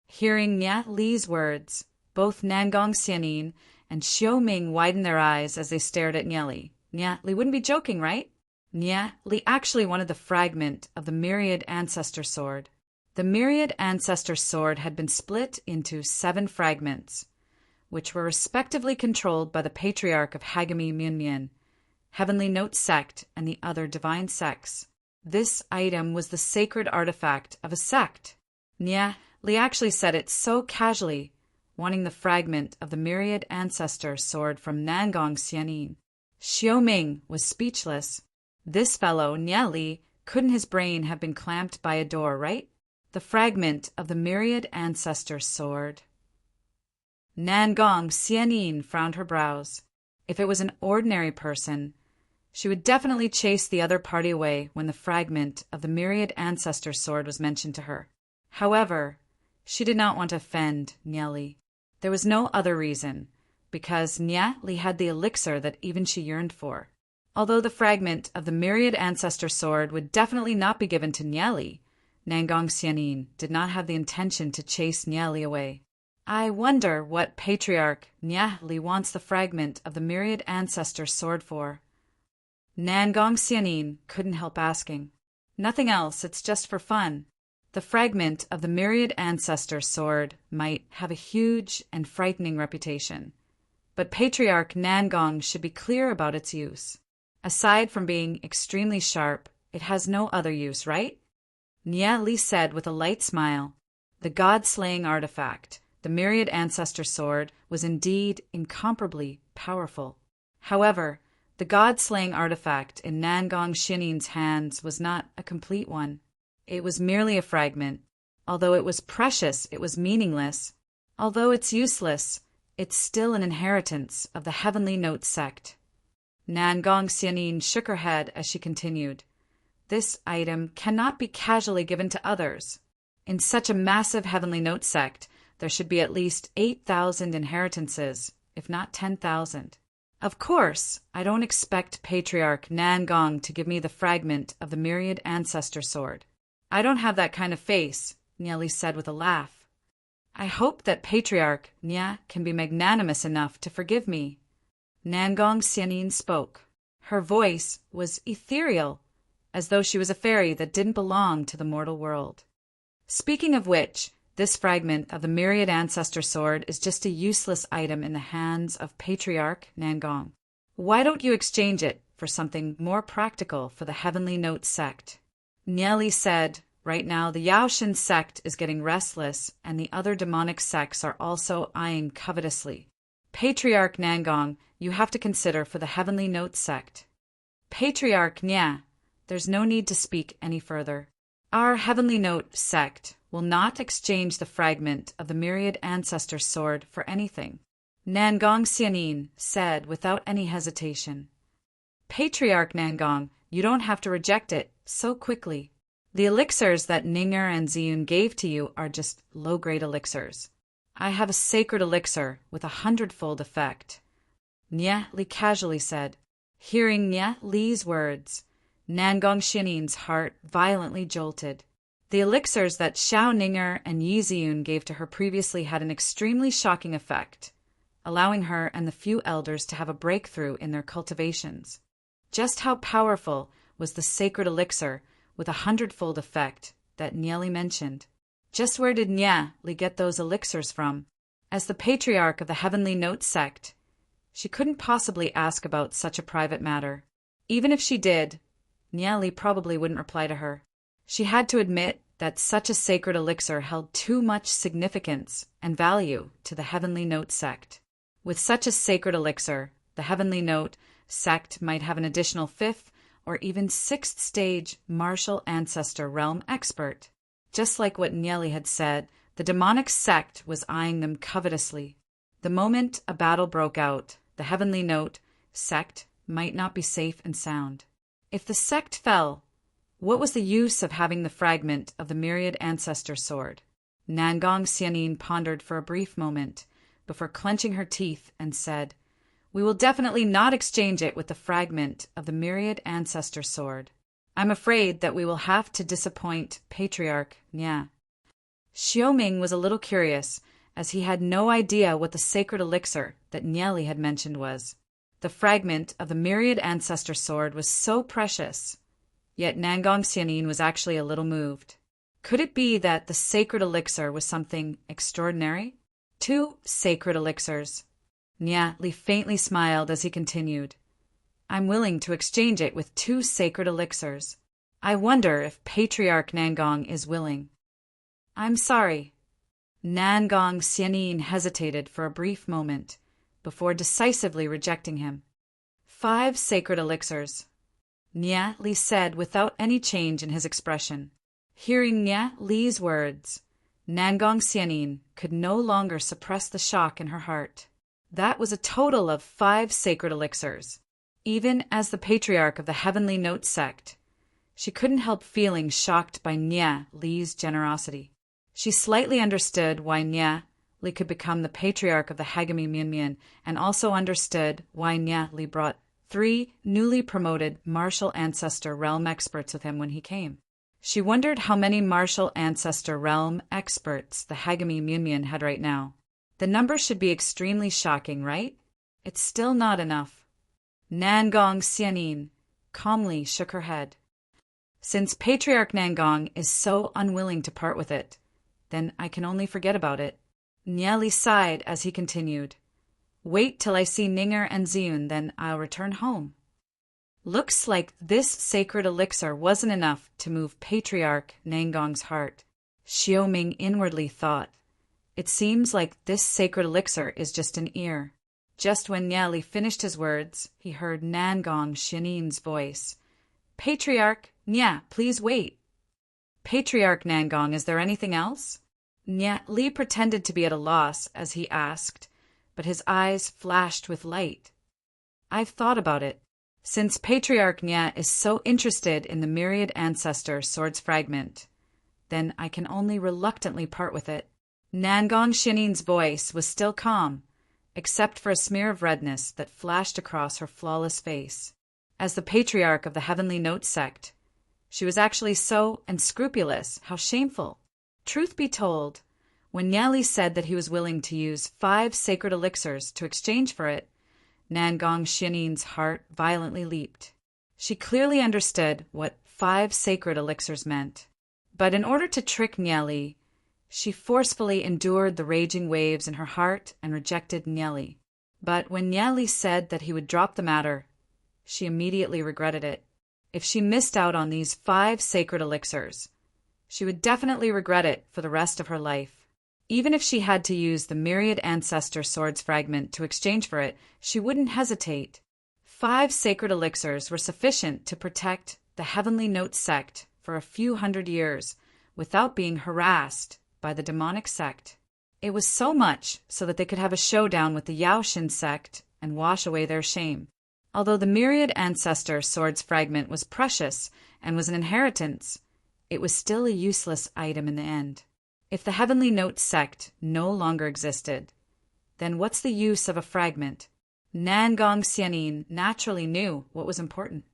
[SPEAKER 1] Hearing Nia Li's words, both Nangong Xianin and Xiaoming widened their eyes as they stared at Niali. Nia Li wouldn't be joking, right? Nia Li actually wanted the fragment of the Myriad Ancestor Sword. The Myriad Ancestor Sword had been split into 7 fragments, which were respectively controlled by the Patriarch of Hagami Mumyon, Heavenly Note Sect, and the other divine sects. This item was the sacred artifact of a sect. Nia Li actually said it so casually, wanting the fragment of the Myriad Ancestor Sword from Nangong Xianin. Xiaoming was speechless. This fellow, Nia Li, couldn't his brain have been clamped by a door, right? The fragment of the Myriad Ancestor Sword. Nangong Xianin frowned her brows. If it was an ordinary person, she would definitely chase the other party away when the fragment of the Myriad Ancestor Sword was mentioned to her. However, she did not want to offend Nia Li. There was no other reason, because Nia Li had the elixir that even she yearned for. Although the fragment of the Myriad Ancestor Sword would definitely not be given to Nia Li, Nangong Xianin did not have the intention to chase Nia Li away. I wonder what Patriarch Nia Li wants the fragment of the Myriad Ancestor Sword for. Nangong Xianin couldn't help asking. Nothing else, it's just for fun. The fragment of the Myriad Ancestor Sword might have a huge and frightening reputation, but Patriarch Nangong should be clear about its use. Aside from being extremely sharp, it has no other use, right? Nia Li said with a light smile. The god-slaying artifact, the Myriad Ancestor Sword, was indeed incomparably powerful. However, the god-slaying artifact in Nangong Xianin's hands was not a complete one. It was merely a fragment. Although it was precious, it was meaningless. Although it's useless, it's still an inheritance of the Heavenly Note Sect. Nangong Xianin shook her head as she continued. This item cannot be casually given to others. In such a massive Heavenly Note Sect, there should be at least 8,000 inheritances, if not 10,000. Of course, I don't expect Patriarch Nangong to give me the fragment of the Myriad Ancestor Sword. I don't have that kind of face, Nia Li said with a laugh. I hope that Patriarch Nia can be magnanimous enough to forgive me. Nangong Xianin spoke. Her voice was ethereal, as though she was a fairy that didn't belong to the mortal world. Speaking of which, this fragment of the Myriad Ancestor Sword is just a useless item in the hands of Patriarch Nangong. Why don't you exchange it for something more practical for the Heavenly Note Sect? Nia Li said, right now the Yaoshan sect is getting restless and the other demonic sects are also eyeing covetously. Patriarch Nangong, you have to consider for the Heavenly Note Sect. Patriarch Nia, there's no need to speak any further. Our Heavenly Note Sect will not exchange the fragment of the Myriad Ancestor Sword for anything, Nangong Xianin said without any hesitation. Patriarch Nangong, you don't have to reject it so quickly. The elixirs that Ninger and Ziyun gave to you are just low-grade elixirs. I have a sacred elixir with 100-fold effect, Nia Li casually said. Hearing Nia Li's words, Nangong Xianin's heart violently jolted. The elixirs that Xiao Ninger and Yi Ziyun gave to her previously had an extremely shocking effect, allowing her and the few elders to have a breakthrough in their cultivations. Just how powerful was the sacred elixir with 100-fold effect that Nia Li mentioned? Just where did Nia Li get those elixirs from? As the patriarch of the Heavenly Note Sect, she couldn't possibly ask about such a private matter. Even if she did, Nia Li probably wouldn't reply to her. She had to admit that such a sacred elixir held too much significance and value to the Heavenly Note Sect. With such a sacred elixir, the Heavenly Note Sect might have an additional 5th or even sixth stage martial ancestor realm expert. Just like what Nyeli had said, the demonic sect was eyeing them covetously. The moment a battle broke out, the Heavenly Note sect might not be safe and sound. If the sect fell, what was the use of having the fragment of the myriad ancestor sword? Nangong Xianin pondered for a brief moment before clenching her teeth and said, "We will definitely not exchange it with the fragment of the myriad ancestor sword. I'm afraid that we will have to disappoint Patriarch Nya." Xiaoming was a little curious, as he had no idea what the sacred elixir that Nyeli had mentioned was. The fragment of the myriad ancestor sword was so precious, yet Nangong Xianin was actually a little moved. Could it be that the sacred elixir was something extraordinary? 2 sacred elixirs. Nya Li faintly smiled as he continued, "I'm willing to exchange it with 2 sacred elixirs. I wonder if Patriarch Nangong is willing." "I'm sorry." Nangong Xianin hesitated for a brief moment before decisively rejecting him. 5 sacred elixirs, Nya Li said without any change in his expression. Hearing Nya Li's words, Nangong Xianin could no longer suppress the shock in her heart. That was a total of 5 sacred elixirs. Even as the patriarch of the Heavenly Note sect, she couldn't help feeling shocked by Nya Li's generosity. She slightly understood why Nya Li could become the patriarch of the Hagami Mianmian, and also understood why Nya Li brought 3 newly promoted martial ancestor realm experts with him when he came. She wondered how many martial ancestor realm experts the Hagami Mianmian had right now. The number should be extremely shocking, right? It's still not enough. Nangong Xianin calmly shook her head. Since Patriarch Nangong is so unwilling to part with it, then I can only forget about it. Nya Li sighed as he continued, "Wait till I see Ninger and Ziyun, then I'll return home." Looks like this sacred elixir wasn't enough to move Patriarch Nangong's heart. Xiaoming inwardly thought, "It seems like this sacred elixir is just an ear." Just when Nya Li finished his words, he heard Nangong Xianin's voice. "Patriarch Nya, please wait." "Patriarch Nangong, is there anything else?" Nya Li pretended to be at a loss as he asked, but his eyes flashed with light. "I've thought about it. Since Patriarch Nya is so interested in the myriad ancestor sword's fragment, then I can only reluctantly part with it." Nangong Xianin's voice was still calm, except for a smear of redness that flashed across her flawless face. As the patriarch of the Heavenly Note sect, she was actually so unscrupulous. How shameful. Truth be told, when Nya Li said that he was willing to use 5 sacred elixirs to exchange for it, Nangong Xianin's heart violently leaped. She clearly understood what 5 sacred elixirs meant. But in order to trick Nya Li, she forcefully endured the raging waves in her heart and rejected Nya Li. But when Nya Li said that he would drop the matter, she immediately regretted it. If she missed out on these 5 sacred elixirs, she would definitely regret it for the rest of her life. Even if she had to use the myriad ancestor sword's fragment to exchange for it, she wouldn't hesitate. 5 sacred elixirs were sufficient to protect the Heavenly Note sect for a few hundred years without being harassed by the demonic sect. It was so much so that they could have a showdown with the Yaoshin sect and wash away their shame. Although the myriad ancestor sword's fragment was precious and was an inheritance, it was still a useless item in the end. If the Heavenly Note sect no longer existed, then what's the use of a fragment? Nangong Xianin naturally knew what was important.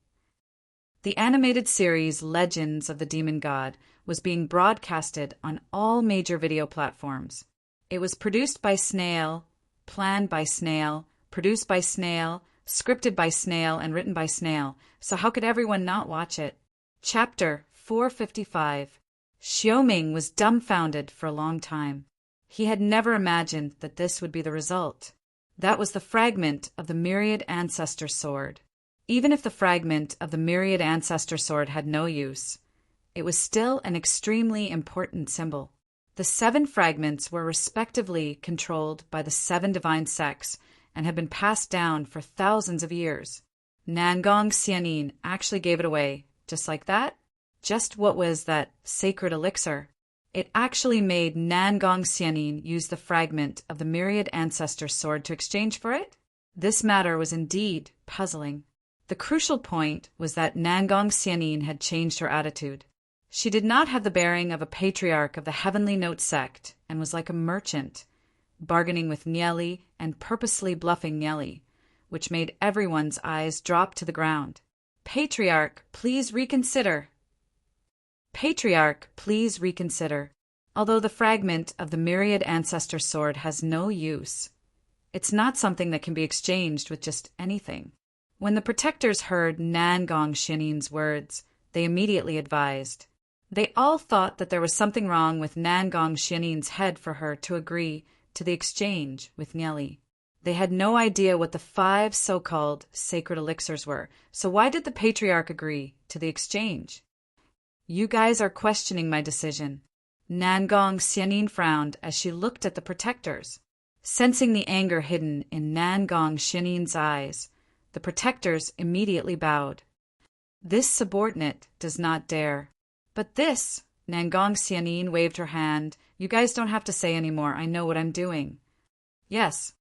[SPEAKER 1] The animated series Legends of the Demon God was being broadcasted on all major video platforms. It was produced by Snail, planned by Snail, produced by Snail, scripted by Snail, and written by Snail, so how could everyone not watch it? Chapter 455. Xiaoming was dumbfounded for a long time. He had never imagined that this would be the result. That was the fragment of the myriad ancestor sword. Even if the fragment of the myriad ancestor sword had no use, it was still an extremely important symbol. The 7 fragments were respectively controlled by the 7 divine sects and had been passed down for thousands of years. Nangong Xianin actually gave it away, just like that. Just what was that sacred elixir? It actually made Nangong Xianin use the fragment of the myriad ancestor sword to exchange for it? This matter was indeed puzzling. The crucial point was that Nangong Xianin had changed her attitude. She did not have the bearing of a patriarch of the Heavenly Note sect and was like a merchant, bargaining with Nieli and purposely bluffing Nieli, which made everyone's eyes drop to the ground. Patriarch, please reconsider. Patriarch, please reconsider. Although the fragment of the myriad ancestor sword has no use, it's not something that can be exchanged with just anything. When the protectors heard Nangong Xianin's words, they immediately advised. They all thought that there was something wrong with Nangong Xianin's head for her to agree to the exchange with Nieli. They had no idea what the 5 so-called sacred elixirs were, so why did the patriarch agree to the exchange? You guys are questioning my decision. Nangong Xianin frowned as she looked at the protectors. Sensing the anger hidden in Nangong Xianin's eyes, the protectors immediately bowed. This subordinate does not dare. But this, Nangong Xianin waved her hand. You guys don't have to say any more. I know what I'm doing. Yes.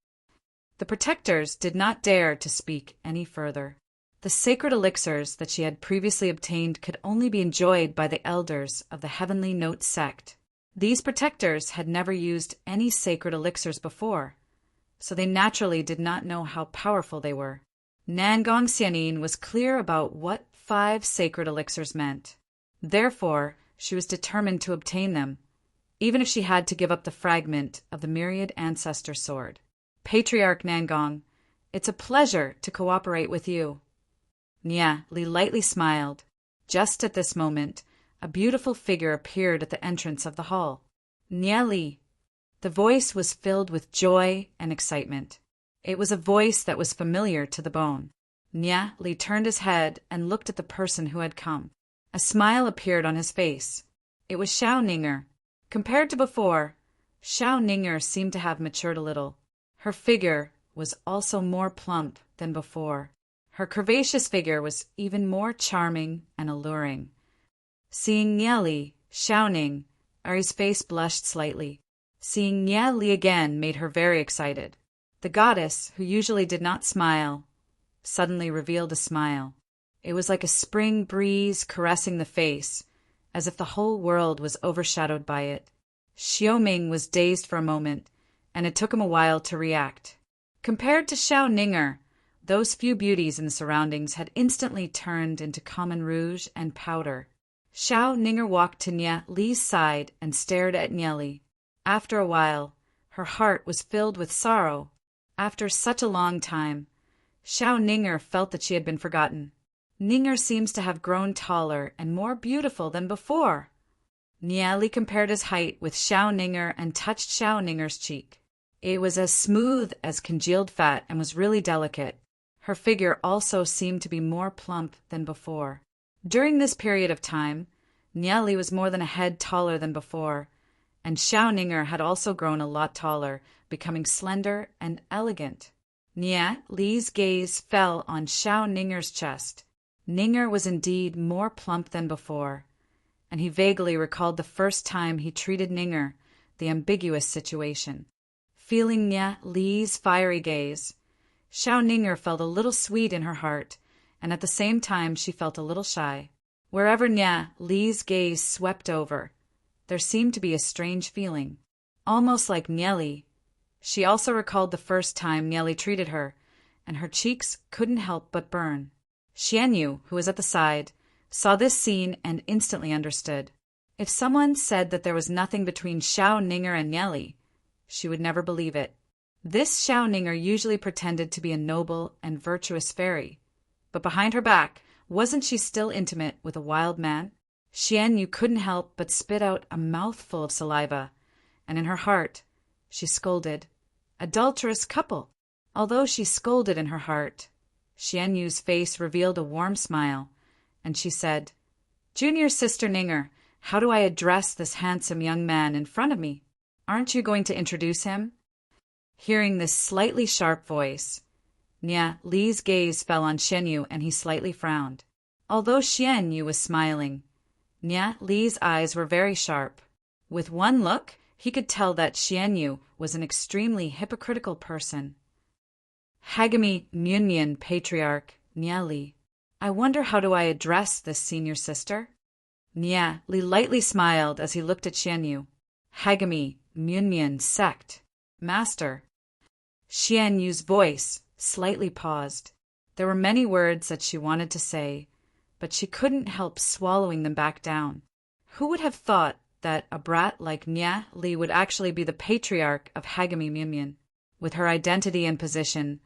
[SPEAKER 1] The protectors did not dare to speak any further. The sacred elixirs that she had previously obtained could only be enjoyed by the elders of the Heavenly Note sect. These protectors had never used any sacred elixirs before, so they naturally did not know how powerful they were. Nangong Xianin was clear about what 5 sacred elixirs meant. Therefore, she was determined to obtain them, even if she had to give up the fragment of the myriad ancestor sword. Patriarch Nangong, it's a pleasure to cooperate with you. Nieli lightly smiled. Just at this moment, a beautiful figure appeared at the entrance of the hall. Nieli. The voice was filled with joy and excitement. It was a voice that was familiar to the bone. Nieli turned his head and looked at the person who had come. A smile appeared on his face. It was Xiao Ninger. Compared to before, Xiao Ninger seemed to have matured a little. Her figure was also more plump than before. Her curvaceous figure was even more charming and alluring. Seeing Nieli, Xiao Ning's face blushed slightly. Seeing Nieli again made her very excited. The goddess, who usually did not smile, suddenly revealed a smile. It was like a spring breeze caressing the face, as if the whole world was overshadowed by it. Xiaoming was dazed for a moment, and it took him a while to react. Compared to Xiao Ninger, those few beauties in the surroundings had instantly turned into common rouge and powder. Xiao Ninger walked to Nieli's side and stared at Nieli. After a while, her heart was filled with sorrow. After such a long time, Xiao Ninger felt that she had been forgotten. Ninger seems to have grown taller and more beautiful than before. Nieli compared his height with Xiao Ninger and touched Xiao Ninger's cheek. It was as smooth as congealed fat and was really delicate. Her figure also seemed to be more plump than before. During this period of time, Nieli was more than a head taller than before, and Xiao Ninger had also grown a lot taller, becoming slender and elegant. Nieli's gaze fell on Xiao Ninger's chest. Ninger was indeed more plump than before, and he vaguely recalled the first time he treated Ninger, the ambiguous situation. Feeling Nieli's fiery gaze, Xiao Ninger felt a little sweet in her heart, and at the same time she felt a little shy. Wherever Nieli's gaze swept over, there seemed to be a strange feeling. Almost like Nieli, she also recalled the first time Nieli treated her, and her cheeks couldn't help but burn. Xianyu, who was at the side, saw this scene and instantly understood. If someone said that there was nothing between Xiao Ninger and Nieli, she would never believe it. This Xiao Ninger usually pretended to be a noble and virtuous fairy, but behind her back, wasn't she still intimate with a wild man? Xianyu couldn't help but spit out a mouthful of saliva, and in her heart, she scolded, "Adulterous couple!" Although she scolded in her heart, Xianyu's face revealed a warm smile, and she said, "Junior Sister Ninger, how do I address this handsome young man in front of me? Aren't you going to introduce him?" Hearing this slightly sharp voice, Nia Li's gaze fell on Xianyu and he slightly frowned. Although Xianyu was smiling, Nia Li's eyes were very sharp. With one look, he could tell that Xianyu was an extremely hypocritical person. Hagami Munyan Patriarch Nia Li. I wonder how do I address this senior sister? Nia Li lightly smiled as he looked at Xianyu. Hagami Munyan Sect. Master. Xianyu's voice slightly paused. There were many words that she wanted to say, but she couldn't help swallowing them back down. Who would have thought that a brat like Nia Li would actually be the patriarch of Hagami Munyan? With her identity and position,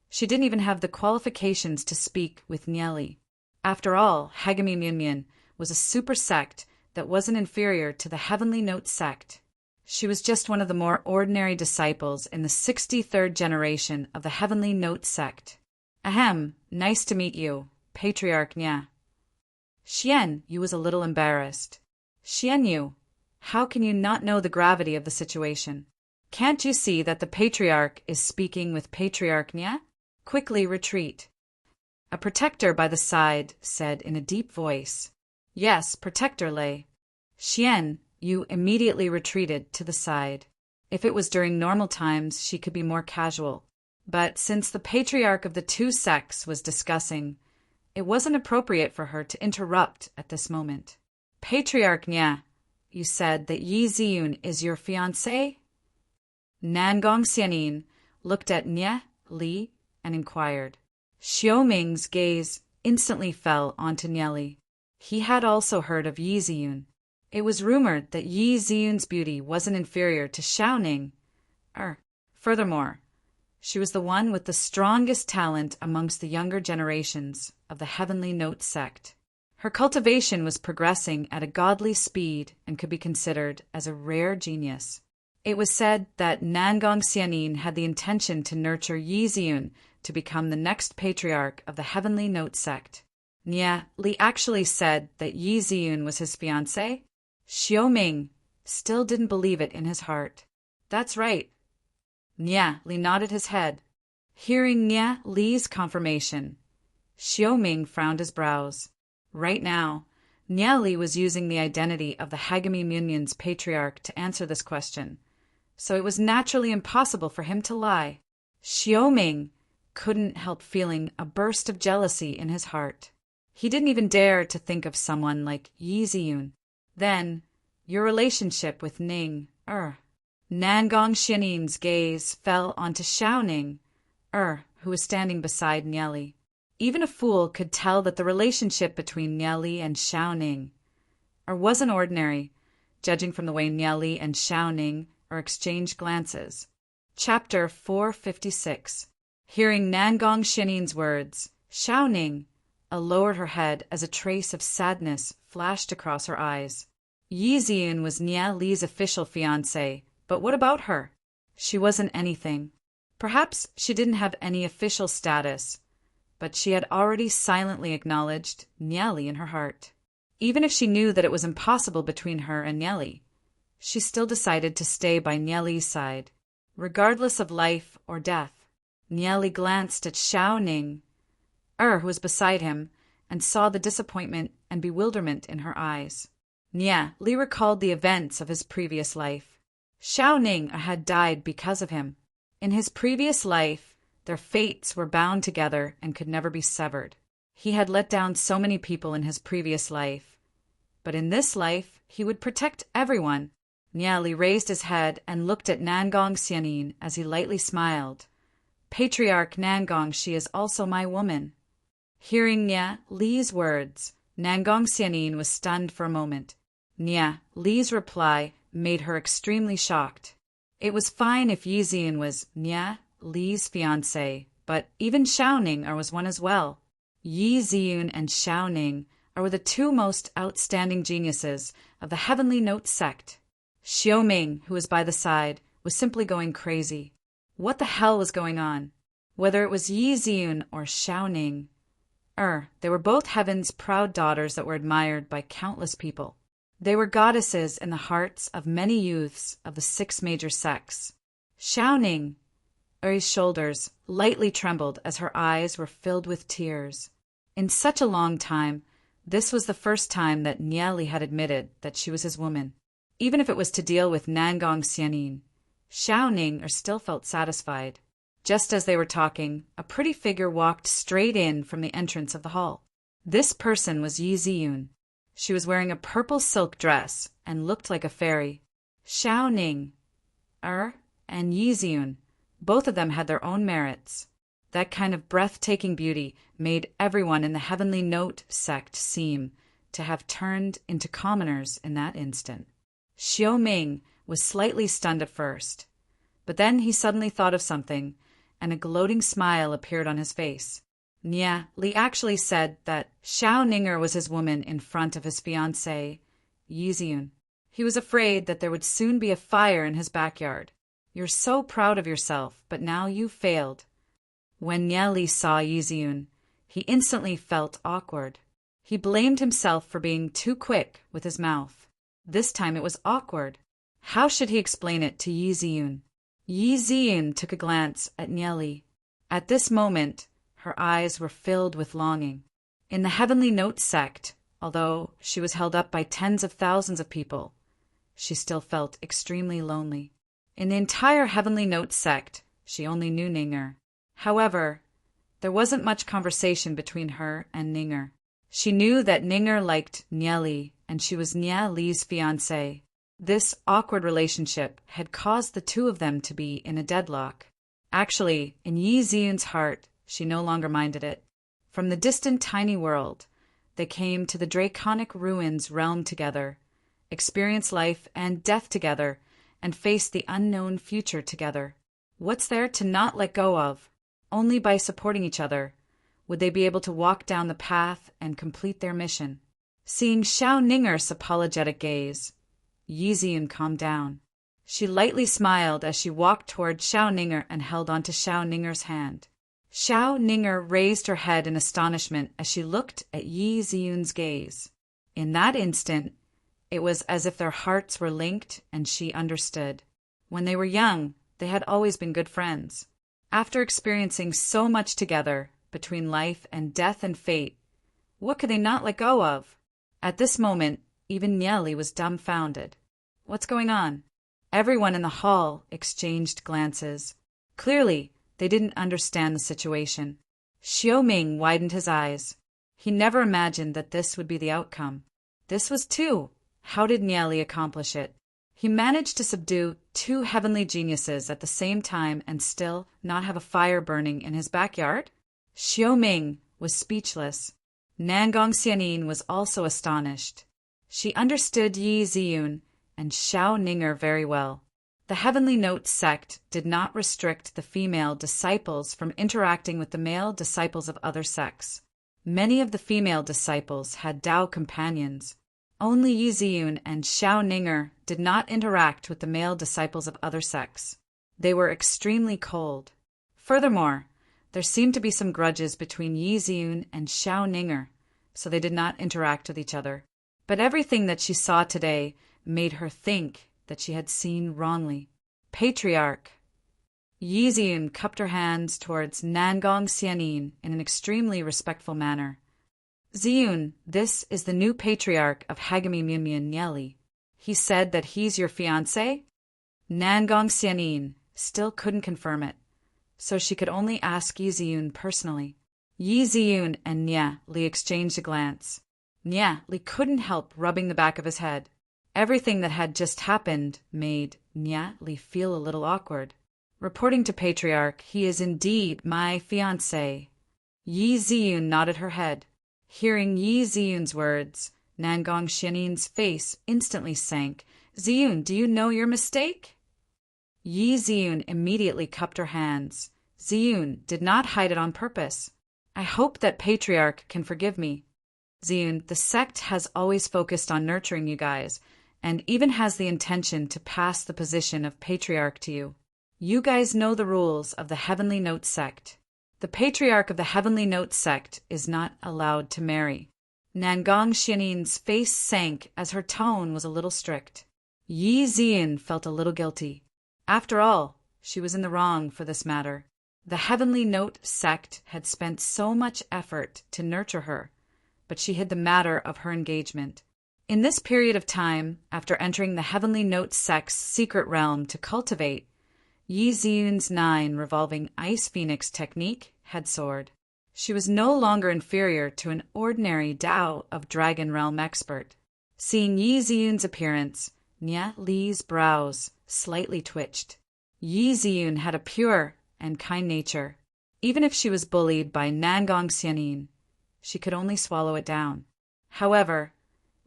[SPEAKER 1] she didn't even have the qualifications to speak with Nia Li. After all, Hagami Munyan was a super sect that wasn't inferior to the Heavenly Note sect. She was just one of the more ordinary disciples in the 63rd generation of the Heavenly Note sect. Ahem, nice to meet you, Patriarch Nia. Xianyu was a little embarrassed. Xianyu, how can you not know the gravity of the situation? Can't you see that the Patriarch is speaking with Patriarch Nia? Quickly retreat. A protector by the side said in a deep voice. Yes, Protector Lei. Xianyu immediately retreated to the side. If it was during normal times, she could be more casual. But since the Patriarch of the two sects was discussing, it wasn't appropriate for her to interrupt at this moment. Patriarch Nia, you said that Yi Ziyun is your fiancé? Nangong Xianin looked at Nia Li and inquired. Xiaoming's gaze instantly fell onto Nia Li. He had also heard of Yi Ziyun. It was rumored that Yi Ziyun's beauty wasn't inferior to Xiaoning. Furthermore, she was the one with the strongest talent amongst the younger generations of the Heavenly Note sect. Her cultivation was progressing at a godly speed and could be considered as a rare genius. It was said that Nangong Xianin had the intention to nurture Yi Ziyun to become the next patriarch of the Heavenly Note sect. Nia Li actually said that Yi Ziyun was his fiancé. Xiaoming still didn't believe it in his heart. That's right. Nia Li nodded his head. Hearing Nia Li's confirmation, Xiaoming frowned his brows. Right now, Nia Li was using the identity of the Hagami Munyan's patriarch to answer this question, so it was naturally impossible for him to lie. Xiaoming couldn't help feeling a burst of jealousy in his heart. He didn't even dare to think of someone like Yi Ziyun. Then, your relationship with Nangong Xianin's gaze fell onto Xiaoning, who was standing beside Nia Li. Even a fool could tell that the relationship between Nia Li and Xiaoning wasn't ordinary, judging from the way Nia Li and Xiaoning exchanged glances. Chapter 456. Hearing Nangong Xianin's words, Xiaoning lowered her head as a trace of sadness flashed across her eyes. Yi Ziyun was Nia Li's official fiancé, but what about her? She wasn't anything. Perhaps she didn't have any official status, but she had already silently acknowledged Nia Li in her heart. Even if she knew that it was impossible between her and Nia Li, she still decided to stay by Nia Li's side, regardless of life or death. Nia Li glanced at Xiaoning, who was beside him, and saw the disappointment and bewilderment in her eyes. Nia Li recalled the events of his previous life. Xiaoning had died because of him. In his previous life, their fates were bound together and could never be severed. He had let down so many people in his previous life, but in this life, he would protect everyone. Nia Li raised his head and looked at Nangong Xianin as he lightly smiled. Patriarch Nangong, she is also my woman. Hearing Nia Li's words, Nangong Xianin was stunned for a moment. Nia Li's reply made her extremely shocked. It was fine if Yi Ziyun was Nia Li's fiancé, but even Xiaoning was one as well. Yi Ziyun and Xiaoning were the two most outstanding geniuses of the Heavenly Note sect. Xiaoming, who was by the side, was simply going crazy. What the hell was going on? Whether it was Yi Ziyun or Xiaoning, they were both heaven's proud daughters that were admired by countless people. They were goddesses in the hearts of many youths of the 6 major sects. Xiaoning, Er's shoulders lightly trembled as her eyes were filled with tears. In such a long time, this was the first time that Nieli had admitted that she was his woman. Even if it was to deal with Nangong Xianin, Xiao Ning still felt satisfied. Just as they were talking, a pretty figure walked straight in from the entrance of the hall. This person was Yi Ziyun. She was wearing a purple silk dress and looked like a fairy. Xiao Ning, and Yi Ziyun, both of them had their own merits. That kind of breathtaking beauty made everyone in the Heavenly Note sect seem to have turned into commoners in that instant. Xiao Ming was slightly stunned at first, but then he suddenly thought of something, and a gloating smile appeared on his face. Nia Li actually said that Xiao Ninger was his woman in front of his fiancée, Yi Ziyun. He was afraid that there would soon be a fire in his backyard. You're so proud of yourself, but now you've failed. When Nia Li saw Yi Ziyun, he instantly felt awkward. He blamed himself for being too quick with his mouth. This time it was awkward. How should he explain it to Yi Ziyun? Yi Ziyun took a glance at Nia Li. At this moment, her eyes were filled with longing. In the Heavenly Note sect, although she was held up by tens of thousands of people, she still felt extremely lonely. In the entire Heavenly Note sect, she only knew Ninger. However, there wasn't much conversation between her and Ninger. She knew that Ninger liked Nia Li, and she was Nia Li's fiancée. This awkward relationship had caused the two of them to be in a deadlock. Actually, in Yi Ziyun's heart, she no longer minded it. From the distant tiny world, they came to the draconic ruins realm together, experienced life and death together, and faced the unknown future together. What's there to not let go of? Only by supporting each other would they be able to walk down the path and complete their mission. Seeing Xiao Ninger's apologetic gaze, Yi Ziyun calmed down. She lightly smiled as she walked toward Xiao Ninger and held onto Xiao Ninger's hand. Xiao Ninger raised her head in astonishment as she looked at Yi Ziyun's gaze. In that instant, it was as if their hearts were linked and she understood. When they were young, they had always been good friends. After experiencing so much together, between life and death and fate, what could they not let go of? At this moment, even Nia Li was dumbfounded. What's going on? Everyone in the hall exchanged glances. Clearly, they didn't understand the situation. Xiao Ming widened his eyes. He never imagined that this would be the outcome. This was two. How did Nia Li accomplish it? He managed to subdue two heavenly geniuses at the same time and still not have a fire burning in his backyard? Xiao Ming was speechless. Nangong Xianin was also astonished. She understood Yi Ziyun and Xiao Ninger very well. The Heavenly Note sect did not restrict the female disciples from interacting with the male disciples of other sects. Many of the female disciples had Dao companions. Only Yi Ziyun and Xiao Ninger did not interact with the male disciples of other sects. They were extremely cold. Furthermore, there seemed to be some grudges between Yi Ziyun and Xiao Ninger, so they did not interact with each other. But everything that she saw today made her think that she had seen wrongly. Patriarch. Yi Ziyun cupped her hands towards Nangong Xianin in an extremely respectful manner. Ziyun, this is the new patriarch of Hagami Munmun Nia Li. He said that he's your fiancé? Nangong Xianin still couldn't confirm it, so she could only ask Yi Ziyun personally. Yi Ziyun and Nia Li exchanged a glance. Nia Li couldn't help rubbing the back of his head. Everything that had just happened made Nia Li feel a little awkward. Reporting to Patriarch, he is indeed my fiancé. Yi Ziyun nodded her head. Hearing Yi Ziyun's words, Nangong Xianin's face instantly sank. Ziyun, do you know your mistake? Yi Ziyun immediately cupped her hands. Ziyun did not hide it on purpose. I hope that Patriarch can forgive me. Ziyun, the sect has always focused on nurturing you guys, and even has the intention to pass the position of Patriarch to you. You guys know the rules of the Heavenly Note sect. The Patriarch of the Heavenly Note sect is not allowed to marry. Nangong Xianin's face sank as her tone was a little strict. Yi Ziyun felt a little guilty. After all, She was in the wrong for this matter. The Heavenly Note sect had spent so much effort to nurture her, but she hid the matter of her engagement. In this period of time, after entering the Heavenly Note sect's secret realm to cultivate, Yi Ziyun's 9 revolving ice phoenix technique had soared. She was no longer inferior to an ordinary Tao of Dragon Realm expert. Seeing Yi Ziyun's appearance, Nye Li's brows slightly twitched. Yi Ziyun had a pure and kind nature. Even if she was bullied by Nangong Xianin, she could only swallow it down. However,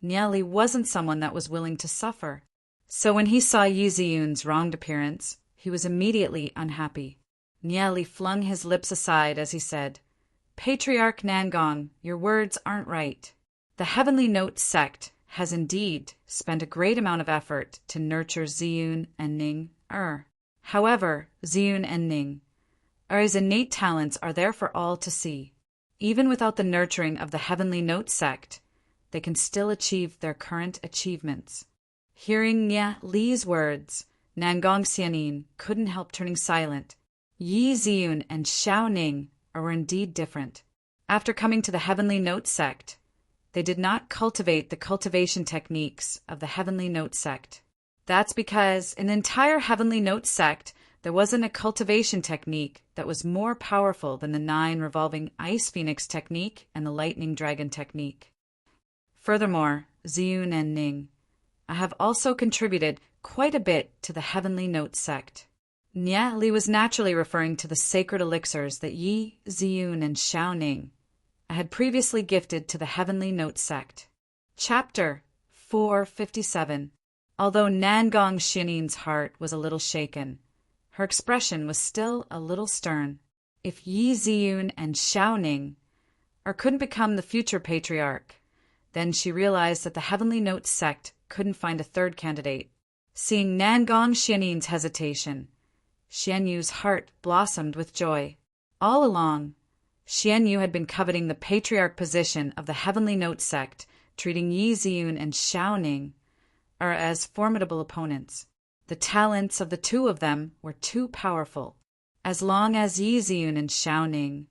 [SPEAKER 1] Nye Li wasn't someone that was willing to suffer. So when he saw Yi Ziyun's wronged appearance, he was immediately unhappy. Nye Li flung his lips aside as he said, "Patriarch Nangong, your words aren't right. The Heavenly Note sect has indeed spent a great amount of effort to nurture Ziyun and Ning Er. However, Ziyun and Ning Er's innate talents are there for all to see. Even without the nurturing of the Heavenly Note sect, they can still achieve their current achievements." Hearing Nye Li's words, Nangong Xianin couldn't help turning silent. Yi Ziyun and Xiao Ning were indeed different. After coming to the Heavenly Note sect, they did not cultivate the cultivation techniques of the Heavenly Note sect. That's because in the entire Heavenly Note sect, there wasn't a cultivation technique that was more powerful than the 9 revolving ice phoenix technique and the lightning dragon technique. Furthermore, Ziyun and Ning have also contributed quite a bit to the Heavenly Note sect. Nye Li was naturally referring to the sacred elixirs that Yi, Ziyun, and Xiao Ning had previously gifted to the Heavenly Note sect. Chapter 457. Although Nangong Xianin's heart was a little shaken, her expression was still a little stern. If Yi Ziyun and Xiao Ning couldn't become the future patriarch, then she realized that the Heavenly Note sect couldn't find a third candidate. Seeing Nangong Xianin's hesitation, Xianyu's heart blossomed with joy. All along, Xianyu had been coveting the patriarch position of the Heavenly Note sect, treating Yi Ziyun and Xiao Ning as formidable opponents. The talents of the two of them were too powerful. As long as Yi Ziyun and Xiao Ning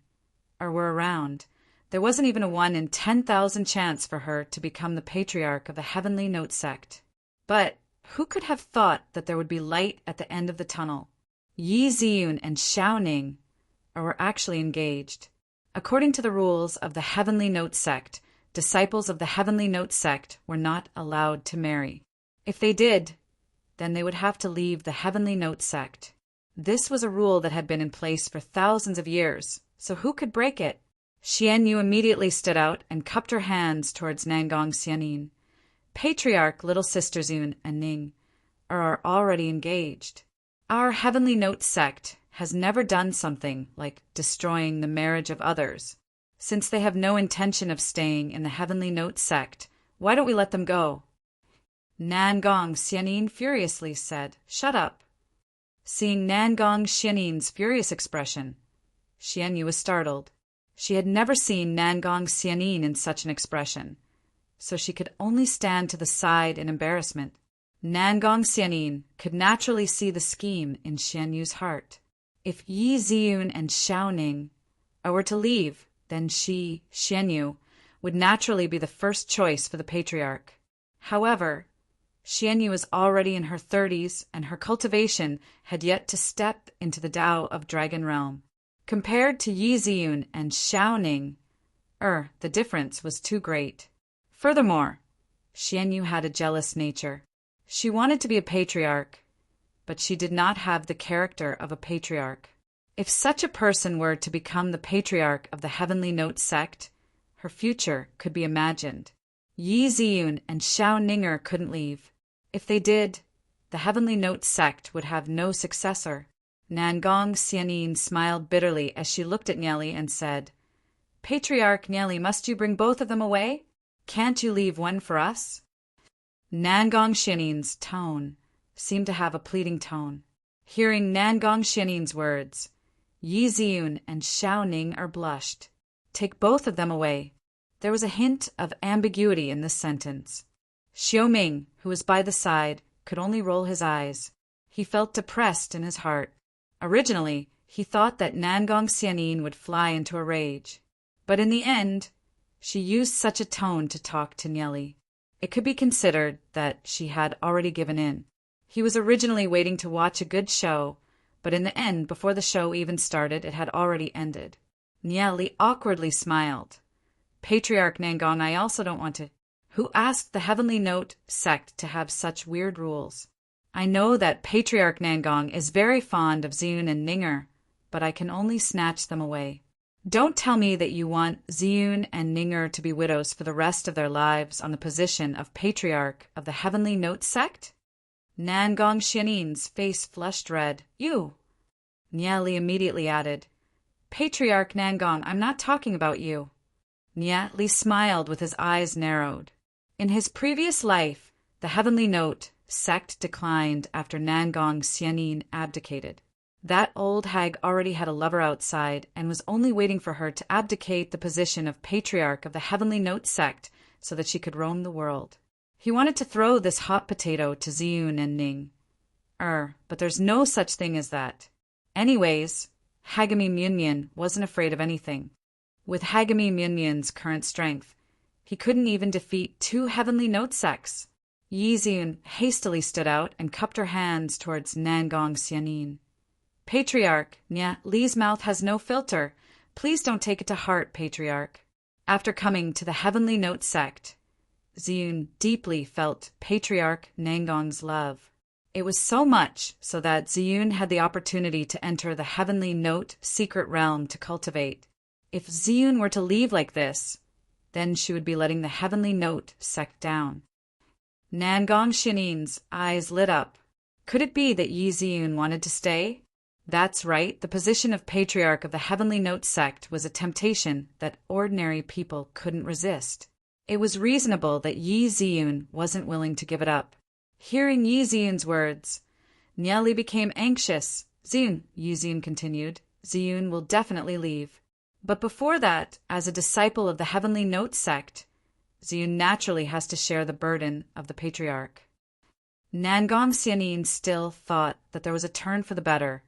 [SPEAKER 1] were around, there wasn't even a 1 in 10,000 chance for her to become the patriarch of the Heavenly Note sect. But who could have thought that there would be light at the end of the tunnel? Yi Ziyun and Xiao Ning were actually engaged. According to the rules of the Heavenly Note sect, disciples of the Heavenly Note sect were not allowed to marry. If they did, then they would have to leave the Heavenly Note sect. This was a rule that had been in place for thousands of years, so who could break it? Xianyu immediately stood out and cupped her hands towards Nangong Xianin. Patriarch little sister Ziyun and Ning are already engaged. Our Heavenly Note sect has never done something like destroying the marriage of others. Since they have no intention of staying in the Heavenly Note sect, why don't we let them go? Nangong Xianin furiously said, "Shut up." Seeing Nangong Xianin's furious expression, Xianyu was startled. She had never seen Nangong Xianin in such an expression, so she could only stand to the side in embarrassment. Nangong Xianin could naturally see the scheme in Xianyu's heart. If Yi Ziyun and Xiao Ning were to leave, then she, Xianyu, would naturally be the first choice for the patriarch. However, Xianyu was already in her 30s, and her cultivation had yet to step into the Tao of Dragon Realm. Compared to Yi Ziyun and Xiao Ning, the difference was too great. Furthermore, Xianyu had a jealous nature. She wanted to be a patriarch, but she did not have the character of a patriarch. If such a person were to become the patriarch of the Heavenly Note sect, her future could be imagined. Yi Ziyun and Xiao Ning couldn't leave. If they did, the Heavenly Note sect would have no successor. Nangong Xianin smiled bitterly as she looked at Nye Li and said, "Patriarch Nye Li, must you bring both of them away? Can't you leave one for us?" Nangong Xianin's tone seemed to have a pleading tone. Hearing Nangong Xianin's words, Yi Ziyun and Xiao Ning blushed. "Take both of them away." There was a hint of ambiguity in this sentence. Xiao Ming, who was by the side, could only roll his eyes. He felt depressed in his heart. Originally, he thought that Nangong Xianin would fly into a rage. But in the end, she used such a tone to talk to Nieli. It could be considered that she had already given in. He was originally waiting to watch a good show, but in the end, before the show even started, it had already ended. Nieli awkwardly smiled. Patriarch Nangong, I also don't want to. Who asked the Heavenly Note sect to have such weird rules? I know that Patriarch Nangong is very fond of Ziyun and Ninger, but I can only snatch them away. Don't tell me that you want Ziyun and Ninger to be widows for the rest of their lives on the position of Patriarch of the Heavenly Note sect? Nangong Xianin's face flushed red. You! Nieli immediately added, Patriarch Nangong, I'm not talking about you. Nieli smiled with his eyes narrowed. In his previous life, the Heavenly Note sect declined after Nangong Xianin abdicated. That old hag already had a lover outside and was only waiting for her to abdicate the position of Patriarch of the Heavenly Note sect so that she could roam the world. He wanted to throw this hot potato to Ziyun and Ning. But there's no such thing as that. Anyways, Hagami Myunmyun wasn't afraid of anything. With Hagami Myunmyun's current strength, he couldn't even defeat 2 Heavenly Note sects. Yi Ziyun hastily stood out and cupped her hands towards Nangong Xianin. Patriarch, Li's mouth has no filter. Please don't take it to heart, Patriarch. After coming to the Heavenly Note sect, Ziyun deeply felt Patriarch Nangong's love. It was so much so that Ziyun had the opportunity to enter the Heavenly Note secret realm to cultivate. If Ziyun were to leave like this, then she would be letting the Heavenly Note sect down. Nangong Xianin's eyes lit up. Could it be that Yi Ziyun wanted to stay? That's right, the position of Patriarch of the Heavenly Note sect was a temptation that ordinary people couldn't resist. It was reasonable that Yi Ziyun wasn't willing to give it up. Hearing Yi Ziyun's words, Nieli became anxious. Yi Ziyun continued, Ziyun will definitely leave. But before that, as a disciple of the Heavenly Note sect, Ziyun naturally has to share the burden of the Patriarch. Nangong Xianin still thought that there was a turn for the better,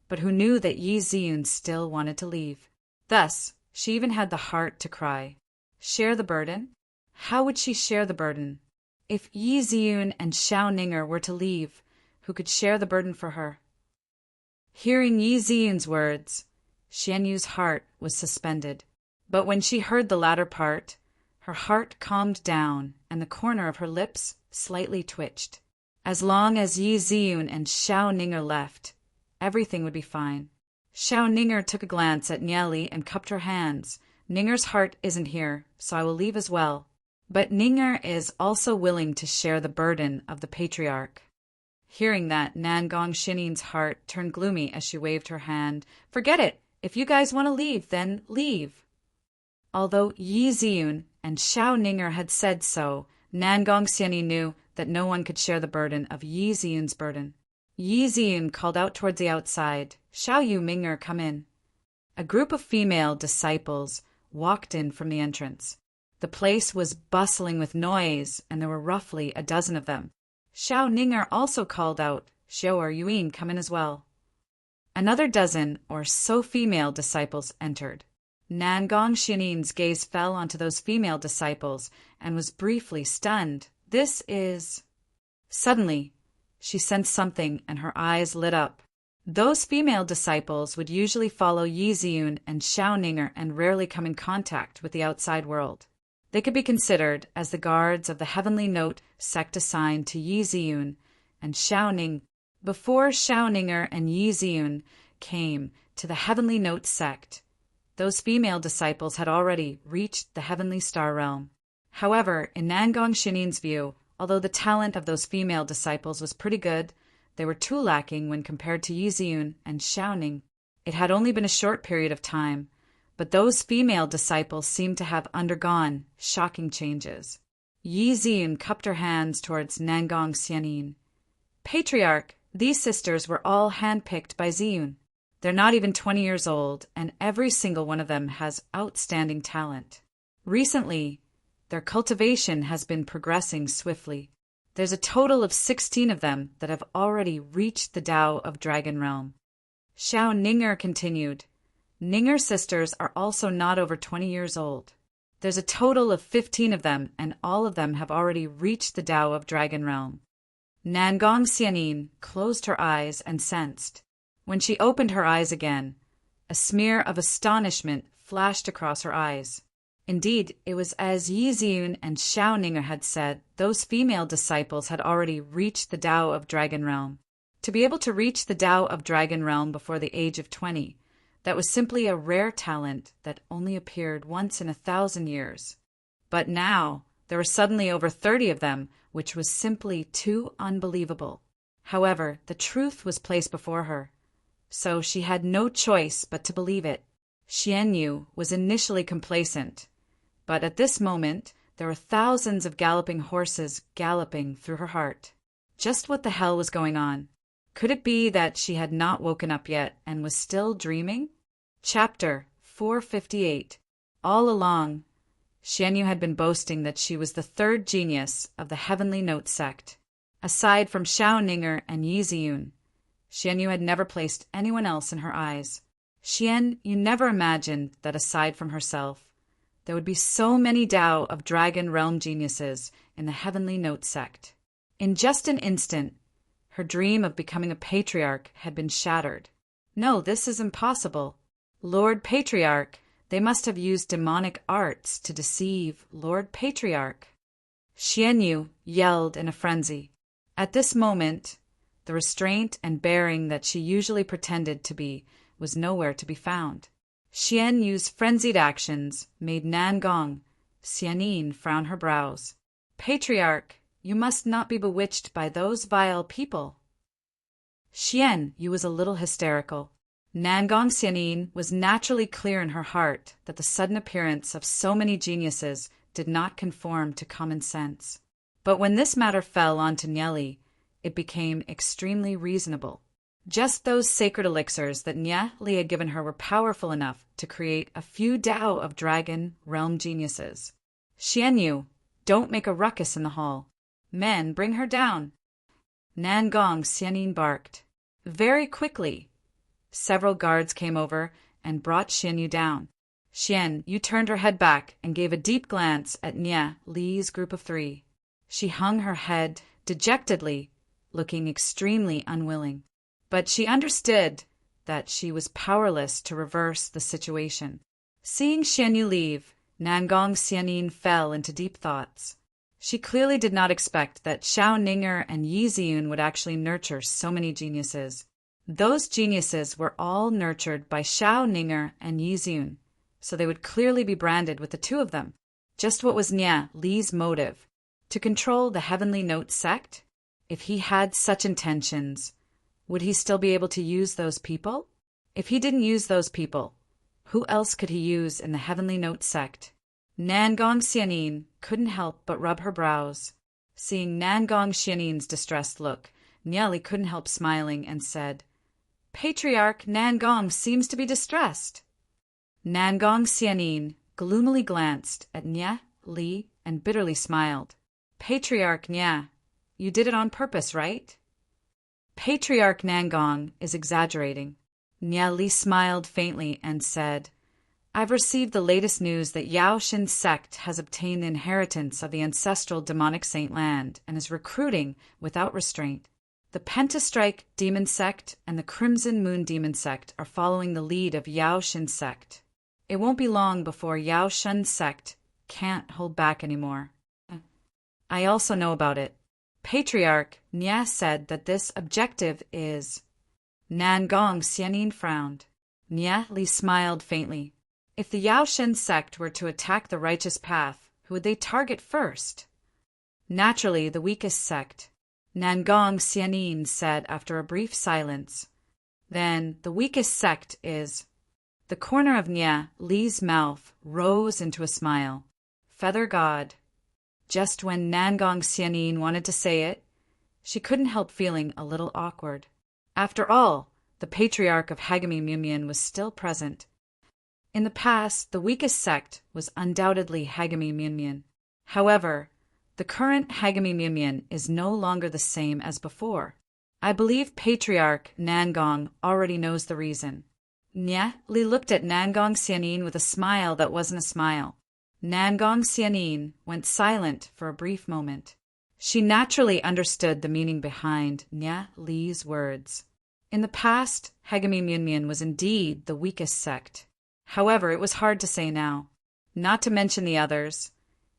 [SPEAKER 1] but who knew that Yi Ziyun still wanted to leave. Thus, she even had the heart to cry. Share the burden? How would she share the burden? If Yi Ziyun and Xiao Ninger were to leave, who could share the burden for her? Hearing Yi Ziyun's words, Xian Yu's heart was suspended. But when she heard the latter part, her heart calmed down and the corner of her lips slightly twitched. As long as Yi Ziyun and Xiao Ninger left, everything would be fine. Xiao Ninger took a glance at Nieli and cupped her hands. Ninger's heart isn't here, so I will leave as well. But Ninger is also willing to share the burden of the Patriarch. Hearing that, Nangong Xianin's heart turned gloomy as she waved her hand. Forget it! If you guys want to leave, then leave. Although Yi Ziyun and Xiao Ninger had said so, Nangong Xianin knew that no one could share the burden of Yi Ziyun's burden. Yi Ziyun called out towards the outside, Xiao Yu Minger, come in. A group of female disciples walked in from the entrance. The place was bustling with noise, and there were roughly a dozen of them. Xiao Ninger also called out, Xiao or Yuin, come in as well. Another dozen or so female disciples entered. Nangong Xianin's gaze fell onto those female disciples and was briefly stunned. This is... Suddenly, she sensed something and her eyes lit up. Those female disciples would usually follow Yi Ziyun and Xiao Ninger and rarely come in contact with the outside world. They could be considered as the guards of the Heavenly Note sect assigned to Yi Ziyun and Xiao Ning. Before Xiao Ninger and Yi Ziyun came to the Heavenly Note sect, those female disciples had already reached the Heavenly Star Realm. However, in Nangong Xianin's view, although the talent of those female disciples was pretty good, they were too lacking when compared to Yi Ziyun and Xiao Ning. It had only been a short period of time, but those female disciples seemed to have undergone shocking changes. Yi Ziyun cupped her hands towards Nangong Xianin. Patriarch, these sisters were all handpicked by Ziyun. They're not even 20 years old, and every single one of them has outstanding talent. Recently, their cultivation has been progressing swiftly. There's a total of 16 of them that have already reached the Tao of Dragon Realm. Xiao Ninger continued. Ninger sisters are also not over 20 years old. There's a total of 15 of them, and all of them have already reached the Tao of Dragon Realm. Nangong Xianin closed her eyes and sensed. When she opened her eyes again, a smear of astonishment flashed across her eyes. Indeed, it was as Yi Ziyun and Xiao Ninger had said, those female disciples had already reached the Tao of Dragon Realm. To be able to reach the Tao of Dragon Realm before the age of 20, that was simply a rare talent that only appeared once in 1,000 years. But now, there were suddenly over 30 of them, which was simply too unbelievable. However, the truth was placed before her, so she had no choice but to believe it. Xian Yu was initially complacent, but at this moment, there were thousands of galloping horses galloping through her heart. Just what the hell was going on? Could it be that she had not woken up yet and was still dreaming? Chapter 458. All along, Xian Yu had been boasting that she was the third genius of the Heavenly Note sect. Aside from Xiao Ninger and Yi Ziyun, Xian Yu had never placed anyone else in her eyes. Xian Yu never imagined that aside from herself, there would be so many Tao of Dragon Realm geniuses in the Heavenly Note sect. In just an instant, her dream of becoming a patriarch had been shattered. No, this is impossible. Lord Patriarch, they must have used demonic arts to deceive Lord Patriarch. Xian Yu yelled in a frenzy. At this moment, the restraint and bearing that she usually pretended to be was nowhere to be found. Xian Yu's frenzied actions made Nangong Xianin frown her brows. Patriarch, you must not be bewitched by those vile people. Xian Yu was a little hysterical. Nangong Xianin was naturally clear in her heart that the sudden appearance of so many geniuses did not conform to common sense. But when this matter fell onto Nieli, it became extremely reasonable. Just those sacred elixirs that Nieli had given her were powerful enough to create a few Tao of Dragon Realm geniuses. Xian Yu, don't make a ruckus in the hall. Men, bring her down. Nangong Xianin barked. Very quickly, several guards came over and brought Xian Yu down. Xian Yu turned her head back and gave a deep glance at Li's group of 3. She hung her head dejectedly, looking extremely unwilling. But she understood that she was powerless to reverse the situation. Seeing Xian Yu leave, Nangong Xianin fell into deep thoughts. She clearly did not expect that Xiao Ninger and Yi Ziyun would actually nurture so many geniuses. Those geniuses were all nurtured by Xiao Ninger and Yi Ziyun, so they would clearly be branded with the two of them. Just what was Li's motive? To control the Heavenly Note sect? If he had such intentions, would he still be able to use those people? If he didn't use those people, who else could he use in the Heavenly Note sect? Nangong Xianin couldn't help but rub her brows. Seeing Nangong Xianin's distressed look, Nieli couldn't help smiling and said, Patriarch Nangong seems to be distressed. Nangong Xianin gloomily glanced at Nieli and bitterly smiled. Patriarch Nia, you did it on purpose, right? Patriarch Nangong is exaggerating. Nieli smiled faintly and said, I've received the latest news that Yao Shin's sect has obtained the inheritance of the ancestral demonic saint land and is recruiting without restraint. The Pentastrike demon sect and the Crimson Moon demon sect are following the lead of Yao Shin's sect. It won't be long before Yao Shin's sect can't hold back anymore. I also know about it. Patriarch Nia said that this objective is... Nangong Xianin frowned. Nieli smiled faintly. If the Yao Shen sect were to attack the righteous path, who would they target first? Naturally, the weakest sect. Nangong Xianin said after a brief silence. Then the weakest sect is... The corner of Li's mouth rose into a smile. Feather God. Just when Nangong Xianin wanted to say it, she couldn't help feeling a little awkward. After all, the patriarch of Hagami Mumien was still present. In the past, the weakest sect was undoubtedly Hagami Mumien. However, the current Hagami Mumien is no longer the same as before. I believe Patriarch Nangong already knows the reason. Nye Li looked at Nangong Xianin with a smile that wasn't a smile. Nangong Xianin went silent for a brief moment. She naturally understood the meaning behind Nye Li's words. In the past, Hagami Myunmyen was indeed the weakest sect. However, it was hard to say now. Not to mention the others,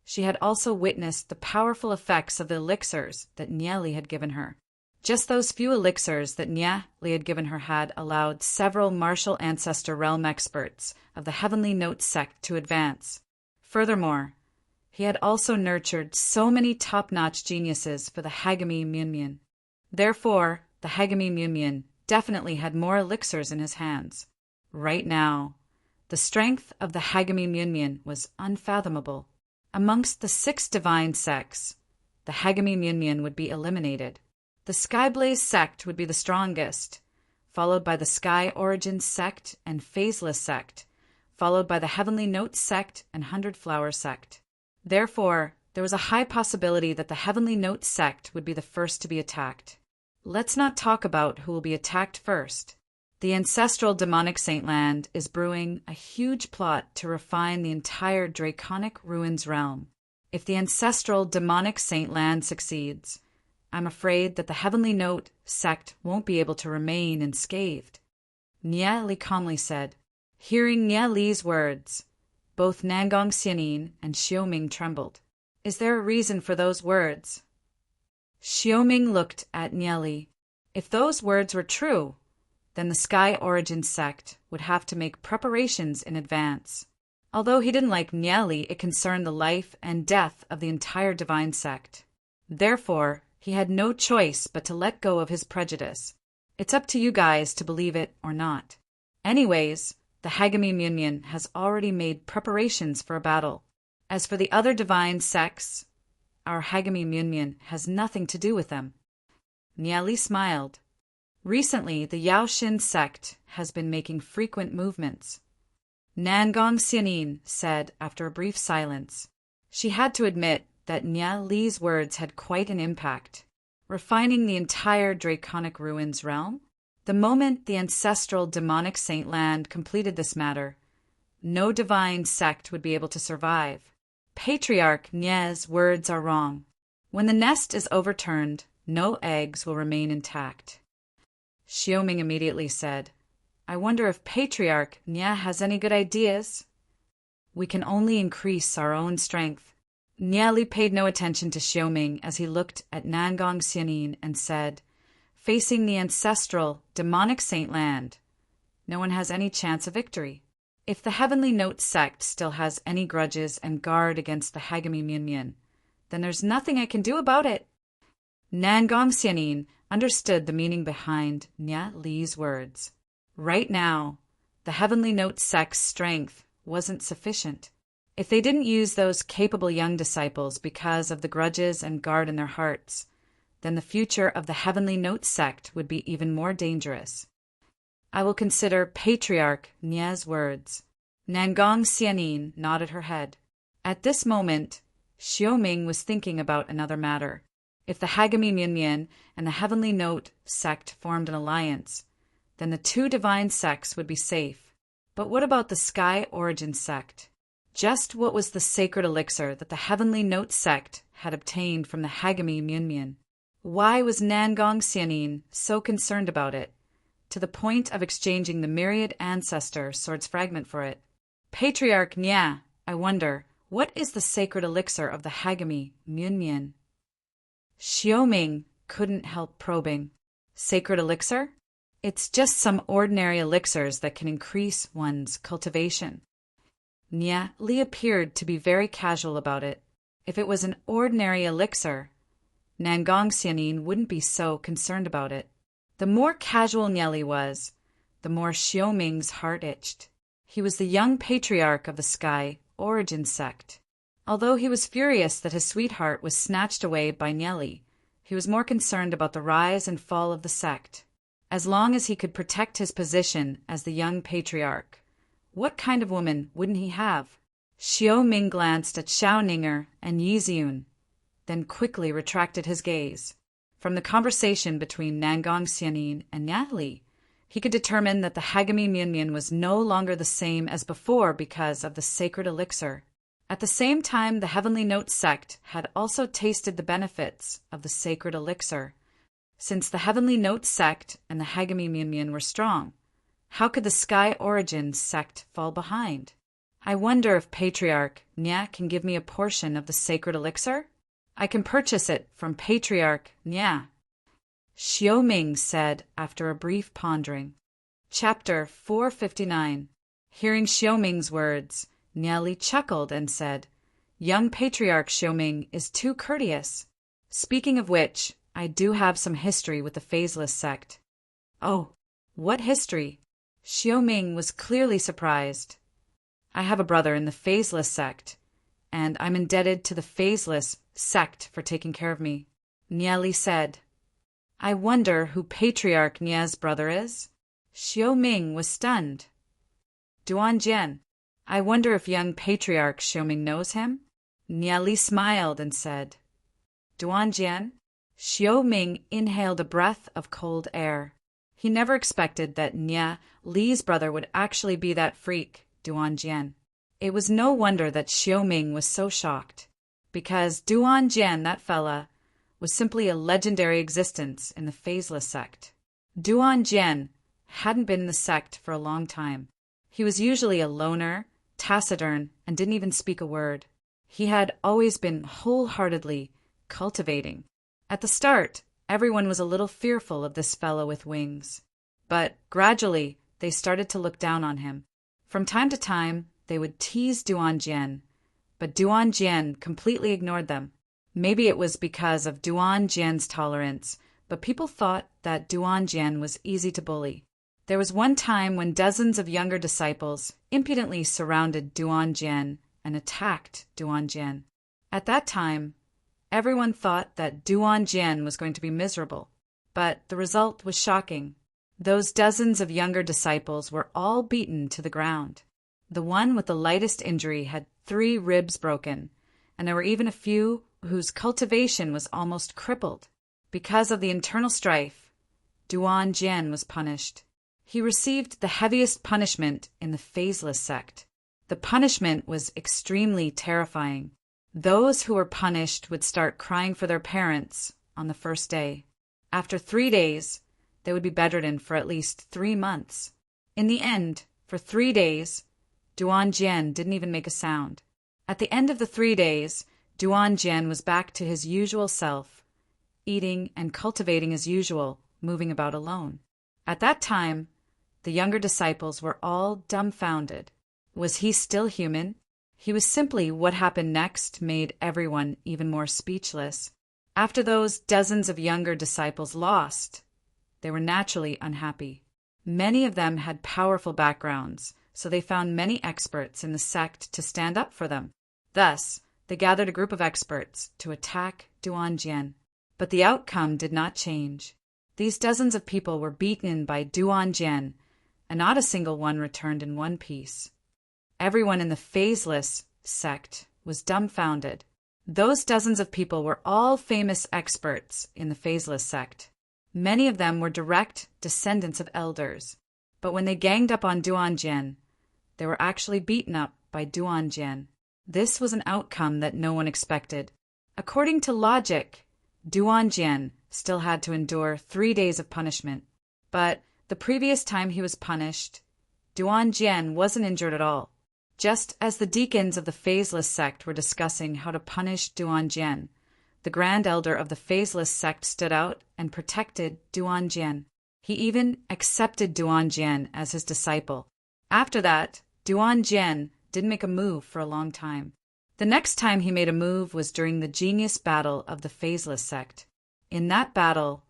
[SPEAKER 1] she had also witnessed the powerful effects of the elixirs that Nye Li had given her. Just those few elixirs that Nye Li had given her had allowed several martial ancestor realm experts of the Heavenly Note sect to advance. Furthermore, he had also nurtured so many top-notch geniuses for the Hagami Myunmyen. Therefore, the Hagami Myunmyen definitely had more elixirs in his hands. Right now, the strength of the Hagami Myunmyen was unfathomable. Amongst the 6 divine sects, the Hagami Myunmyen would be eliminated. The Skyblaze sect would be the strongest, followed by the Sky Origin sect and Phaseless sect, followed by the Heavenly Note sect and Hundred Flower sect. Therefore, there was a high possibility that the Heavenly Note sect would be the first to be attacked. Let's not talk about who will be attacked first. The ancestral demonic Saintland is brewing a huge plot to refine the entire Draconic Ruins realm. If the ancestral demonic Saintland succeeds, I'm afraid that the Heavenly Note sect won't be able to remain unscathed. Nye Li calmly said. Hearing Nye Li's words, both Nangong Xianin and Xiaoming trembled. Is there a reason for those words? Xiaoming looked at Nye Li. If those words were true, then the Sky Origin sect would have to make preparations in advance. Although he didn't like Nye Li, it concerned the life and death of the entire divine sect. Therefore, he had no choice but to let go of his prejudice. It's up to you guys to believe it or not. Anyways, the Hagami Myunmyen has already made preparations for a battle. As for the other divine sects, our Hagami Myunmyen has nothing to do with them. Nye Li smiled. Recently, the Yaoshin sect has been making frequent movements. Nangong Xianin said after a brief silence. She had to admit that Nye Li's words had quite an impact, refining the entire Draconic Ruins realm. The moment the ancestral demonic Saintland completed this matter, no divine sect would be able to survive. Patriarch Nye's words are wrong. When the nest is overturned, no eggs will remain intact. Xiaoming immediately said, I wonder if Patriarch Nye has any good ideas? We can only increase our own strength. Nye Li paid no attention to Xiaoming as he looked at Nangong Xianin and said, facing the ancestral, demonic Saintland, no one has any chance of victory. If the Heavenly Note sect still has any grudges and guard against the Hagami Myunmyen, then there's nothing I can do about it. Nangong Xianin understood the meaning behind Nye Li's words. Right now, the Heavenly Note sect's strength wasn't sufficient. If they didn't use those capable young disciples because of the grudges and guard in their hearts, then the future of the Heavenly Note sect would be even more dangerous. I will consider Patriarch Nye's words. Nangong Xianin nodded her head. At this moment, Xiaoming was thinking about another matter. If the Hagami Myunmyen and the Heavenly Note sect formed an alliance, then the 2 divine sects would be safe. But what about the Sky Origin sect? Just what was the sacred elixir that the Heavenly Note sect had obtained from the Hagami Myunmyen? Why was Nangong Xianin so concerned about it, to the point of exchanging the myriad ancestor sword's fragment for it? Patriarch Nye, I wonder, what is the sacred elixir of the Hagami Myunmyen? Xiaoming couldn't help probing. Sacred elixir? It's just some ordinary elixirs that can increase one's cultivation. Nye Li appeared to be very casual about it. If it was an ordinary elixir, Nangong Xianin wouldn't be so concerned about it. The more casual Nye Li was, the more Xiaoming's heart itched. He was the young patriarch of the Sky Origin sect. Although he was furious that his sweetheart was snatched away by Nye Li, he was more concerned about the rise and fall of the sect. As long as he could protect his position as the young patriarch, what kind of woman wouldn't he have? Xiaoming glanced at Xiaoninger and Yiziun, then quickly retracted his gaze. From the conversation between Nangong Xianin and Natalie, he could determine that the Hagami Mianmian was no longer the same as before because of the sacred elixir. At the same time, the Heavenly Note sect had also tasted the benefits of the sacred elixir. Since the Heavenly Note sect and the Hagami Mianmian were strong, how could the Sky Origin sect fall behind? I wonder if Patriarch Nya can give me a portion of the sacred elixir? I can purchase it from Patriarch Nya. Xiaoming said after a brief pondering. Chapter 459. Hearing Xiaoming's words, Nya Li chuckled and said, "Young Patriarch Xiaoming is too courteous. Speaking of which, I do have some history with the Phaseless sect." "Oh, what history?" Xiaoming was clearly surprised. "I have a brother in the Phaseless sect, and I'm indebted to the Phaseless sect for taking care of me," Nya Li said. "I wonder who Patriarch Nya's brother is?" Xiaoming was stunned. "Duan Jian. I wonder if young Patriarch Xiaoming knows him?" Nya Li smiled and said, "Duan Jian?" Xiaoming inhaled a breath of cold air. He never expected that Nya Li's brother would actually be that freak, Duan Jian. It was no wonder that Xiaoming was so shocked, because Duan Jian, that fella, was simply a legendary existence in the Phaseless sect. Duan Jian hadn't been in the sect for a long time. He was usually a loner, taciturn, and didn't even speak a word. He had always been wholeheartedly cultivating. At the start, everyone was a little fearful of this fellow with wings, but gradually they started to look down on him. From time to time, they would tease Duan Jian, but Duan Jian completely ignored them. Maybe it was because of Duan Jian's tolerance, but people thought that Duan Jian was easy to bully. There was one time when dozens of younger disciples impudently surrounded Duan Jian and attacked Duan Jian. At that time, everyone thought that Duan Jian was going to be miserable, but the result was shocking. Those dozens of younger disciples were all beaten to the ground. The one with the lightest injury had 3 ribs broken, and there were even a few whose cultivation was almost crippled. Because of the internal strife, Duan Jian was punished. He received the heaviest punishment in the Phaseless sect. The punishment was extremely terrifying. Those who were punished would start crying for their parents on the first day. After 3 days, they would be bedridden for at least 3 months. In the end, for 3 days, Duan Jian didn't even make a sound. At the end of the 3 days, Duan Jian was back to his usual self, eating and cultivating as usual, moving about alone. At that time, the younger disciples were all dumbfounded. Was he still human? He was simply what happened next made everyone even more speechless. After those dozens of younger disciples lost, they were naturally unhappy. Many of them had powerful backgrounds, so they found many experts in the sect to stand up for them. Thus, they gathered a group of experts to attack Duan Jian. But the outcome did not change. These dozens of people were beaten by Duan Jian, and not a single one returned in one piece. Everyone in the Phaseless sect was dumbfounded. Those dozens of people were all famous experts in the Phaseless sect. Many of them were direct descendants of elders, but when they ganged up on Duan Jian, they were actually beaten up by Duan Jian. This was an outcome that no one expected. According to logic, Duan Jian still had to endure 3 days of punishment, but the previous time he was punished, Duan Jian wasn't injured at all. Just as the deacons of the Phaseless sect were discussing how to punish Duan Jian, the Grand Elder of the Phaseless sect stood out and protected Duan Jian. He even accepted Duan Jian as his disciple. After that, Duan Jian didn't make a move for a long time. The next time he made a move was during the genius battle of the Phaseless sect. In that battle,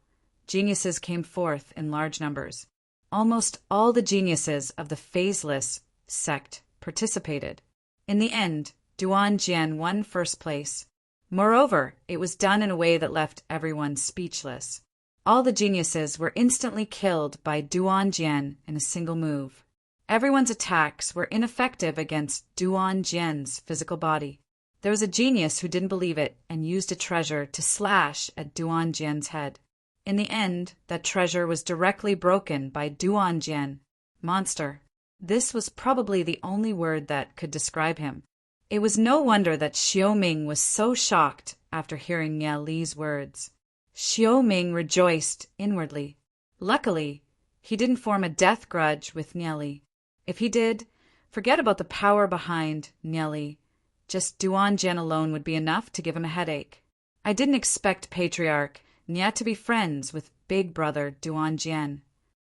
[SPEAKER 1] geniuses came forth in large numbers. Almost all the geniuses of the Phaseless sect participated. In the end, Duan Jian won first place. Moreover, it was done in a way that left everyone speechless. All the geniuses were instantly killed by Duan Jian in a single move. Everyone's attacks were ineffective against Duan Jian's physical body. There was a genius who didn't believe it and used a treasure to slash at Duan Jian's head. In the end, that treasure was directly broken by Duan Jian, monster. This was probably the only word that could describe him. It was no wonder that Xiaoming was so shocked after hearing Nia Li's words. Xiaoming rejoiced inwardly. Luckily, he didn't form a death grudge with Nia Li. If he did, forget about the power behind Nia Li. Just Duan Jian alone would be enough to give him a headache. I didn't expect Patriarch Nia to be friends with big brother Duan Jian.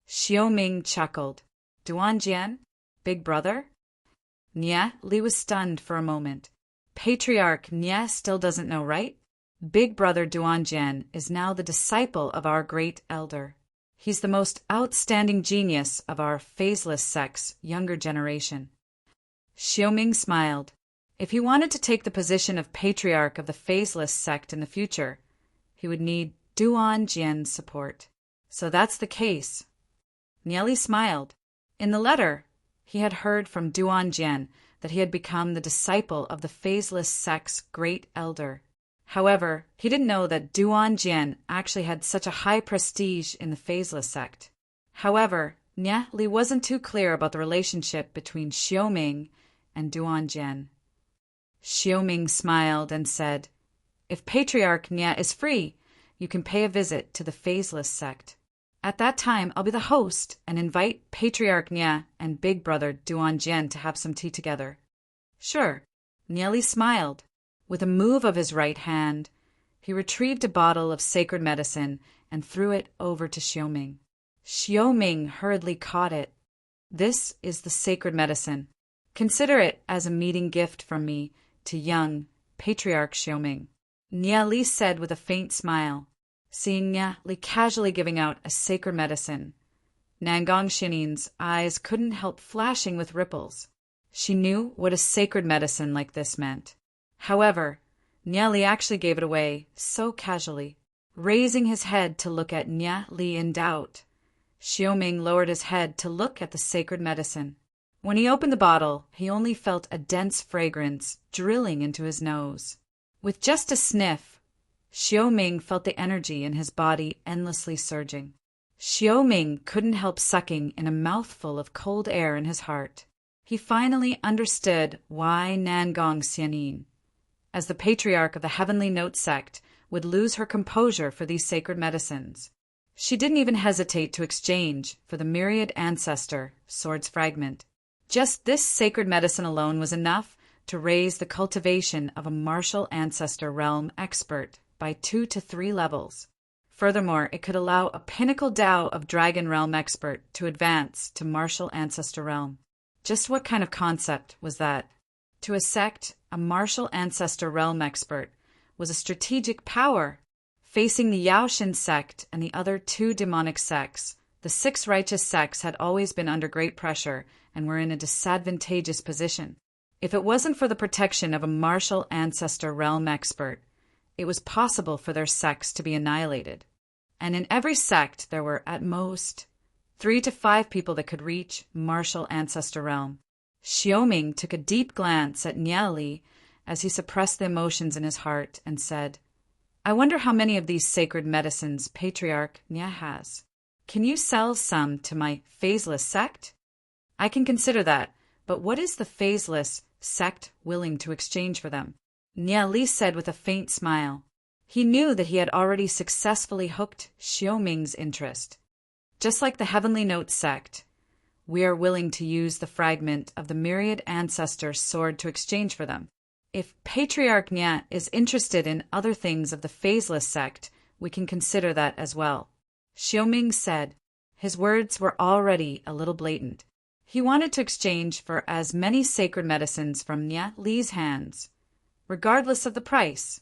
[SPEAKER 1] Xiaoming chuckled. Duan Jian? Big brother? Nia Li was stunned for a moment. Patriarch Nia still doesn't know, right? Big brother Duan Jian is now the disciple of our great elder. He's the most outstanding genius of our phaseless sect's younger generation. Xiaoming smiled. If he wanted to take the position of patriarch of the phaseless sect in the future, he would need Duan Jian's support. So that's the case. Nia Li smiled. In the letter, he had heard from Duan Jian that he had become the disciple of the phaseless sect's great elder. However, he didn't know that Duan Jian actually had such a high prestige in the phaseless sect. However, Nia Li wasn't too clear about the relationship between Xiaoming and Duan Jian. Xiaoming smiled and said, "If Patriarch Nia is free, you can pay a visit to the phaseless sect. At that time, I'll be the host and invite Patriarch Nia and Big Brother Duan Jian to have some tea together." Sure. Nia Li smiled. With a move of his right hand, he retrieved a bottle of sacred medicine and threw it over to Xiaoming. Xiaoming hurriedly caught it. "This is the sacred medicine. Consider it as a meeting gift from me to young Patriarch Xiaoming," Nia Li said with a faint smile. Seeing Nia Li casually giving out a sacred medicine, Nangong Xinin's eyes couldn't help flashing with ripples. She knew what a sacred medicine like this meant. However, Nia Li actually gave it away so casually. Raising his head to look at Nia Li in doubt, Xiaoming lowered his head to look at the sacred medicine. When he opened the bottle, he only felt a dense fragrance drilling into his nose. With just a sniff, Xiaoming felt the energy in his body endlessly surging. Xiaoming couldn't help sucking in a mouthful of cold air in his heart. He finally understood why Nangong Xianin, as the patriarch of the Heavenly Note sect, would lose her composure for these sacred medicines. She didn't even hesitate to exchange for the myriad ancestor sword's fragment. Just this sacred medicine alone was enough to raise the cultivation of a martial ancestor realm expert by 2 to 3 levels. Furthermore, it could allow a pinnacle Dao of Dragon Realm expert to advance to martial ancestor realm. Just what kind of concept was that? To a sect, a martial ancestor realm expert was a strategic power. Facing the Yaoshin sect and the other 2 demonic sects, the 6 righteous sects had always been under great pressure and were in a disadvantageous position. If it wasn't for the protection of a martial ancestor realm expert, it was possible for their sects to be annihilated. And in every sect there were, at most, 3 to 5 people that could reach martial ancestor realm. Xiaoming took a deep glance at Nia Li as he suppressed the emotions in his heart and said, "I wonder how many of these sacred medicines Patriarch Nia has. Can you sell some to my phaseless sect?" "I can consider that, but what is the phaseless sect willing to exchange for them?" Nia Li said with a faint smile. He knew that he had already successfully hooked Xiaoming's interest. Just like the Heavenly Note sect, we are willing to use the fragment of the myriad ancestor sword to exchange for them. If Patriarch Nia is interested in other things of the phaseless sect, we can consider that as well, Xiaoming said. His words were already a little blatant. He wanted to exchange for as many sacred medicines from Nia Li's hands, regardless of the price.